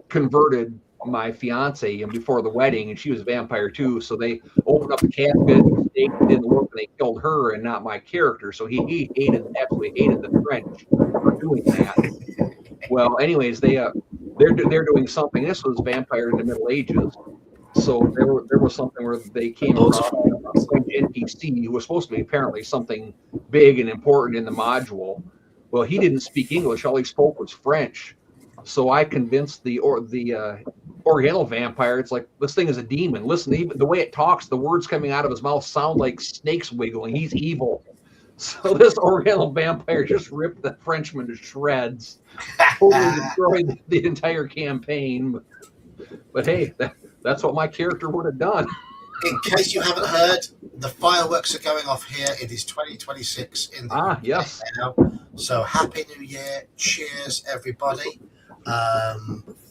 Speaker 6: converted my fiance before the wedding, and she was a vampire too. So they opened up the casket, they didn't look, and they killed her and not my character. So he absolutely hated the French for doing that. Well, anyways, they're doing something. This was vampire in the Middle Ages, so there was something where they came across a French NPC who was supposed to be apparently something big and important in the module. Well, he didn't speak English; all he spoke was French. So I convinced the Oriental vampire. It's like, this thing is a demon. Listen, even the way it talks, the words coming out of his mouth sound like snakes wiggling. He's evil. So this Oriental vampire just ripped the Frenchman to shreds, totally destroyed the entire campaign. But hey, that's what my character would have done.
Speaker 1: In case you haven't heard, the fireworks are going off here. It is 2026 in the UK
Speaker 6: yes.
Speaker 1: now. So happy New Year. Cheers, everybody.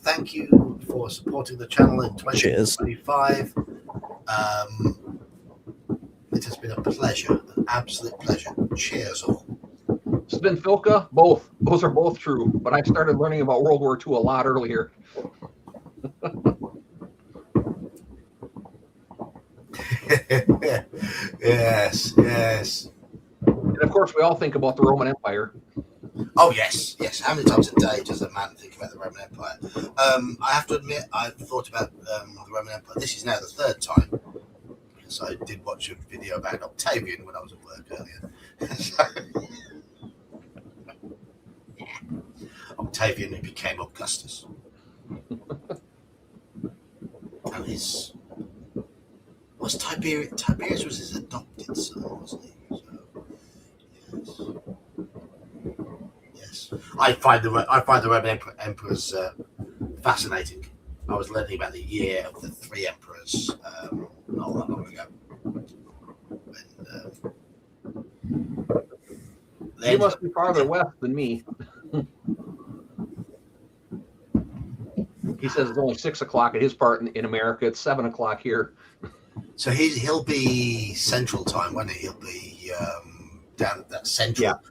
Speaker 1: Thank you for supporting the channel in 2025. It has been a pleasure, an absolute pleasure. Cheers, all.
Speaker 6: Spin Filka, both. Those are both true. But I started learning about World War II a lot earlier.
Speaker 1: Yes.
Speaker 6: And of course, we all think about the Roman Empire.
Speaker 1: Oh, yes. How many times a day does a man think about the Roman Empire? I have to admit, I've thought about the Roman Empire. This is now the third time, because I did watch a video about Octavian when I was at work earlier. Octavian, who became Augustus. And Tiberius was his adopted son, wasn't he? So, yes. I find the Roman emperors fascinating. I was learning about the year of the three emperors not that long ago.
Speaker 6: You must be farther west than me. He says it's only 6 o'clock at his part in America. It's 7 o'clock here.
Speaker 1: So he'll be Central Time, won't he? He'll be down at that Central.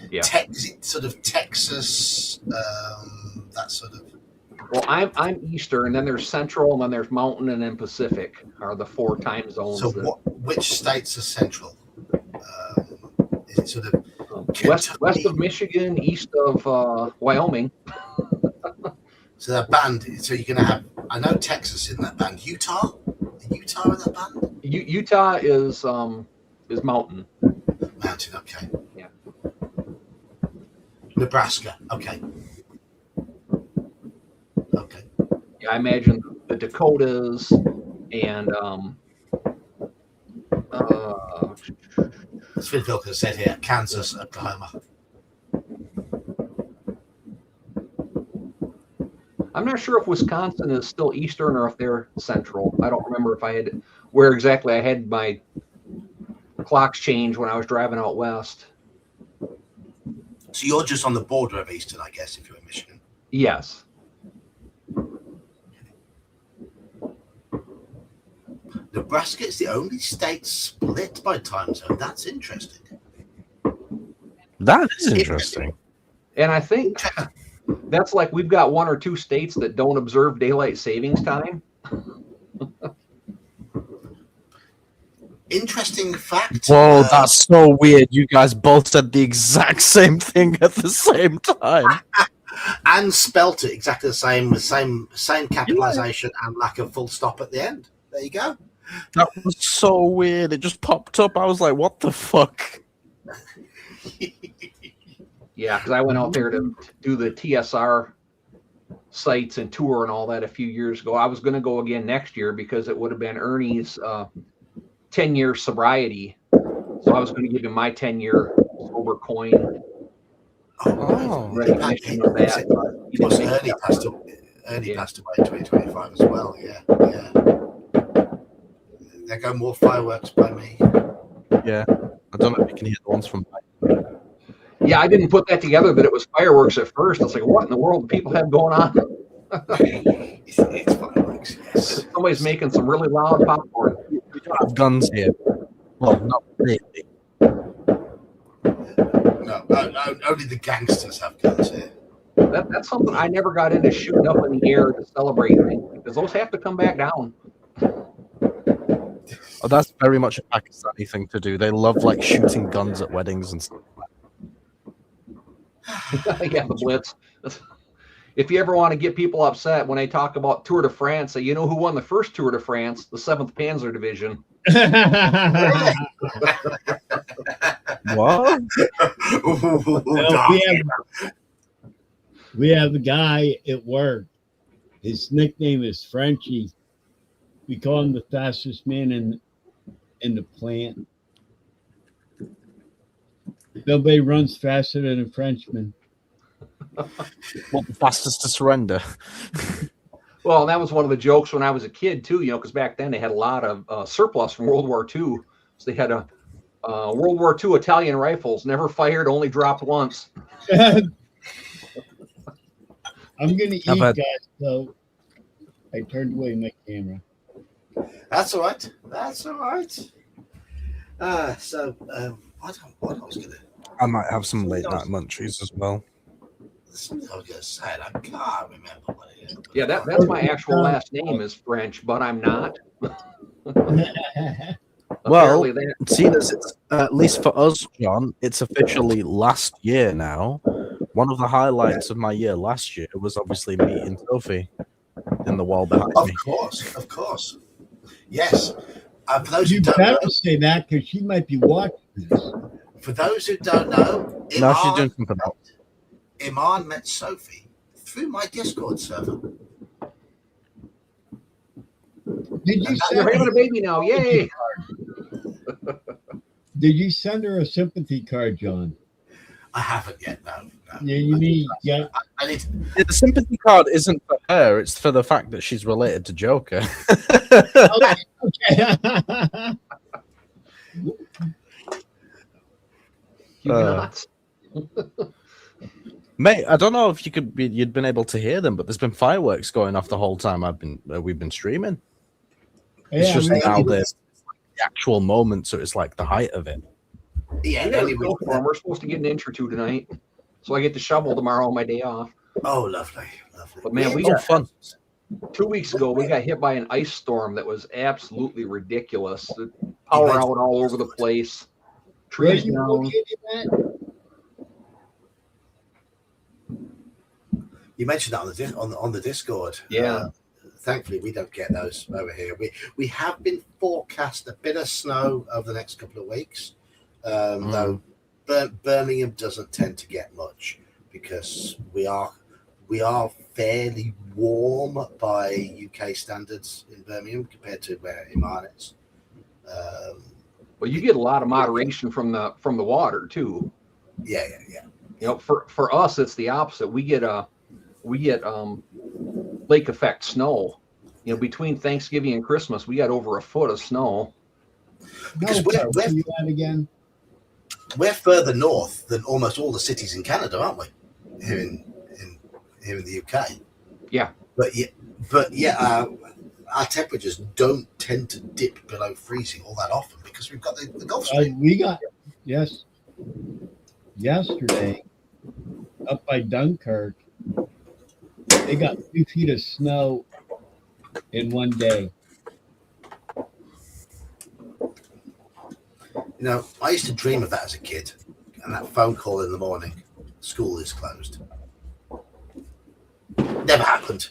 Speaker 6: Yeah.
Speaker 1: Is it sort of Texas? That sort of.
Speaker 6: Well, I'm Eastern, and then there's Central, and then there's Mountain, and then Pacific are the 4 time zones.
Speaker 1: So which states are Central? Is it sort of
Speaker 6: west of Michigan, east of Wyoming?
Speaker 1: So that band. So you're going to have. I know Texas in that band. Utah in that band.
Speaker 6: Utah is mountain.
Speaker 1: Mountain. Okay.
Speaker 6: Yeah.
Speaker 1: Nebraska. Okay.
Speaker 6: Yeah, I imagine the Dakotas and
Speaker 1: as Phil Vilker said here, Kansas, Oklahoma.
Speaker 6: I'm not sure if Wisconsin is still Eastern or if they're Central. I don't remember where exactly I had my clocks changed when I was driving out west.
Speaker 1: So you're just on the border of Eastern, I guess, if you're in Michigan.
Speaker 6: Yes.
Speaker 1: Nebraska is the only state split lit by time zone. That's interesting.
Speaker 2: That is interesting.
Speaker 6: And I think that's like we've got 1 or 2 states that don't observe daylight savings time.
Speaker 1: Interesting fact.
Speaker 2: Whoa, that's so weird. You guys both said the exact same thing at the same time.
Speaker 1: And spelt it exactly the same with same capitalization and lack of full stop at the end. There you go.
Speaker 2: That was so weird. It just popped up. I was like, what the fuck?
Speaker 6: Yeah, because I went out there to do the TSR sites and tour and all that a few years ago. I was going to go again next year because it would have been Ernie's 10-year sobriety. So I was going to give him my 10-year sober coin.
Speaker 2: Oh,
Speaker 6: Recognition of that. He didn't make
Speaker 1: Ernie
Speaker 6: that
Speaker 1: passed
Speaker 6: one.
Speaker 1: away. Ernie passed away in 2025 as well. Yeah. There go more fireworks by me.
Speaker 2: yeah. I don't know if you can hear the ones from.
Speaker 6: Yeah, I didn't put that together that it was fireworks at first. I was like, what in the world do people have going on?
Speaker 1: It's fireworks, yes.
Speaker 6: Somebody's making some really loud popcorn.
Speaker 2: We don't have guns here. Well, not really.
Speaker 1: No, only the gangsters have guns here.
Speaker 6: That's something I never got into, shooting up in the air to celebrate things, because those have to come back down.
Speaker 2: Oh, that's very much a Pakistani thing to do. They love like shooting guns at weddings and stuff.
Speaker 6: Yeah, the Blitz. If you ever want to get people upset when they talk about Tour de France, say, you know who won the first Tour de France? The 7th Panzer Division.
Speaker 2: What?
Speaker 5: We have a guy at work. His nickname is Frenchie. We call him the fastest man in the plant. Nobody runs faster than a Frenchman.
Speaker 2: What, the fastest to surrender?
Speaker 6: Well, that was one of the jokes when I was a kid, too, because back then they had a lot of surplus from World War II. So they had a World War II Italian rifles, never fired, only dropped once.
Speaker 5: I'm going to eat,
Speaker 2: had-
Speaker 5: guys, so I turned away my camera.
Speaker 1: That's all right. What I was going to...
Speaker 2: I might have some late night munchies as well.
Speaker 1: Something I was going to say, and I can't remember what it is.
Speaker 6: Yeah, that's my actual last name is French, but I'm not.
Speaker 2: Well,
Speaker 6: Apparently that-
Speaker 2: seeing as it's at least for us, John, it's officially last year now. One of the highlights of my year last year was obviously meeting Sophie in the wall behind me.
Speaker 1: Of course. Yes. For those who
Speaker 5: You
Speaker 1: don't know,
Speaker 5: better say that because she might be watching this.
Speaker 1: for those who don't know,
Speaker 2: No, she's doing something else.
Speaker 1: Iman met Sophie through my Discord server.
Speaker 5: Did you
Speaker 6: You're
Speaker 5: send
Speaker 6: having a baby now, yay!
Speaker 5: Did you send her a sympathy card, John?
Speaker 1: I haven't yet, no.
Speaker 5: Yeah, you need. Yeah,
Speaker 1: I need.
Speaker 2: Yeah, the sympathy card isn't for her; it's for the fact that she's related to Joker.
Speaker 5: okay.
Speaker 6: Huguenots.
Speaker 2: Mate, I don't know if you'd been able to hear them, but there's been fireworks going off the whole time we've been streaming. It's
Speaker 5: Yeah,
Speaker 2: just
Speaker 5: we-
Speaker 2: now the actual moment, so it's like the height of it.
Speaker 1: Yeah,
Speaker 6: We gotta
Speaker 1: anyway.
Speaker 6: go for 'em. We're supposed to get an inch or two tonight, so I get to shovel tomorrow on my day off.
Speaker 1: Oh, lovely.
Speaker 6: But man, we
Speaker 2: Oh,
Speaker 6: got
Speaker 2: fun.
Speaker 6: 2 weeks ago. We got hit by an ice storm that was absolutely ridiculous. Power out all over the place.
Speaker 5: Where
Speaker 6: Trees
Speaker 5: you
Speaker 6: down.
Speaker 5: located at?
Speaker 1: You mentioned that on the Discord.
Speaker 6: Yeah.
Speaker 1: Thankfully, we don't get those over here. We have been forecast a bit of snow over the next couple of weeks, though Birmingham doesn't tend to get much because we are fairly warm by UK standards in Birmingham compared to where Iman is.
Speaker 6: Well, you get a lot of moderation from the water too.
Speaker 1: Yeah.
Speaker 6: For us, it's the opposite. We get lake effect snow. Between Thanksgiving and Christmas, we got over a foot of snow.
Speaker 1: Because
Speaker 5: Where are you at again?
Speaker 1: We're further north than almost all the cities in Canada, aren't we? Here in the UK.
Speaker 6: Yeah.
Speaker 1: But our temperatures don't tend to dip below freezing all that often because we've got the Gulf Stream.
Speaker 5: We got yesterday up by Dunkirk. They got 2 feet of snow in one day.
Speaker 1: You know, I used to dream of that as a kid, and that phone call in the morning, school is closed. Never happened.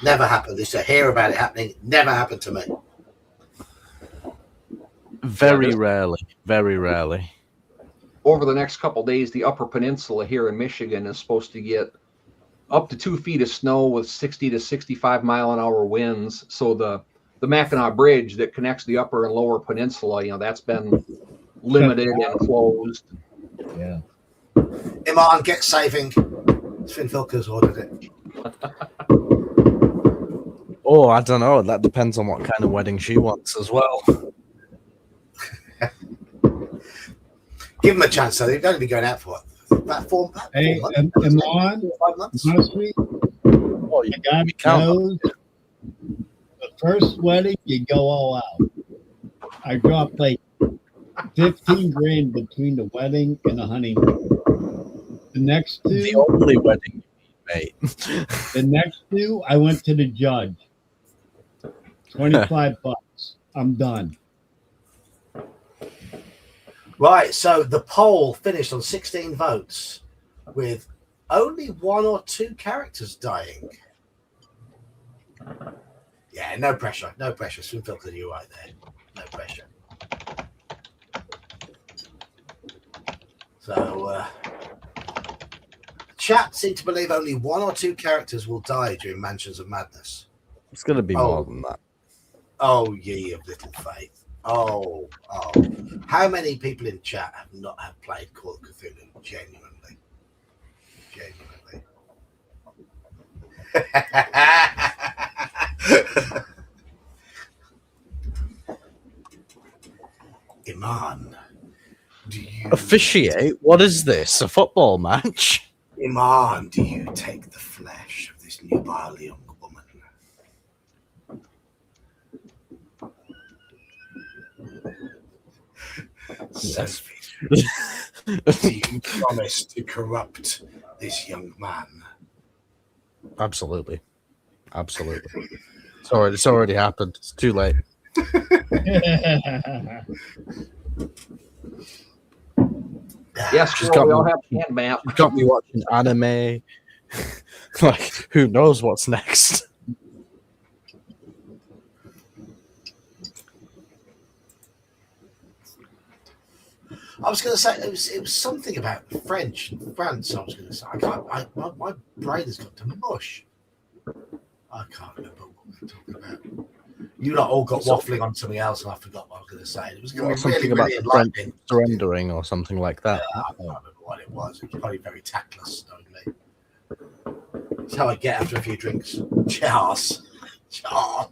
Speaker 1: Never happened. Used to hear about it happening. Never happened to me.
Speaker 2: Very rarely.
Speaker 6: Over the next couple of days, the Upper Peninsula here in Michigan is supposed to get up to 2 feet of snow with 60 to 65 mile an hour winds. So the Mackinac Bridge that connects the Upper and Lower Peninsula, that's been limited and closed.
Speaker 5: Yeah.
Speaker 1: Iman, get saving. Sven Filker's ordered it.
Speaker 2: Oh, I don't know. That depends on what kind of wedding she wants as well.
Speaker 1: Give them a chance. So they've only been going out for what? About 4 months.
Speaker 5: Hey, Iman,
Speaker 1: 5 months.
Speaker 5: honestly,
Speaker 2: Oh,
Speaker 5: you got knows the first wedding, you go all out. I dropped like 15 grand between the wedding and the honeymoon. The next two,
Speaker 2: the only wedding you need, mate.
Speaker 5: the next two, I went to the judge. $25. I'm done.
Speaker 1: Right, so the poll finished on 16 votes with only 1 or 2 characters dying. Yeah, no pressure. Swim filter, you're right there. No pressure. So, chat seem to believe only 1 or 2 characters will die during Mansions of Madness.
Speaker 2: It's going to be more than that.
Speaker 1: Oh, ye of little faith. Oh. How many people in chat have not played Call of Cthulhu? Genuinely. Iman, do you
Speaker 2: Officiate? What is this? A football match?
Speaker 1: Iman, do you take the flesh of this nubile young woman?
Speaker 2: Yes.
Speaker 1: Do you promise to corrupt this young man?
Speaker 2: Absolutely. It's already happened. It's too late.
Speaker 6: Yes,
Speaker 2: She's
Speaker 6: we
Speaker 2: got
Speaker 6: all
Speaker 2: me-
Speaker 6: have hand map.
Speaker 2: You've got me watching anime. Like, who knows what's next?
Speaker 1: I was going to say it was something about French and France. I was going to say my brain has got to mush. I can't remember what we were talking about. You lot all got waffling on something else, and I forgot what I was going to say. It was going to be
Speaker 2: Something
Speaker 1: really,
Speaker 2: about
Speaker 1: really
Speaker 2: the French
Speaker 1: enlightening.
Speaker 2: surrendering or something like that.
Speaker 1: I can't remember what it was. It was probably very tactless, knowing me. That's how I get after a few drinks. Charles.
Speaker 2: Charles.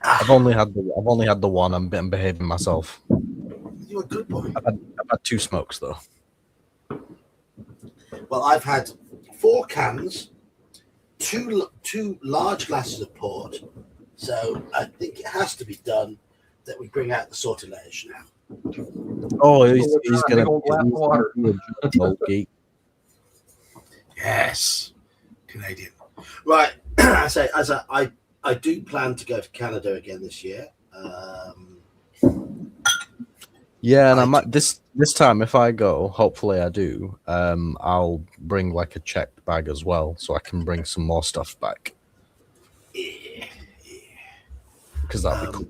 Speaker 2: I've only had the one. I'm behaving myself.
Speaker 1: You're a good boy.
Speaker 2: I've had 2 smokes though.
Speaker 1: Well, I've had 4 cans, two large glasses of port. So I think it has to be done that we bring out the sortilege now.
Speaker 2: Oh, he's
Speaker 6: Big
Speaker 2: gonna
Speaker 6: old glass of water.
Speaker 2: old geek.
Speaker 1: Yes, Canadian. Right. I do plan to go to Canada again this year.
Speaker 2: Yeah, and I might this time if I go, hopefully I do. I'll bring like a checked bag as well, so I can bring some more stuff back.
Speaker 1: Yeah.
Speaker 2: Because that'd be cool.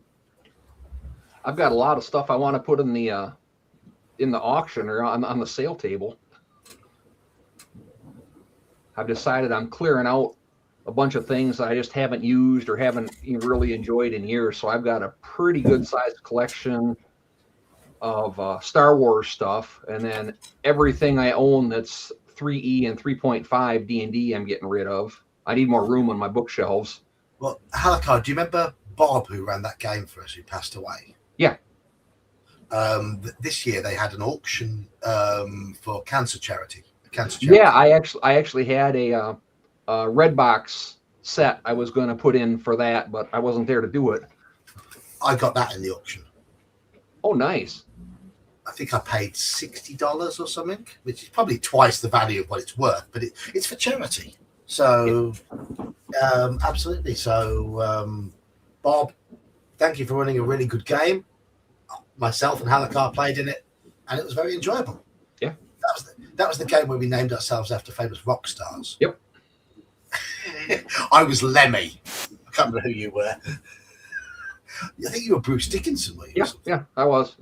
Speaker 6: I've got a lot of stuff I want to put in the auction or on the sale table. I've decided I'm clearing out a bunch of things I just haven't used or haven't really enjoyed in years. So I've got a pretty good sized collection of Star Wars stuff, and then everything I own that's 3E and 3.5 D&D I'm getting rid of. I need more room on my bookshelves.
Speaker 1: Well, Halakar, do you remember Bob who ran that game for us who passed away?
Speaker 6: Yeah.
Speaker 1: This year they had an auction for cancer charity, a Cancer charity.
Speaker 6: Yeah, I actually had a Redbox set I was going to put in for that, but I wasn't there to do it.
Speaker 1: I got that in the auction.
Speaker 6: Oh, nice.
Speaker 1: I think I paid $60 or something, which is probably twice the value of what it's worth, but it's for charity. So, absolutely. So, Bob, thank you for running a really good game. Myself and Halakar played in it, and it was very enjoyable.
Speaker 6: Yeah.
Speaker 1: That was the game where we named ourselves after famous rock stars.
Speaker 6: Yep.
Speaker 1: I was Lemmy. I can't remember who you were. I think you were Bruce Dickinson, were you?
Speaker 6: Yeah, I was.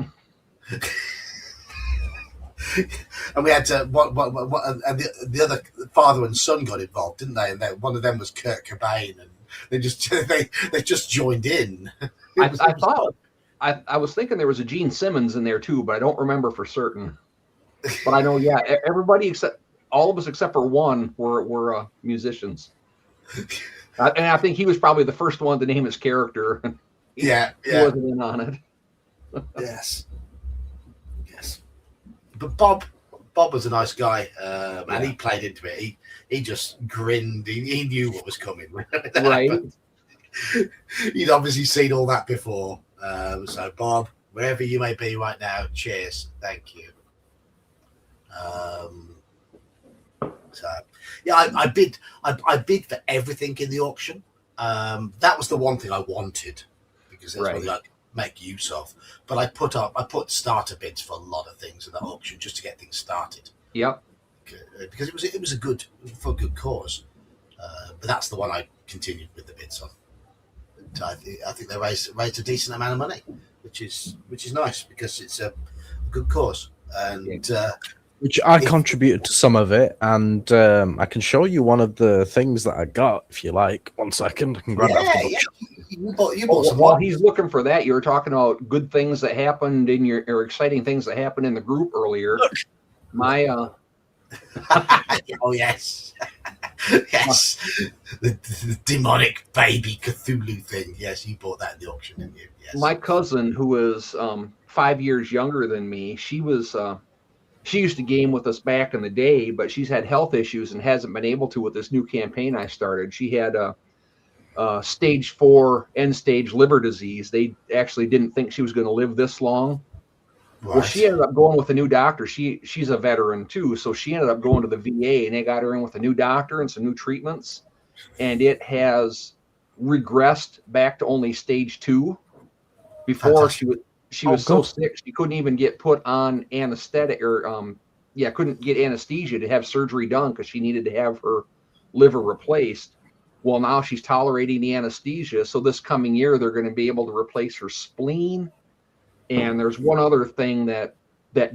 Speaker 1: And we had to and the other father and son got involved, didn't they? And one of them was Kurt Cobain, and they just joined in.
Speaker 6: I was thinking there was a Gene Simmons in there too, but I don't remember for certain. But I know, yeah, everybody except all of us except for one were musicians. And I think he was probably the first one to name his character. He wasn't in on it.
Speaker 1: Yes. But Bob was a nice guy, and he played into it. He just grinned. He knew what was coming.
Speaker 6: Right.
Speaker 1: He'd obviously seen all that before. So Bob, wherever you may be right now, cheers. Thank you. So yeah, I bid for everything in the auction. That was the one thing I wanted because that's what I make use of. But I put starter bids for a lot of things in the auction just to get things started.
Speaker 6: Yep.
Speaker 1: Because it was a good cause. But that's the one I continued with the bids on. I think they raised a decent amount of money, which is nice because it's a good cause. And
Speaker 2: which I contributed to some of it, and I can show you one of the things that I got if you like. 1 second, I can grab that.
Speaker 1: Yeah. You bought some.
Speaker 6: While he's looking for that, you were talking about good things that happened in or exciting things that happened in the group earlier. My
Speaker 1: oh yes. Yes, the demonic baby Cthulhu thing. Yes, you bought that in the auction, didn't you? Yes.
Speaker 6: My cousin, who is 5 years younger than me, she used to game with us back in the day, but she's had health issues and hasn't been able to with this new campaign I started. She had a stage 4 end stage liver disease. They actually didn't think she was going to live this long. Right. Well, she ended up going with a new doctor. She's a veteran too, so she ended up going to the VA, and they got her in with a new doctor and some new treatments, and it has regressed back to only stage 2. Before she was so sick she couldn't even get put on anesthetic or couldn't get anesthesia to have surgery done because she needed to have her liver replaced. Well, now she's tolerating the anesthesia, so this coming year they're going to be able to replace her spleen. And there's one other thing that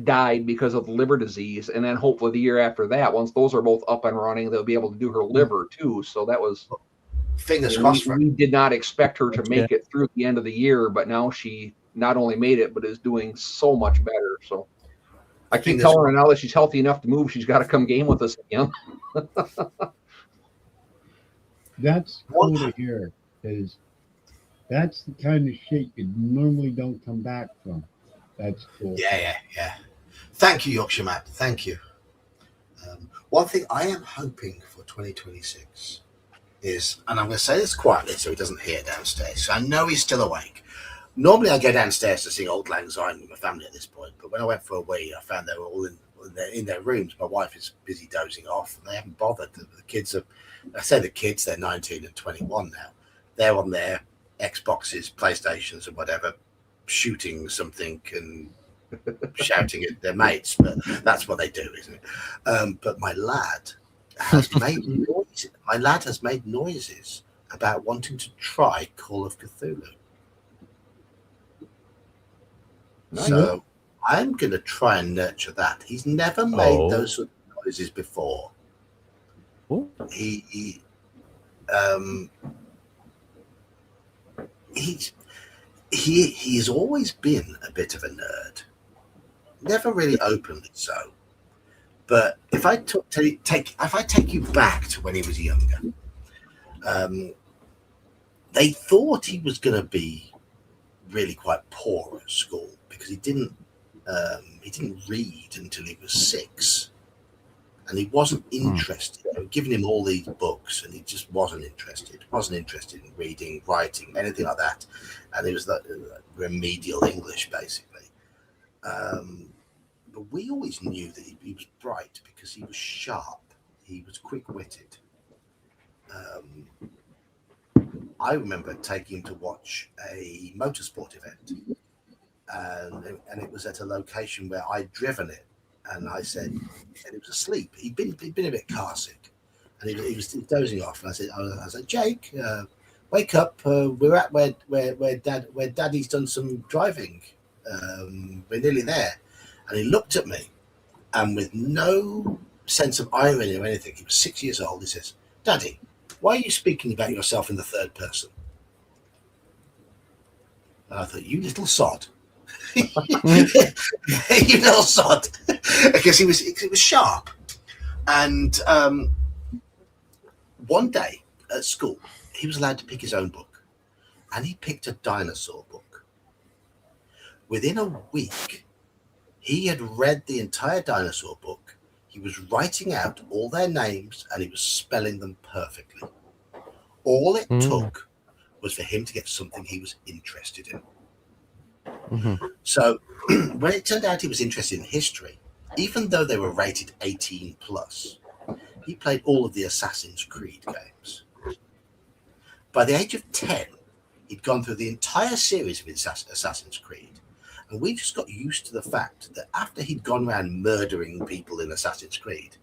Speaker 6: died because of the liver disease. And then hopefully the year after that, once those are both up and running, they'll be able to do her liver too. So that was
Speaker 1: fingers crossed.
Speaker 6: We did not expect her to make it through the end of the year, but now she not only made it, but is doing so much better. So I keep telling her now that she's healthy enough to move, she's got to come game with us again.
Speaker 5: That's cool to hear, because that's the kind of shit you normally don't come back from. That's cool.
Speaker 1: Yeah. Thank you, Yorkshire Matt. Thank you. One thing I am hoping for 2026 is, and I'm going to say this quietly so he doesn't hear downstairs. So I know he's still awake. Normally I go downstairs to sing Old Lang Syne with my family at this point, but when I went for a wee, I found they were all in their rooms. My wife is busy dozing off, and they haven't bothered. The kids are, I say the kids, they're 19 and 21 now. They're on their Xboxes, PlayStations, and whatever, shooting something and shouting at their mates. But that's what they do, isn't it? But my lad has made noises. My lad has made noises about wanting to try Call of Cthulhu. So I'm going to try and nurture that. He's never made those sort of noises before. He's always been a bit of a nerd. Never really openly so. But if I take you back to when he was younger, they thought he was going to be really quite poor at school because he didn't read until he was 6, and he wasn't interested. You know, giving him all these books, and he just wasn't interested. Wasn't interested in reading, writing, anything like that. And it was that remedial English, basically. But we always knew that he was bright because he was sharp. He was quick-witted. I remember taking him to watch a motorsport event, and it was at a location where I'd driven it, and I said, and he was asleep. He'd been a bit car sick, and he was dozing off. And I said, Jake, wake up! We're at where Daddy's done some driving. We're nearly there. And he looked at me, and with no sense of irony or anything, he was 6 years old. He says, Daddy, why are you speaking about yourself in the third person? And I thought, you little sod. You little sod. Because he was sharp. And one day at school, he was allowed to pick his own book. And he picked a dinosaur book. Within a week, he had read the entire dinosaur book. He was writing out all their names, and he was spelling them perfectly. All it took was for him to get something he was interested in. So when it turned out he was interested in history, even though they were rated 18 plus, he played all of the Assassin's Creed games. By the age of 10, he'd gone through the entire series of Assassin's Creed. And we just got used to the fact that after he'd gone around murdering people in Assassin's Creed,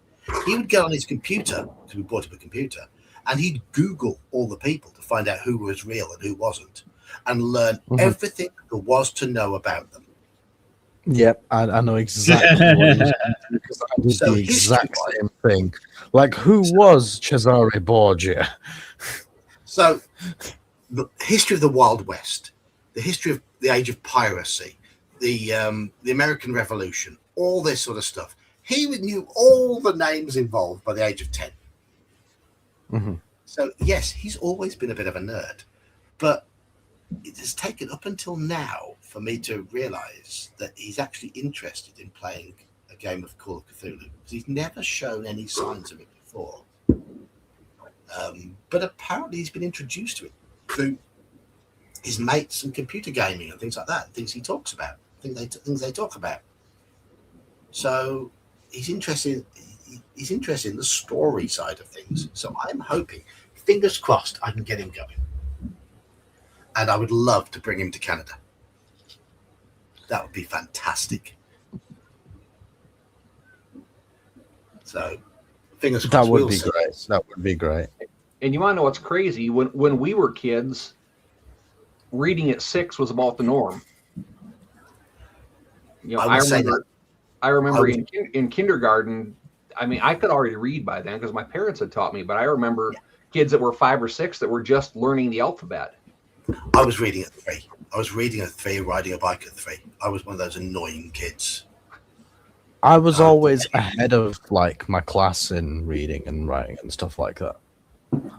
Speaker 1: he would get on his computer, because we bought him a computer, and he'd Google all the people to find out who was real and who wasn't, and learn everything there was to know about them.
Speaker 2: Yep, I know exactly what he was because I did the exact same thing. Like, who was Cesare Borgia?
Speaker 1: So, the history of the Wild West, the history of the age of piracy, the American Revolution, all this sort of stuff. He knew all the names involved by the age of 10. So, yes, he's always been a bit of a nerd. But it has taken up until now for me to realize that he's actually interested in playing a game of Call of Cthulhu. Because he's never shown any signs of it before. But apparently he's been introduced to it through his mates and computer gaming and things like that, things he talks about, things they talk about. So he's interested in the story side of things. So I'm hoping, fingers crossed, I can get him going. And I would love to bring him to Canada. That would be fantastic. So fingers crossed.
Speaker 2: That would be great. That would be great.
Speaker 6: And you want to know what's crazy? When we were kids, reading at 6 was about the norm. You know, I remember in kindergarten. I mean, I could already read by then because my parents had taught me. But I remember kids that were 5 or 6 that were just learning the alphabet.
Speaker 1: I was reading at 3. I was reading at 3, riding a bike at 3. I was one of those annoying kids.
Speaker 2: I was always ahead of like my class in reading and writing and stuff like that.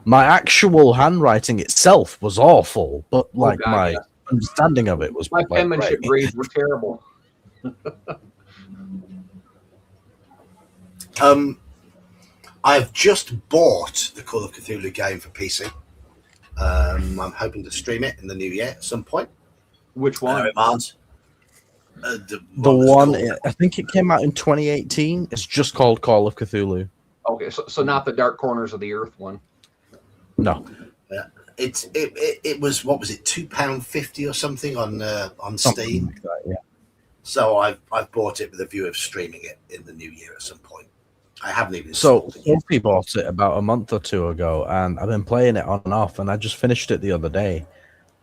Speaker 2: My actual handwriting itself was awful, but like my understanding of it was
Speaker 6: my penmanship grades were terrible.
Speaker 1: I've just bought the Call of Cthulhu game for PC. I'm hoping to stream it in the new year at some point.
Speaker 6: Which one?
Speaker 2: The one, I think it came out in 2018. It's just called Call of Cthulhu.
Speaker 6: Okay, so not the Dark Corners of the Earth one.
Speaker 2: No.
Speaker 1: Yeah, it was, what was it, £2.50 or something on Steam.
Speaker 2: Like that, yeah.
Speaker 1: So I've bought it with a view of streaming it in the new year at some point. I haven't even.
Speaker 2: So Sophie bought it about a month or two ago, and I've been playing it on and off, and I just finished it the other day.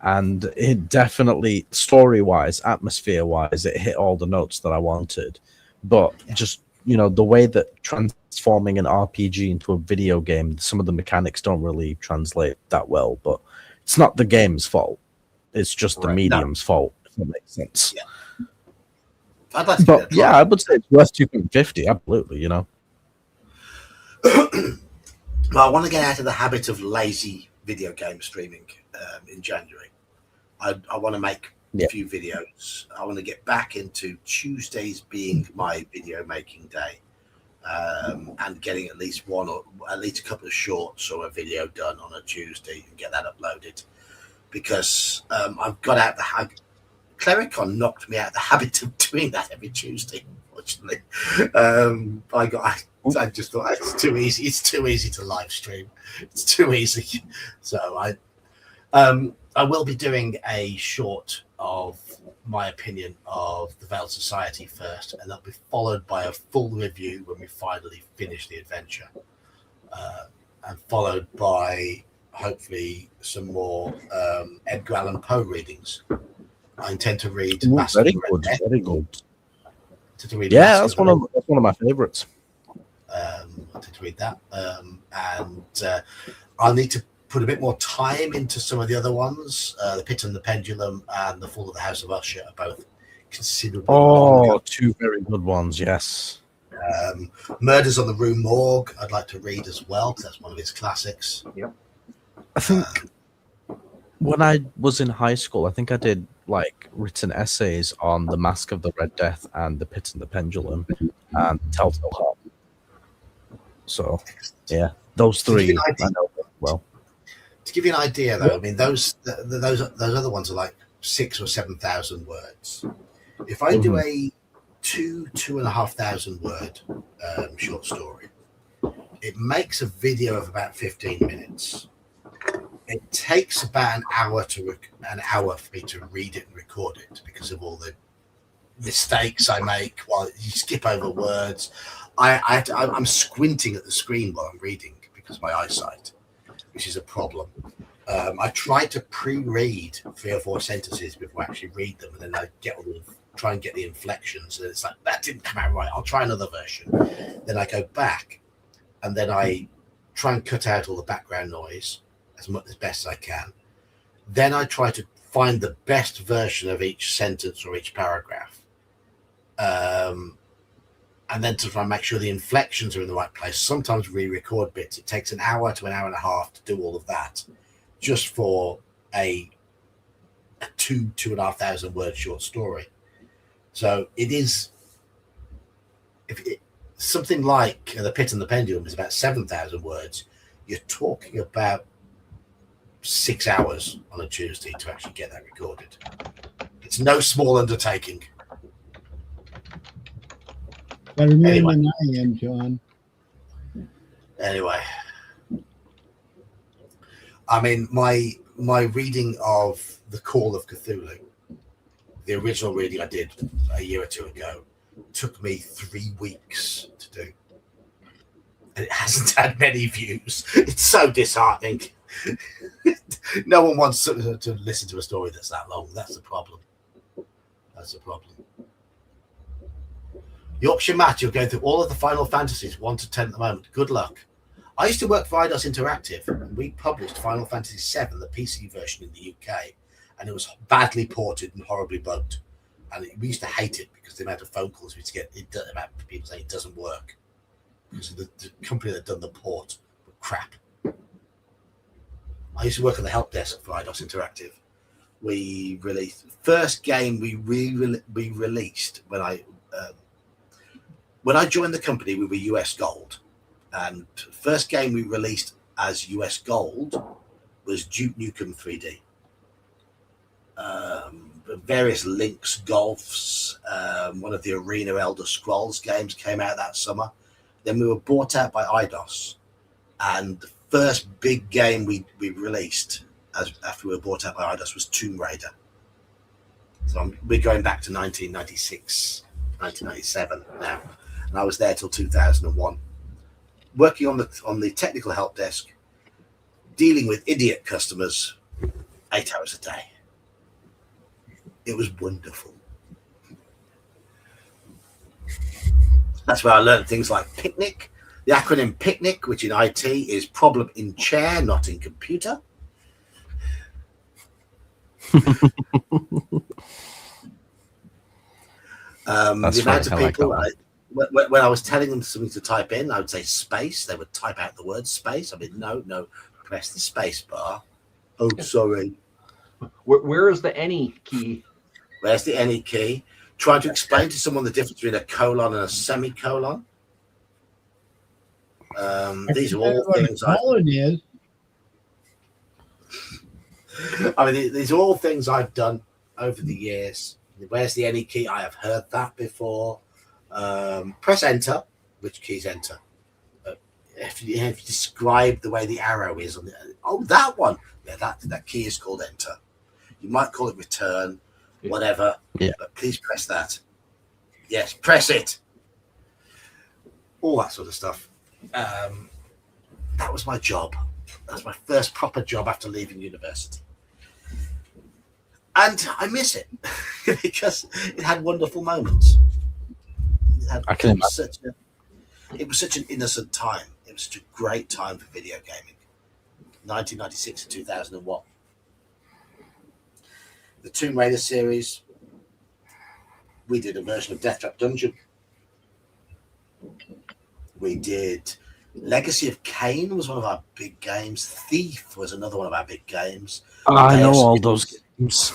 Speaker 2: And it definitely, story-wise, atmosphere-wise, it hit all the notes that I wanted. But just, you know, the way that transforming an RPG into a video game, some of the mechanics don't really translate that well. But it's not the game's fault. It's just the medium's fault, if that makes sense.
Speaker 1: Yeah. I'd like to
Speaker 2: I would say it's worth 250, absolutely, you know.
Speaker 1: Well, I want to get out of the habit of lazy video game streaming in January. I want to make a few videos. I want to get back into Tuesdays being my video making day. and getting at least one or at least a couple of shorts or a video done on a Tuesday and get that uploaded, because I've got out the Clericon knocked me out of the habit of doing that every Tuesday. Unfortunately, I just thought it's too easy. It's too easy to live stream. It's too easy. So I will be doing a short of my opinion of the Veiled Society first, and that'll be followed by a full review when we finally finish the adventure, and followed by hopefully some more Edgar Allan Poe readings. I intend to read
Speaker 2: Very good, very good.
Speaker 1: Read
Speaker 2: yeah, that's one of my favorites.
Speaker 1: I intend to read that, and I'll need to put a bit more time into some of the other ones. The Pit and the Pendulum and The Fall of the House of Usher are both considerably longer.
Speaker 2: Two very good ones, yes.
Speaker 1: Murders on the Rue Morgue I'd like to read as well, because that's one of his classics.
Speaker 6: Yep.
Speaker 2: I think when I was in high school, I think I did like written essays on The Mask of the Red Death and The Pit and the Pendulum and Telltale Heart. So, yeah, those three I know well.
Speaker 1: To give you an idea, though, I mean those other ones are like 6,000 or 7,000 words. If I do a 2,500 word short story, it makes a video of about 15 minutes. It takes about an hour for me to read it and record it because of all the mistakes I make while you skip over words. I'm squinting at the screen while I'm reading because of my eyesight, which is a problem. I try to pre-read 3 or 4 sentences before I actually read them, and then I try and get the inflections, and it's like, that didn't come out right. I'll try another version. Then I go back, and then I try and cut out all the background noise as best as I can. Then I try to find the best version of each sentence or each paragraph. And then to try and make sure the inflections are in the right place. Sometimes re-record bits. It takes an hour to an hour and a half to do all of that, just for a 2,500 word short story. So it is, something like The Pit and the Pendulum is about 7,000 words. You're talking about 6 hours on a Tuesday to actually get that recorded. It's no small undertaking.
Speaker 5: Better man than I am, John.
Speaker 1: Anyway, I mean, my reading of The Call of Cthulhu, the original reading I did a year or 2 ago, took me 3 weeks to do. And it hasn't had many views. It's so disheartening. No one wants to listen to a story that's that long. That's the problem. Yorkshire Matt, you're going through all of the Final Fantasies 1 to 10 at the moment. Good luck. I used to work for IDOS Interactive, and we published Final Fantasy VII, the PC version in the UK, and it was badly ported and horribly bugged. And we used to hate it because the amount of phone calls we used to get about people saying it doesn't work because the company that done the port were crap. I used to work on the help desk for IDOS Interactive. We released first game we released when I joined the company. We were US Gold, and first game we released as US Gold was Duke Nukem 3D. Various Lynx Golfs, one of the Arena Elder Scrolls games came out that summer. Then we were bought out by IDOS, and the first big game we released after we were bought out by IDOS was Tomb Raider. So we're going back to 1996, 1997 now, and I was there till 2001, working on the technical help desk, dealing with idiot customers 8 hours a day. It was wonderful. That's where I learned things like PICNIC, the acronym PICNIC, which in IT is problem in chair, not in computer. The amount of people, when I was telling them something to type in, I would say space. They would type out the word space. I mean, no, press the space bar. Oh, sorry.
Speaker 6: Where is the any key?
Speaker 1: Where's the any key? Trying to explain to someone the difference between a colon and a semicolon. These are all things these are all things I've done over the years. Where's the any key? I have heard that before. Press enter. Which key's enter? If you describe the way the arrow is on that one. Yeah, that key is called enter. You might call it return, whatever.
Speaker 2: Yeah.
Speaker 1: But please press that. Yes, press it. All that sort of stuff. That was my job. That was my first proper job after leaving university. And I miss it because it had wonderful moments. It was such an innocent time. It was such a great time for video gaming. 1996 to 2001. The Tomb Raider series. We did a version of Death Trap Dungeon. We did Legacy of Kain was one of our big games. Thief was another one of our big games.
Speaker 2: I know all those games.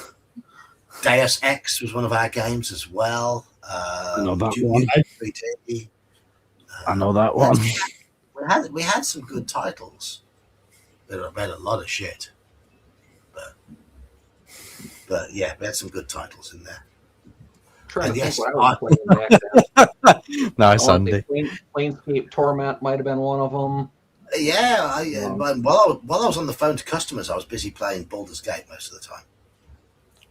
Speaker 1: Deus Ex was one of our games as well.
Speaker 2: I know that one.
Speaker 1: 3D.
Speaker 2: I know that one.
Speaker 1: We had some good titles. We had a lot of shit, but yeah, we had some good titles in there.
Speaker 6: Trying to think what I was playing back then.
Speaker 2: Nice, Andy.
Speaker 6: Planescape Torment might have been one of them.
Speaker 1: Yeah, while I was on the phone to customers, I was busy playing Baldur's Gate most of the time.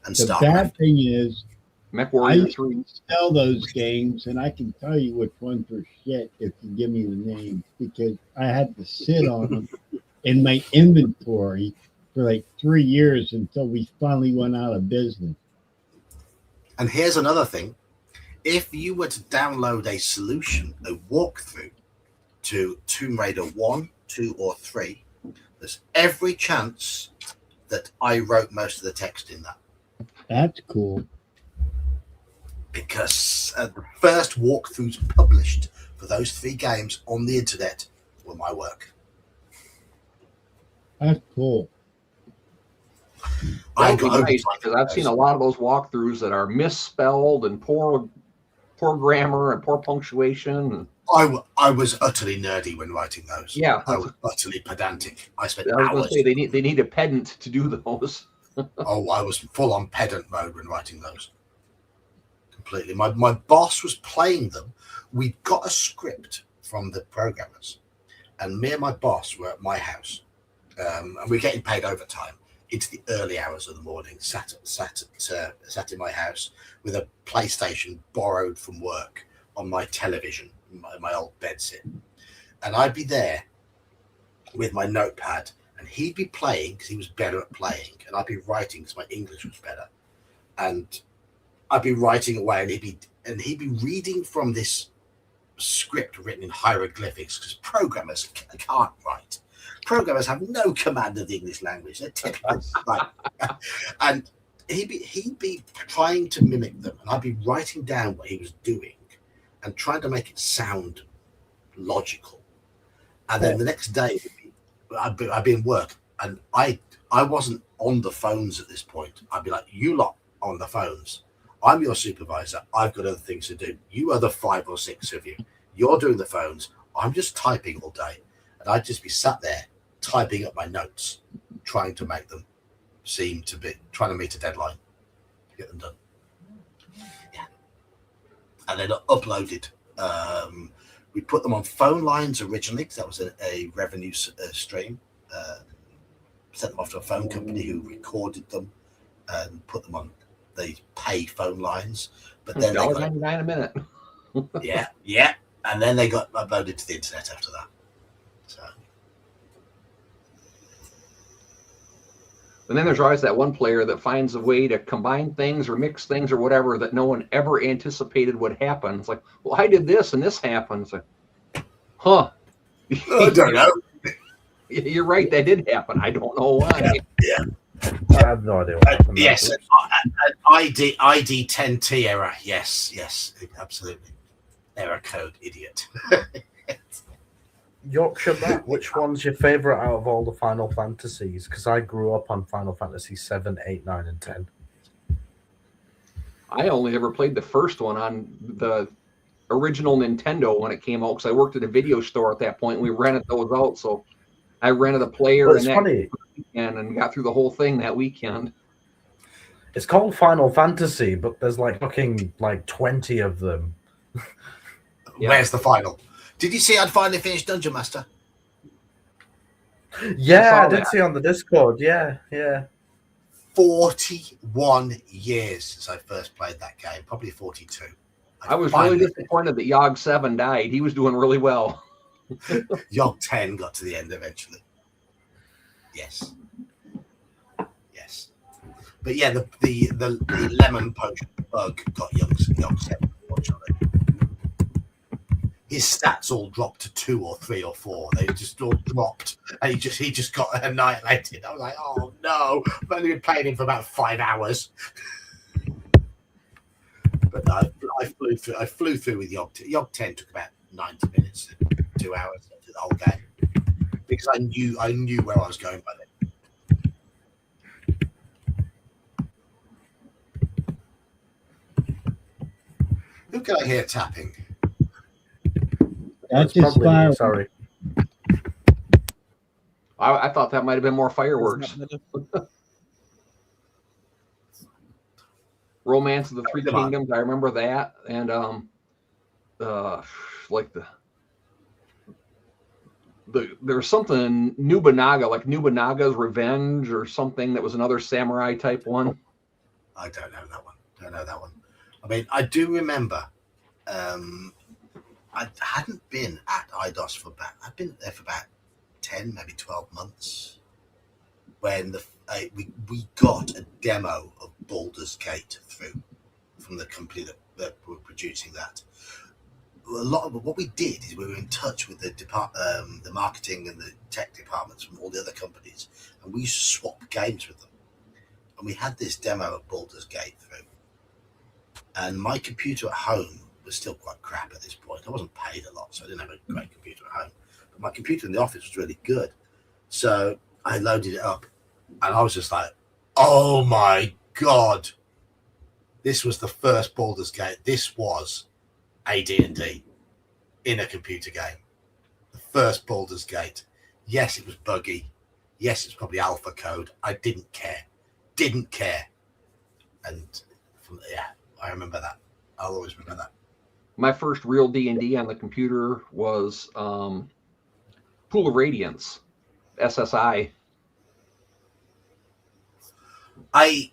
Speaker 1: And
Speaker 5: the bad thing is,
Speaker 6: MechWarrior
Speaker 5: I used
Speaker 6: 3.
Speaker 5: to sell those games, and I can tell you which ones were shit if you give me the names, because I had to sit on them in my inventory for like 3 years until we finally went out of business.
Speaker 1: And here's another thing. If you were to download a solution, a walkthrough to Tomb Raider 1, 2, or 3, there's every chance that I wrote most of the text in that.
Speaker 5: That's cool.
Speaker 1: Because the first walkthroughs published for those 3 games on the internet were my work.
Speaker 5: That's cool.
Speaker 6: Nice, because I've seen a lot of those walkthroughs that are misspelled and poor grammar and poor punctuation.
Speaker 1: I was utterly nerdy when writing those.
Speaker 6: Yeah,
Speaker 1: I was utterly pedantic. I spent
Speaker 6: I was
Speaker 1: hours.
Speaker 6: going to say they need a pedant to do those.
Speaker 1: Oh, I was full on pedant mode when writing those. Completely. My boss was playing them. We got a script from the programmers, and me and my boss were at my house, and we were getting paid overtime into the early hours of the morning. Sat in my house with a PlayStation borrowed from work on my television, my old bedsit, and I'd be there with my notepad, and he'd be playing because he was better at playing, and I'd be writing because my English was better, and I'd be writing away, and he'd be reading from this script written in hieroglyphics because programmers can't write. Programmers have no command of the English language. They're typical. And he'd be trying to mimic them, and I'd be writing down what he was doing and trying to make it sound logical. And then the next day, I'd be in work, and I wasn't on the phones at this point. I'd be like, you lot on the phones. I'm your supervisor. I've got other things to do. You other 5 or 6 of you, you're doing the phones. I'm just typing all day. And I'd just be sat there typing up my notes, trying to make them seem to be, trying to meet a deadline to get them done. Yeah. And then uploaded. We put them on phone lines originally because that was a revenue stream. Sent them off to a phone company who recorded them and put them on the pay phone lines. But then
Speaker 6: $1.99 a minute.
Speaker 1: yeah. And then they got uploaded to the internet after that. So.
Speaker 6: And then there's always that one player that finds a way to combine things or mix things or whatever that no one ever anticipated would happen. It's like, well, I did this and this happened. It's like, huh?
Speaker 1: I don't know.
Speaker 6: You're right. That did happen. I don't know why.
Speaker 1: Yeah.
Speaker 2: I have no idea what happened.
Speaker 1: Yes, an ID 10T error. Yes, absolutely. Error code, idiot.
Speaker 2: Yorkshire Matt, which one's your favourite out of all the Final Fantasies? Because I grew up on Final Fantasy 7, 8, 9, and 10.
Speaker 6: I only ever played the first one on the original Nintendo when it came out because I worked at a video store at that point. And we rented those out, so I rented a player
Speaker 2: Well,
Speaker 6: and
Speaker 2: it's
Speaker 6: that
Speaker 2: funny.
Speaker 6: weekend and got through the whole thing that weekend.
Speaker 2: It's called Final Fantasy, but there's like fucking like 20 of them.
Speaker 6: Yeah.
Speaker 1: Where's the final? Did you see I'd finally finished Dungeon Master?
Speaker 2: Yeah, I did
Speaker 6: that.
Speaker 2: see on the Discord. Yeah, yeah.
Speaker 1: 41 years since I first played that game, probably 42.
Speaker 6: I was really disappointed that Yogg 7 died. He was doing really well.
Speaker 1: Yogg 10 got to the end eventually. Yes. Yes. But yeah, the lemon potion bug got Yogg 7, unfortunately. His stats all dropped to 2 or 3 or 4. They just all dropped, and he just got annihilated. I was like, oh no! I've only been playing him for about 5 hours. But I flew through with Yogg 10. Yogg 10 took about 90 minutes, 2 hours to the whole game because I knew where I was going by then. Who can I hear tapping?
Speaker 5: That's
Speaker 2: It's probably
Speaker 5: fire.
Speaker 2: me, sorry.
Speaker 6: I thought that might have been more fireworks. Romance of the Three Kingdoms. I remember that, and like there's something Nobunaga, like Nobunaga's Revenge or something that was another samurai type one.
Speaker 1: I don't know that one. I mean, I do remember. I hadn't been at IDOS I'd been there for about 10, maybe 12 months when we got a demo of Baldur's Gate through from the company that were producing that. A lot of what we did is we were in touch with the marketing and the tech departments from all the other companies, and we used to swap games with them. And we had this demo of Baldur's Gate through, and my computer at home was still quite crap at this point. I wasn't paid a lot, so I didn't have a great computer at home. But my computer in the office was really good. So I loaded it up, and I was just like, oh my God. This was the first Baldur's Gate. This was AD&D in a computer game. The first Baldur's Gate. Yes, it was buggy. Yes, it's probably alpha code. I didn't care. And I remember that. I'll always remember that.
Speaker 6: My first real D&D on the computer was Pool of Radiance, SSI.
Speaker 1: I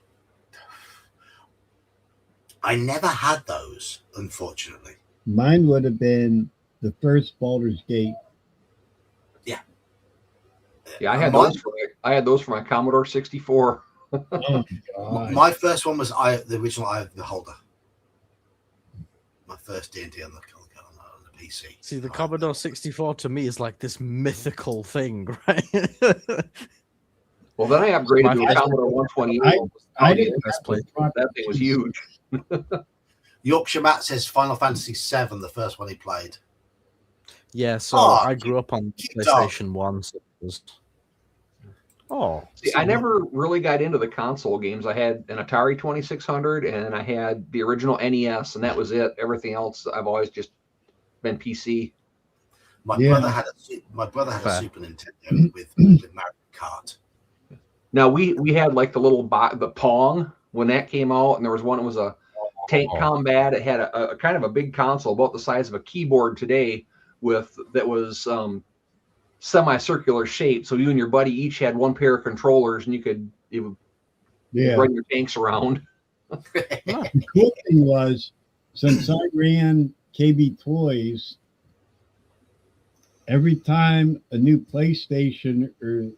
Speaker 1: never had those, unfortunately.
Speaker 5: Mine would have been the first Baldur's Gate.
Speaker 6: Yeah, I had those for my Commodore 64.
Speaker 5: Oh, God.
Speaker 1: My first one was the original Eye of the Beholder. My first D&D on the PC.
Speaker 2: See, the Commodore 64 to me is like this mythical thing, right?
Speaker 6: Well, then I upgraded to a Commodore 128.
Speaker 5: I didn't
Speaker 6: That thing was huge.
Speaker 1: Yorkshire Matt says Final Fantasy VII, the first one he played.
Speaker 2: Yeah, so
Speaker 1: Oh,
Speaker 2: I grew up on PlayStation 1. So it was...
Speaker 6: See, I never really got into the console games. I had an Atari 2600 and I had the original NES, and that was it. Everything else, I've always just been PC.
Speaker 1: My brother had a Super Nintendo with Mario Kart.
Speaker 6: Now we had like the little the Pong when that came out, and there was one that was a tank combat. It had a kind of a big console about the size of a keyboard today, that was semicircular shape. So you and your buddy each had one pair of controllers, and you could run your tanks around.
Speaker 5: The cool thing was, since I ran KB Toys, every time a new PlayStation or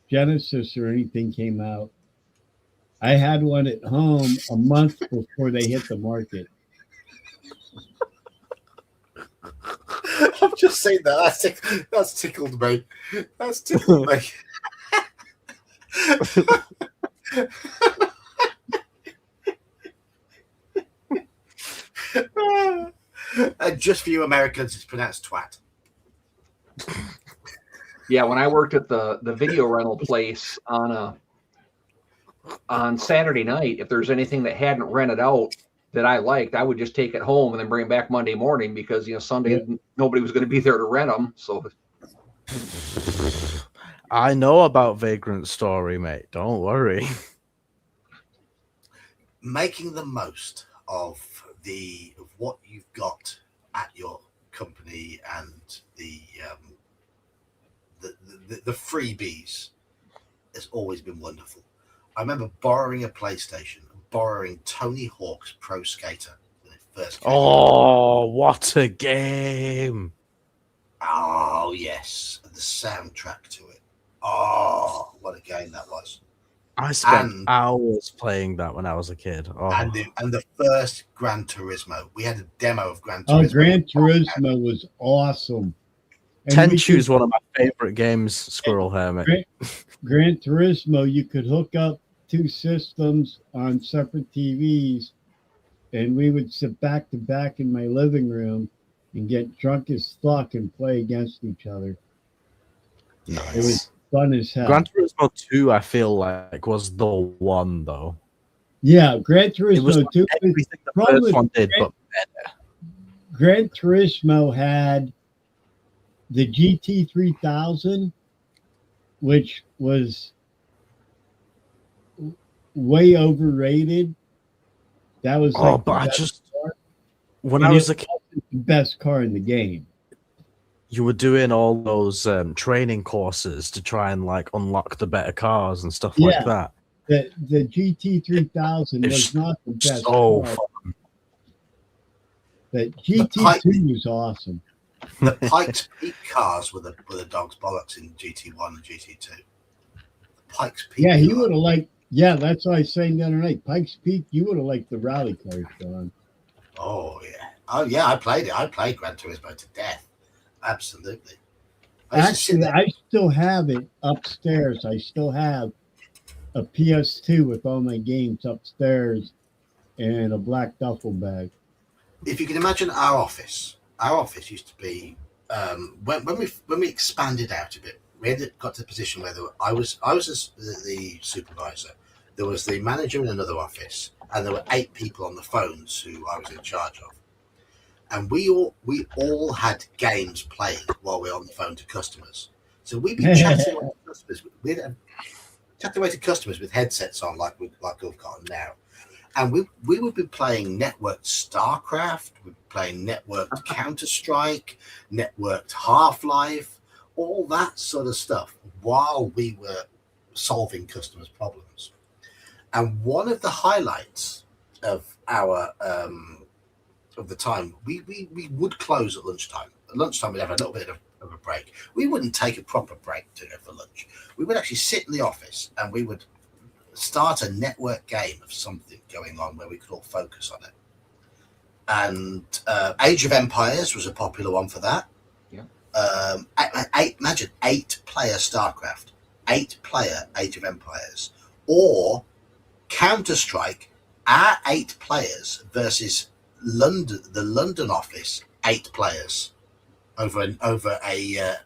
Speaker 5: Genesis or anything came out, I had one at home a month before they hit the market.
Speaker 1: I've just seen that. That's tickled me. That's tickled me. And just for you Americans, it's pronounced twat.
Speaker 6: Yeah, when I worked at the video rental place on Saturday night, if there's anything that hadn't rented out, that I liked, I would just take it home and then bring it back Monday morning because Sunday nobody was going to be there to rent them. So
Speaker 2: I know about Vagrant Story, mate. Don't worry.
Speaker 1: Making the most of what you've got at your company and the freebies has always been wonderful. I remember borrowing a PlayStation, borrowing Tony Hawk's Pro Skater when it first came out.
Speaker 2: Oh, what a game!
Speaker 1: Oh yes, and the soundtrack to it. Oh, what a game that was!
Speaker 2: I spent hours playing that when I was a kid. Oh.
Speaker 1: And the first Gran Turismo, we had a demo of Gran
Speaker 5: Oh,
Speaker 1: Turismo.
Speaker 5: Gran Turismo was awesome. And
Speaker 2: Tenchu is one of my favorite games, Squirrel Hair, mate.
Speaker 5: Gran Turismo, you could hook up 2 systems on separate TVs, and we would sit back to back in my living room and get drunk as fuck and play against each other.
Speaker 2: Nice.
Speaker 5: It was fun as hell.
Speaker 2: Gran Turismo 2, I feel like, was the one, though.
Speaker 5: Yeah, Gran Turismo 2.
Speaker 2: Everything the first one did, but better.
Speaker 5: Gran Turismo had the GT3000, which was way overrated. That was when I was a kid, the best car in the game.
Speaker 2: You were doing all those training courses to try and unlock the better cars and stuff like that.
Speaker 5: The GT3000 was not the best
Speaker 2: so
Speaker 5: car.
Speaker 2: fun.
Speaker 5: The GT2 was awesome.
Speaker 1: The Pikes Peak cars were the dog's bollocks in GT1 and GT2. The Pikes Peak.
Speaker 5: Yeah, he would have liked. Yeah, that's what I was saying the other night. Pikes Peak, you would have liked the rally cars, John.
Speaker 1: Oh yeah, I played it. I played Gran Turismo to death. Absolutely.
Speaker 5: Actually, I still have it upstairs. I still have a PS2 with all my games upstairs and a black duffel bag.
Speaker 1: If you can imagine our office used to be when we expanded out a bit. We got to the position where I was the supervisor. There was the manager in another office, and there were 8 people on the phones who I was in charge of. And we all had games playing while we were on the phone to customers. So we'd be chatting away to customers. We'd chat away to customers with headsets on, like we've got now. And we would be playing networked StarCraft, we'd be playing networked Counter-Strike, networked Half-Life, all that sort of stuff while we were solving customers' problems. And one of the highlights of our of the time, we would close at lunchtime. At lunchtime, we'd have a little bit of a break. We wouldn't take a proper break to go for lunch. We would actually sit in the office and we would start a network game of something going on where we could all focus on it. And Age of Empires was a popular one for that.
Speaker 6: Yeah.
Speaker 1: Imagine 8-player StarCraft, 8-player Age of Empires, or Counter-Strike, our 8 players versus the London office, 8 players over a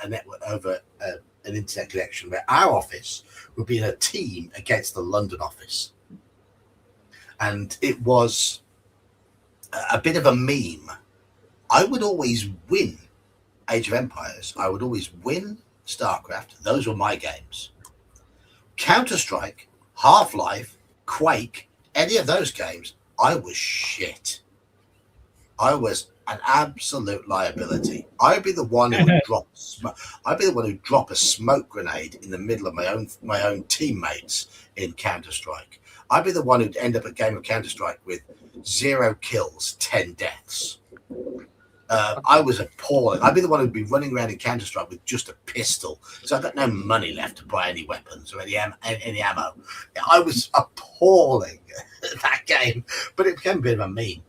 Speaker 1: network, over an internet connection, where our office would be in a team against the London office. And it was a bit of a meme. I would always win Age of Empires. I would always win StarCraft. Those were my games. Counter-Strike, Half-Life, Quake, any of those games, I was shit. I was an absolute liability. I'd be the one who would drop. I'd be the one who'd drop a smoke grenade in the middle of my own teammates in Counter-Strike. I'd be the one who'd end up a game of Counter-Strike with 0 kills, 10 deaths. I was appalling. I'd be the one who'd be running around in Counter-Strike with just a pistol. So I got no money left to buy any weapons or any ammo. I was appalling at that game, but it became a bit of a meme.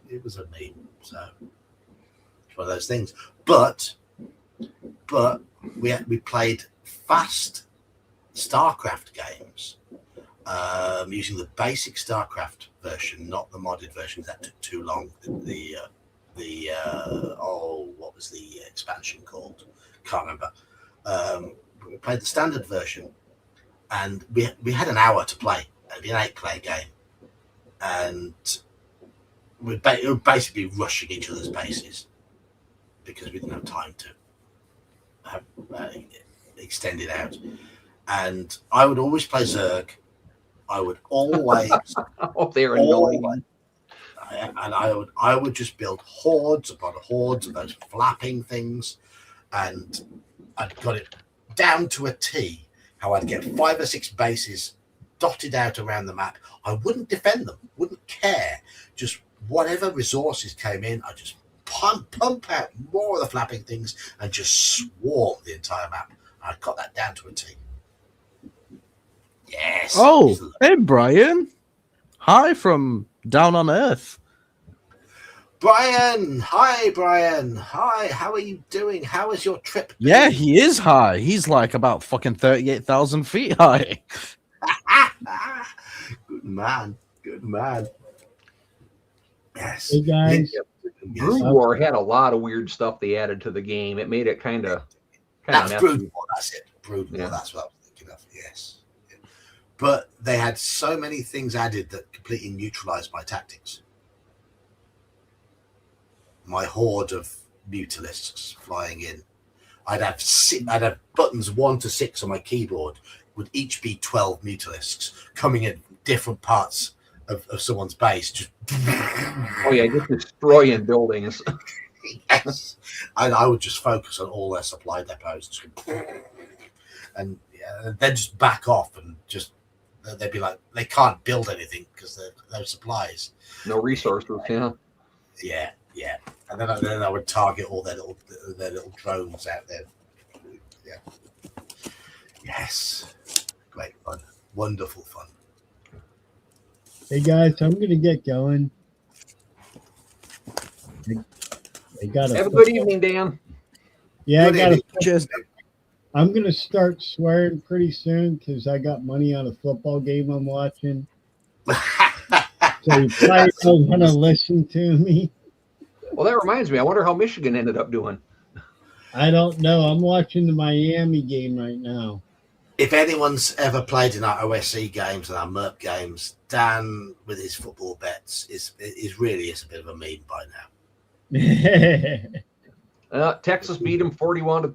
Speaker 1: It was a meme. So it's one of those things. But we played fast StarCraft games using the basic StarCraft version, not the modded version. That took too long. What was the expansion called? Can't remember. We played the standard version, and we had an hour to play. It'd be an 8-player game, and we're basically rushing each other's bases because we didn't have time to have extend it out. And I would always play Zerg. I would always.
Speaker 6: Oh, they're annoying.
Speaker 1: And I would just build hordes upon hordes of those flapping things, and I'd got it down to a T. How I'd get 5 or 6 bases dotted out around the map. I wouldn't defend them, wouldn't care. Just whatever resources came in, I just pump out more of the flapping things and just swarm the entire map. I got that down to a T. Yes.
Speaker 2: Oh, hey, Brian. Hi from down on Earth.
Speaker 1: Brian. Hi, Brian. Hi, how are you doing? How is your trip?
Speaker 2: Yeah, he is high. He's like about fucking 38,000 feet high.
Speaker 1: Good man. Good man. Yes.
Speaker 5: Hey guys,
Speaker 6: Brood War had a lot of weird stuff they added to the game. It made it kind of
Speaker 1: That's Brood War. That's it. Brood War.
Speaker 6: Yeah.
Speaker 1: That's what I was thinking of. Yes. But they had so many things added that completely neutralized my tactics. My horde of mutalisks flying in. I'd have buttons 1 to 6 on my keyboard, would each be 12 mutalisks coming in different parts of someone's base. Just
Speaker 6: Oh yeah, just destroying buildings.
Speaker 1: yes, and I would just focus on all their supply depots, and then just back off and just they'd be like they can't build anything because there's no supplies,
Speaker 6: No resources. Yeah.
Speaker 1: Yeah, and then I would target all their little drones out there. Yeah, yes, great fun, wonderful fun.
Speaker 5: hey guys, I'm gonna get going. I got
Speaker 6: Have a good evening, Dan.
Speaker 5: Yeah,
Speaker 1: Good
Speaker 5: I got.
Speaker 1: evening.
Speaker 2: Cheers.
Speaker 5: I'm gonna start swearing pretty soon because I got money on a football game I'm watching. So you probably don't want to listen to me.
Speaker 6: Well, that reminds me. I wonder how Michigan ended up doing.
Speaker 5: I don't know. I'm watching the Miami game right now.
Speaker 1: If anyone's ever played in our OSC games and our MERP games, Dan with his football bets is really a bit of a meme by now.
Speaker 6: Texas beat him 41-27.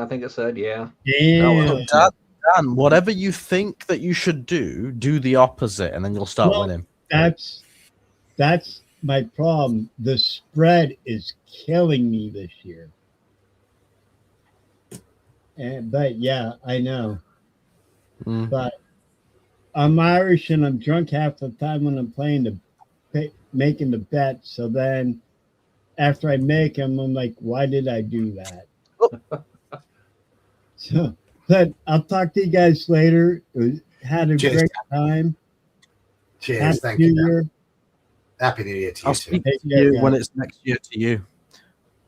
Speaker 6: I think it said. Yeah.
Speaker 5: Damn.
Speaker 2: Dan, whatever you think that you should do the opposite, and then you'll start
Speaker 5: Well,
Speaker 2: winning.
Speaker 5: That's my problem. The spread is killing me this year. But yeah, I know. But I'm Irish and I'm drunk half the time when I'm making the bet. So then after I make them, I'm like, why did I do that? So, but I'll talk to you guys later. Had a
Speaker 1: Cheers.
Speaker 5: great time.
Speaker 1: Cheers,
Speaker 5: Happy
Speaker 1: thank
Speaker 5: New
Speaker 1: you. Dan.
Speaker 5: Year.
Speaker 1: Happy New Year to you
Speaker 2: I'll
Speaker 1: too.
Speaker 2: speak
Speaker 5: Take
Speaker 2: to
Speaker 5: care,
Speaker 2: you
Speaker 5: guys.
Speaker 2: when it's next year to you.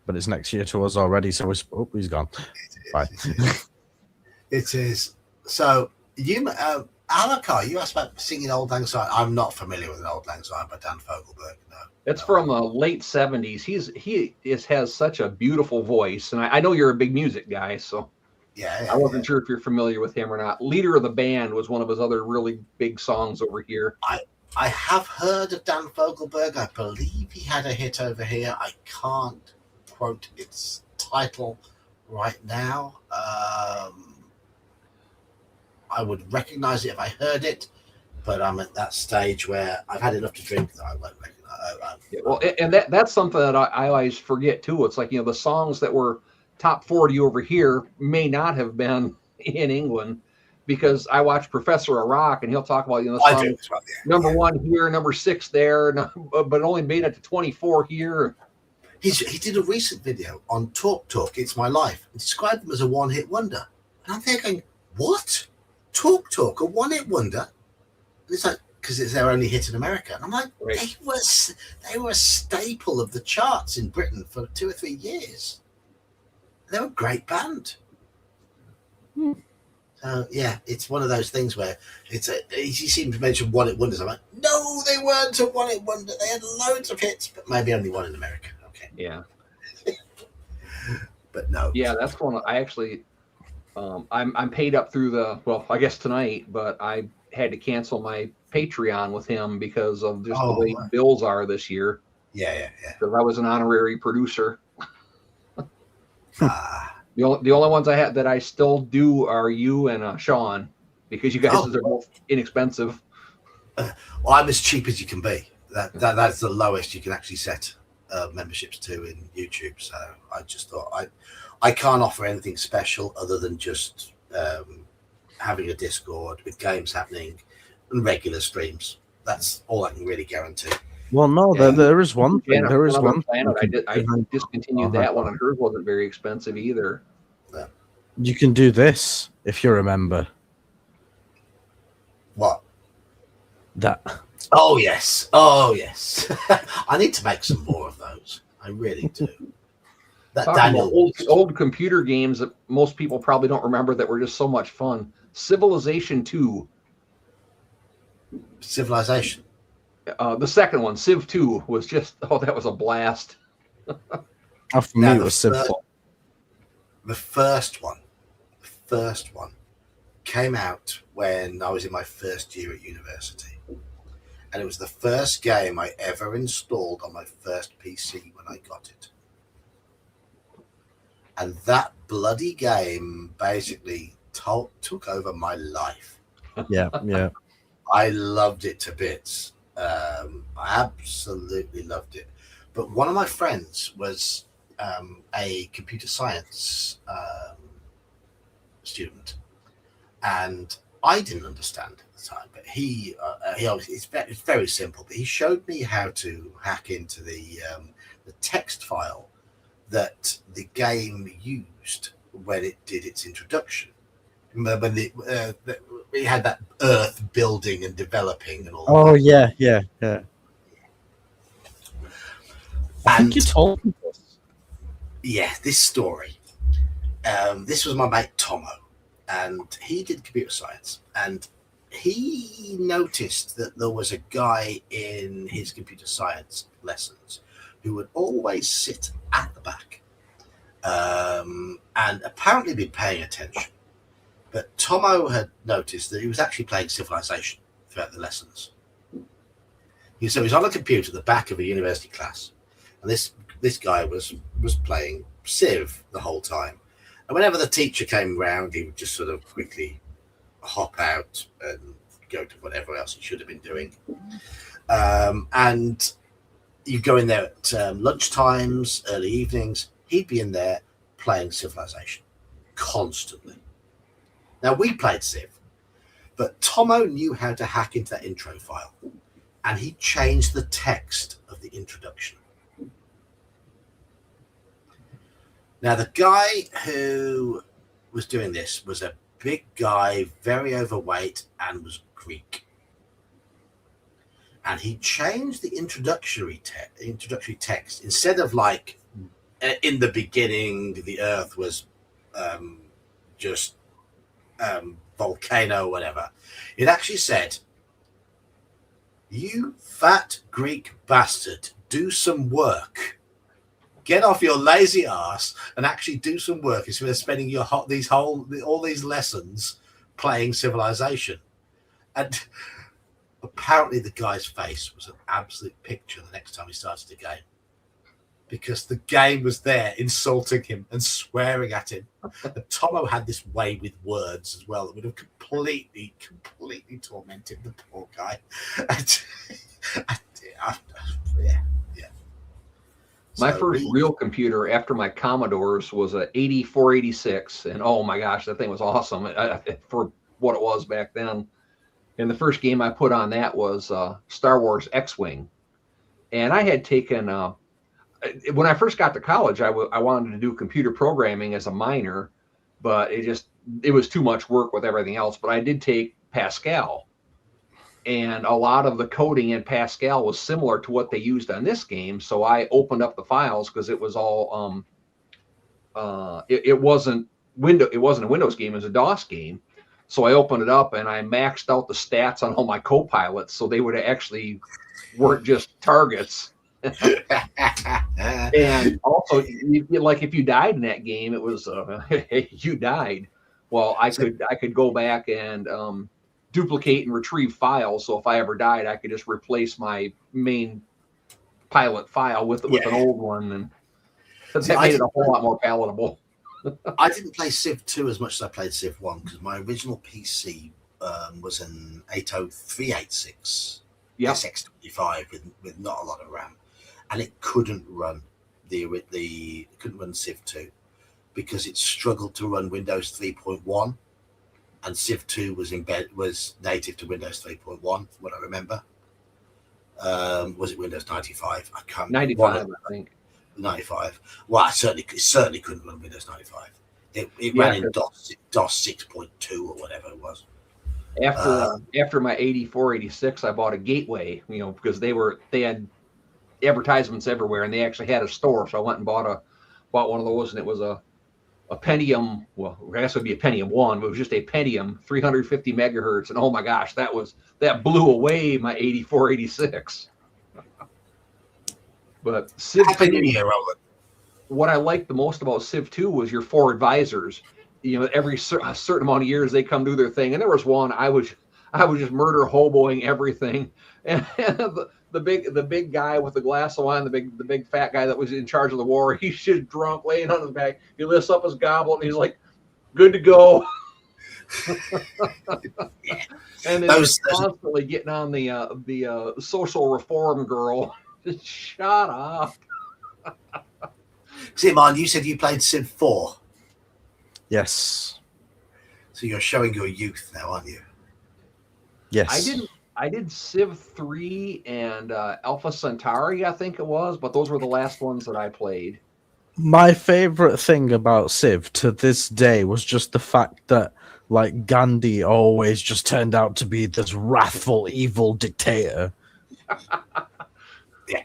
Speaker 2: But it's next year to us already, so he's gone. Bye.
Speaker 1: It is. So you, Alakar, you asked about singing Old Lang Syne. I'm not familiar with an Old Lang Syne by Dan Fogelberg. No.
Speaker 6: It's from the late 70s. He has such a beautiful voice, and I know you're a big music guy, so
Speaker 1: Yeah,
Speaker 6: I wasn't sure if you're familiar with him or not. Leader of the Band was one of his other really big songs over here.
Speaker 1: I have heard of Dan Fogelberg. I believe he had a hit over here. I can't quote its title right now. I would recognize it if I heard it, but I'm at that stage where I've had enough to drink that I won't recognize.
Speaker 6: Yeah, well, and that's something that I always forget too. It's like, the songs that were top 40 over here may not have been in England, because I watch Professor Iraq and he'll talk about the
Speaker 1: I
Speaker 6: song
Speaker 1: do as well, yeah.
Speaker 6: number 1 here, number 6 there, but only made it to 24 here.
Speaker 1: He did a recent video on Talk Talk, It's My Life, and described them as a one-hit wonder. And I'm thinking, what? Talk Talk, a one-hit wonder? And it's like, because it's their only hit in America. And I'm like,
Speaker 6: Right.
Speaker 1: they were a staple of the charts in Britain for 2 or 3 years. They were a great band. So yeah, it's one of those things where he seemed to mention one-hit wonders. I'm like, no, they weren't a one-hit wonder. They had loads of hits, but maybe only one in America. Okay.
Speaker 6: Yeah.
Speaker 1: But no.
Speaker 6: Yeah, that's one. I actually, I'm paid up through I guess tonight, but I had to cancel my Patreon with him because of just the
Speaker 1: Oh,
Speaker 6: way
Speaker 1: right.
Speaker 6: bills are this year.
Speaker 1: Yeah.
Speaker 6: Because I was an honorary producer.
Speaker 1: Ah.
Speaker 6: The only ones I had that I still do are you and Sean, because you guys are both inexpensive.
Speaker 1: Well, I'm as cheap as you can be. That's the lowest you can actually set memberships to in YouTube. So I just thought I can't offer anything special other than just having a Discord with games happening and regular streams. That's all I can really guarantee.
Speaker 2: Well, no, there is one thing. There is one
Speaker 6: Planet. I discontinued that one, and hers wasn't very expensive either.
Speaker 1: Yeah.
Speaker 2: You can do this if you remember.
Speaker 1: What?
Speaker 2: That.
Speaker 1: Oh yes. I need to make some more of those. I really do. That
Speaker 6: Talking
Speaker 1: Daniel
Speaker 6: about old computer games that most people probably don't remember that were just so much fun. Civilization 2.
Speaker 1: Civilization.
Speaker 6: The second one, Civ 2, was just that was a blast.
Speaker 2: For me, it was Civ 4.
Speaker 1: The first one came out when I was in my first year at university. And it was the first game I ever installed on my first PC when I got it. And that bloody game basically took over my life.
Speaker 2: Yeah.
Speaker 1: I loved it to bits. I absolutely loved it. But one of my friends was a computer science student, and I didn't understand at the time. But he it's very simple. But he showed me how to hack into the text file that the game used when it did its introduction. When we had that Earth building and developing and all.
Speaker 2: Oh
Speaker 1: that.
Speaker 2: yeah. I think you told me this.
Speaker 1: Yeah, this story. This was my mate Tomo, and he did computer science, and he noticed that there was a guy in his computer science lessons who would always sit at the back, and apparently be paying attention. But Tomo had noticed that he was actually playing Civilization throughout the lessons. So he's on a computer at the back of a university class, and this guy was playing Civ the whole time. And whenever the teacher came round, he would just sort of quickly hop out and go to whatever else he should have been doing. And you go in there at lunch times, early evenings. He'd be in there playing Civilization constantly. Now, we played Civ, but Tomo knew how to hack into that intro file, and he changed the text of the introduction. Now, the guy who was doing this was a big guy, very overweight, and was Greek. And he changed the introductory text. Instead of like, in the beginning, the Earth was just volcano, whatever. It actually said, "You fat Greek bastard, do some work. Get off your lazy ass and actually do some work instead of spending all these lessons playing Civilization." And apparently the guy's face was an absolute picture the next time he started the game, because the game was there insulting him and swearing at him. And Tomo had this way with words as well that would have completely tormented the poor guy. Yeah.
Speaker 6: My first real computer after my Commodores was a 8486, and oh my gosh, that thing was awesome for what it was back then. And the first game I put on that was Star Wars X-Wing. And I had taken when I first got to college, I wanted to do computer programming as a minor, but it was too much work with everything else. But I did take Pascal, and a lot of the coding in Pascal was similar to what they used on this game. So I opened up the files because it was all it wasn't a Windows game, it was a DOS game. So I opened it up and I maxed out the stats on all my co-pilots so they would actually weren't just targets. And also, like if you died in that game, it was you died. Well, I could go back and duplicate and retrieve files. So if I ever died, I could just replace my main pilot file with an old one, and that made it a whole lot more palatable.
Speaker 1: I didn't play Civ 2 as much as I played Civ 1 because my original PC was an 80386 SX25 with not a lot of RAM, and it couldn't run couldn't run Civ 2 because it struggled to run Windows 3.1, and Civ 2 was native to Windows 3.1 from what I remember. Was it Windows 95? I can't.
Speaker 6: 95, I think.
Speaker 1: 95. Well, it certainly couldn't run Windows 95. It ran in DOS 6.2 or whatever it was.
Speaker 6: After my 84, 86, I bought a Gateway, because they had advertisements everywhere, and they actually had a store. So I went and bought one of those, and it was a Pentium. Well, I guess it would be a Pentium 1, but it was just a Pentium, 350 megahertz, and oh my gosh, that blew away my 84, 86. But Civ 2, what I liked the most about Civ 2 was your 4 advisors. Every certain amount of years they come do their thing, and there was one I was just murder hoboing everything, and the big guy with the glass of wine, the big fat guy that was in charge of the war, he's just drunk, laying on his back. He lifts up his goblet and he's like, "Good to go." And then he's constantly getting on the social reform girl. Just shut up.
Speaker 1: See, man, you said you played Civ 4.
Speaker 2: Yes.
Speaker 1: So you're showing your youth now, aren't you?
Speaker 2: Yes.
Speaker 6: I did Civ 3 and Alpha Centauri, I think it was, but those were the last ones that I played.
Speaker 2: My favorite thing about Civ to this day was just the fact that, like, Gandhi always just turned out to be this wrathful, evil dictator.
Speaker 1: Yeah.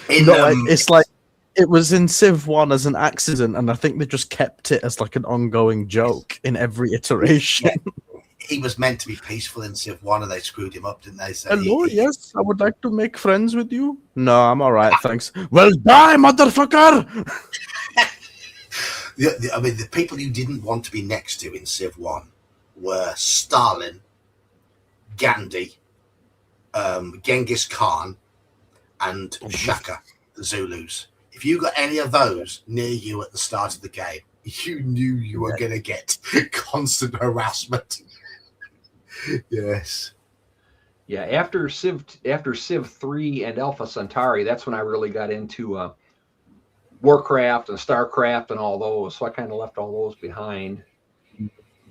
Speaker 2: It's like it was in Civ 1 as an accident, and I think they just kept it as like an ongoing joke in every iteration.
Speaker 1: Yeah. He was meant to be peaceful in Civ 1, and they screwed him up, didn't they? So
Speaker 2: hello, yes, I would like to make friends with you. No, I'm all right, thanks. Well, die, motherfucker!
Speaker 1: The people you didn't want to be next to in Civ 1 were Stalin, Gandhi, Genghis Khan, and Shaka, the Zulus. If you got any of those near you at the start of the game, you knew you were going to get constant harassment. Yes.
Speaker 6: Yeah, after Civ 3 and Alpha Centauri, that's when I really got into Warcraft and Starcraft and all those. So I kind of left all those behind.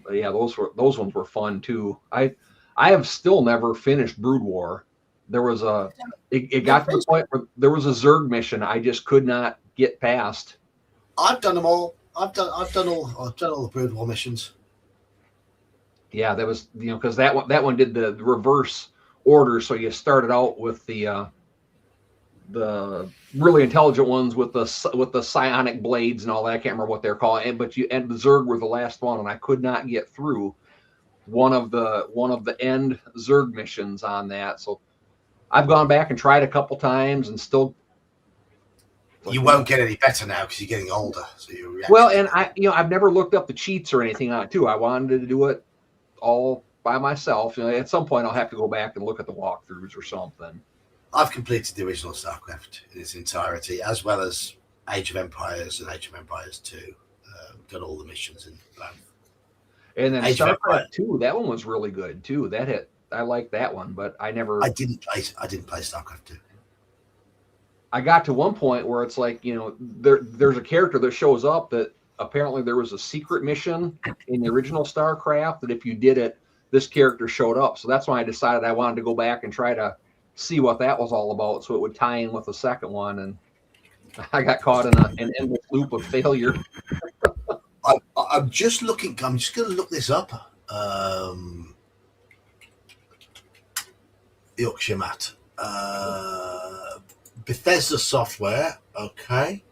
Speaker 6: But yeah, those ones were fun too. I have still never finished Brood War. There was it got to the point where there was a Zerg mission I just could not get past.
Speaker 1: I've done them all. I've done all the Brood War missions.
Speaker 6: Yeah, that was because that one did the reverse order. So you started out with the really intelligent ones with the psionic blades and all that. I can't remember what they're called. And the Zerg were the last one, and I could not get through one of the end Zerg missions on that. So I've gone back and tried a couple times and still.
Speaker 1: You won't get any better now because you're getting older. So
Speaker 6: and I've never looked up the cheats or anything on it too. I wanted to do it all by myself. At some point I'll have to go back and look at the walkthroughs or something.
Speaker 1: I've completed the original StarCraft in its entirety, as well as Age of Empires and Age of Empires 2. Done all the missions in both.
Speaker 6: And then StarCraft 2, that one was really good too. I liked that one, but I didn't play StarCraft 2. I got to one point where it's like, there's a character that shows up that apparently there was a secret mission in the original StarCraft that if you did it, this character showed up. So that's why I decided I wanted to go back and try to see what that was all about, so it would tie in with the second one. And I got caught in an endless loop of failure.
Speaker 1: I'm just going to look this up. Yorkshire Matt. Bethesda Software. Okay.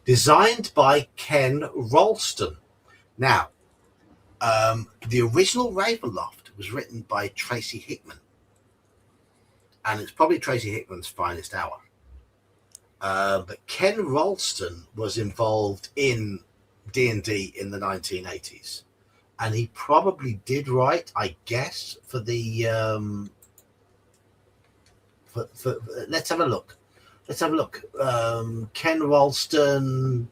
Speaker 1: Designed by Ken Ralston. Now, the original Ravenloft was written by Tracy Hickman. And it's probably Tracy Hickman's finest hour. But Ken Ralston was involved in D&D in the 1980s and he probably did write, I guess, for the for let's have a look. Ken Ralston.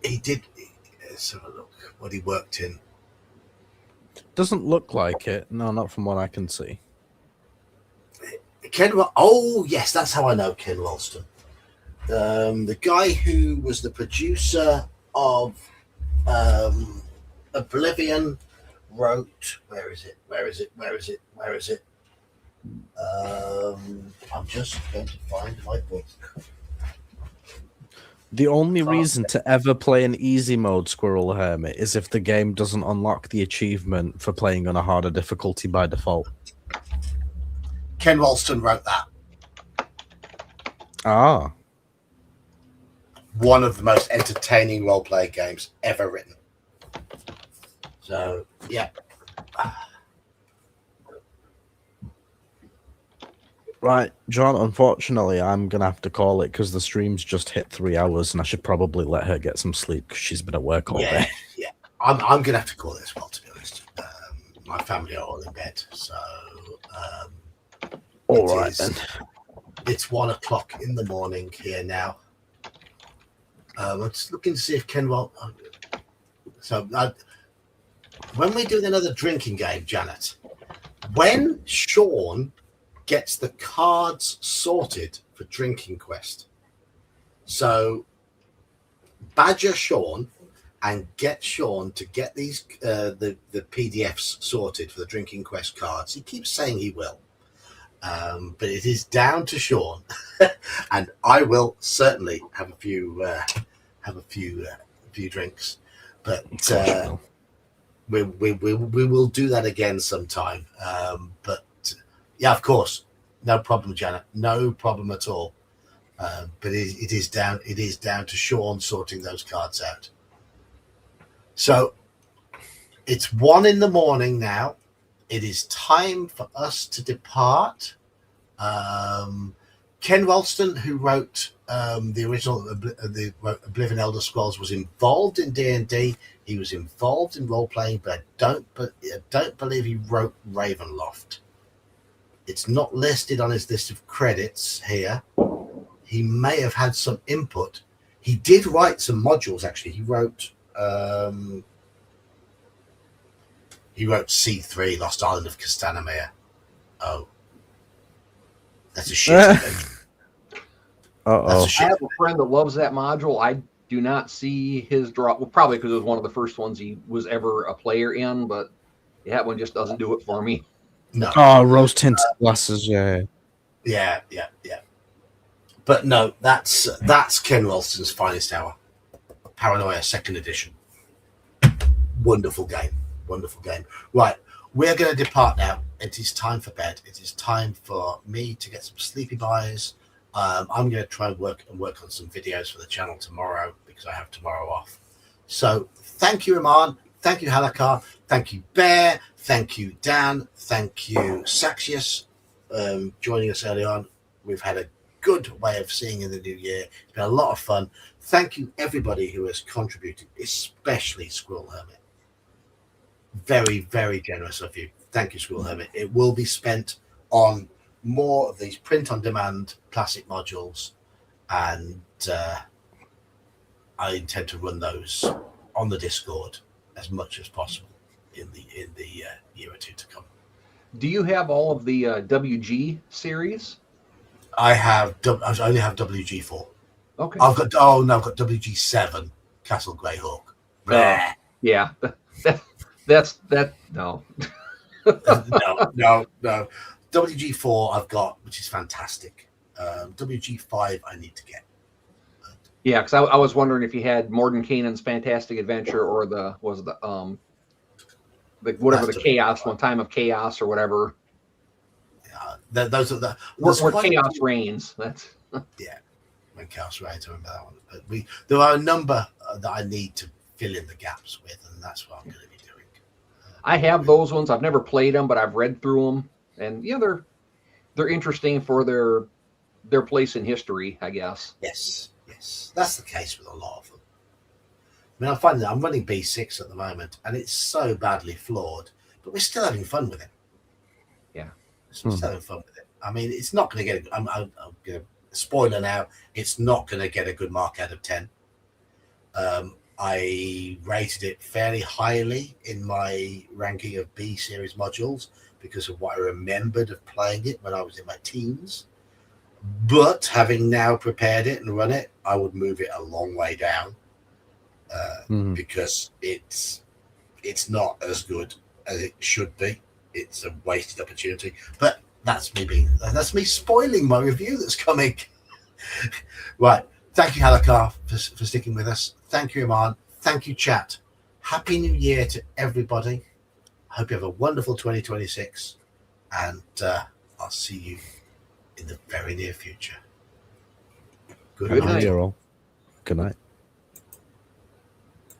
Speaker 1: He did. Let's have a look what he worked in.
Speaker 2: Doesn't look like it. No, not from what I can see.
Speaker 1: Oh yes, that's how I know Ken Ralston. The guy who was the producer of Oblivion wrote. Where is it? I'm just going to find my book.
Speaker 2: The only reason to ever play an easy mode Squirrel Hermit is if the game doesn't unlock the achievement for playing on a harder difficulty by default.
Speaker 1: Ken Ralston wrote that.
Speaker 2: Ah.
Speaker 1: One of the most entertaining role-play games ever written. So, yeah.
Speaker 2: Right, John, unfortunately, I'm going to have to call it because the stream's just hit 3 hours and I should probably let her get some sleep because she's been at work all day.
Speaker 1: Yeah. I'm going to have to call it as well, to be honest. My family are all in bed, so...
Speaker 2: all right, then.
Speaker 1: It's 1 o'clock in the morning here now. I'm just looking to see if Ken will... So, when we're doing another drinking game, Janet, when Sean gets the cards sorted for Drinking Quest, so badger Sean and get Sean to get these the PDFs sorted for the Drinking Quest cards. He keeps saying he will, but it is down to Sean, and I will certainly have a few drinks, but we will do that again sometime. But yeah, of course, no problem, Janet, no problem at all. But it is down to Sean sorting those cards out. So it's 1 in the morning now. It is time for us to depart. Ken Ralston, who wrote the original Oblivion Elder Scrolls, was involved in D&D. He was involved in role playing, but I don't believe he wrote Ravenloft. It's not listed on his list of credits here. He may have had some input. He did write some modules, actually. He wrote C3, Lost Island of Castanamere. Oh. That's a shit thing.
Speaker 2: Uh-oh.
Speaker 6: I have a friend that loves that module. I do not see his draw. Well, probably because it was one of the first ones he was ever a player in, but that one just doesn't do it for me.
Speaker 1: No.
Speaker 2: Oh, rose tinted glasses, yeah.
Speaker 1: Yeah. But no, that's Ken Ralston's finest hour. Paranoia 2nd edition. Wonderful game. Right, we're going to depart now. It is time for bed. It is time for me to get some sleepy buys. I'm going to try and work on some videos for the channel tomorrow because I have tomorrow off. So thank you, Iman. Thank you, Halakar. Thank you, Bear. Thank you, Dan. Thank you, Saxius, joining us early on. We've had a good way of seeing in the new year. It's been a lot of fun. Thank you, everybody who has contributed, especially Squirrel Hermit. Very, very generous of you. Thank you, Squirrel Hermit. It will be spent on more of these print-on-demand classic modules, and I intend to run those on the Discord as much as possible in the year or two to come.
Speaker 6: Do you have all of the WG series?
Speaker 1: I only have WG4.
Speaker 6: Okay.
Speaker 1: I've got WG7, Castle Greyhawk.
Speaker 6: Yeah. That's no.
Speaker 1: No. WG4 I've got, which is fantastic. WG5 I need to get.
Speaker 6: Yeah, because I was wondering if you had Mordenkainen's Fantastic Adventure or the Chaos one, Time of Chaos or whatever.
Speaker 1: Those are the
Speaker 6: where Chaos reigns. That's
Speaker 1: yeah, when Chaos reigns. I remember that one. But there are a number that I need to fill in the gaps with, and that's what I'm going to be doing.
Speaker 6: I have those ones. I've never played them, but I've read through them, and yeah, they're interesting for their place in history, I guess.
Speaker 1: Yes. Yes, that's the case with a lot of them. I mean, I find that I'm running B6 at the moment, and it's so badly flawed, but we're still having fun with it.
Speaker 6: Yeah.
Speaker 1: We're still having fun with it. I mean, it's not going to get. I'm going to spoiler now. It's not going to get a good mark out of 10. I rated it fairly highly in my ranking of B series modules because of what I remembered of playing it when I was in my teens. But having now prepared it and run it, I would move it a long way down because it's not as good as it should be. It's a wasted opportunity. But that's me spoiling my review that's coming. Right. Thank you, Halakar, for sticking with us. Thank you, Iman. Thank you, chat. Happy New Year to everybody. I hope you have a wonderful 2026. And I'll see you in the very near future.
Speaker 6: Good night.
Speaker 2: All. Good night.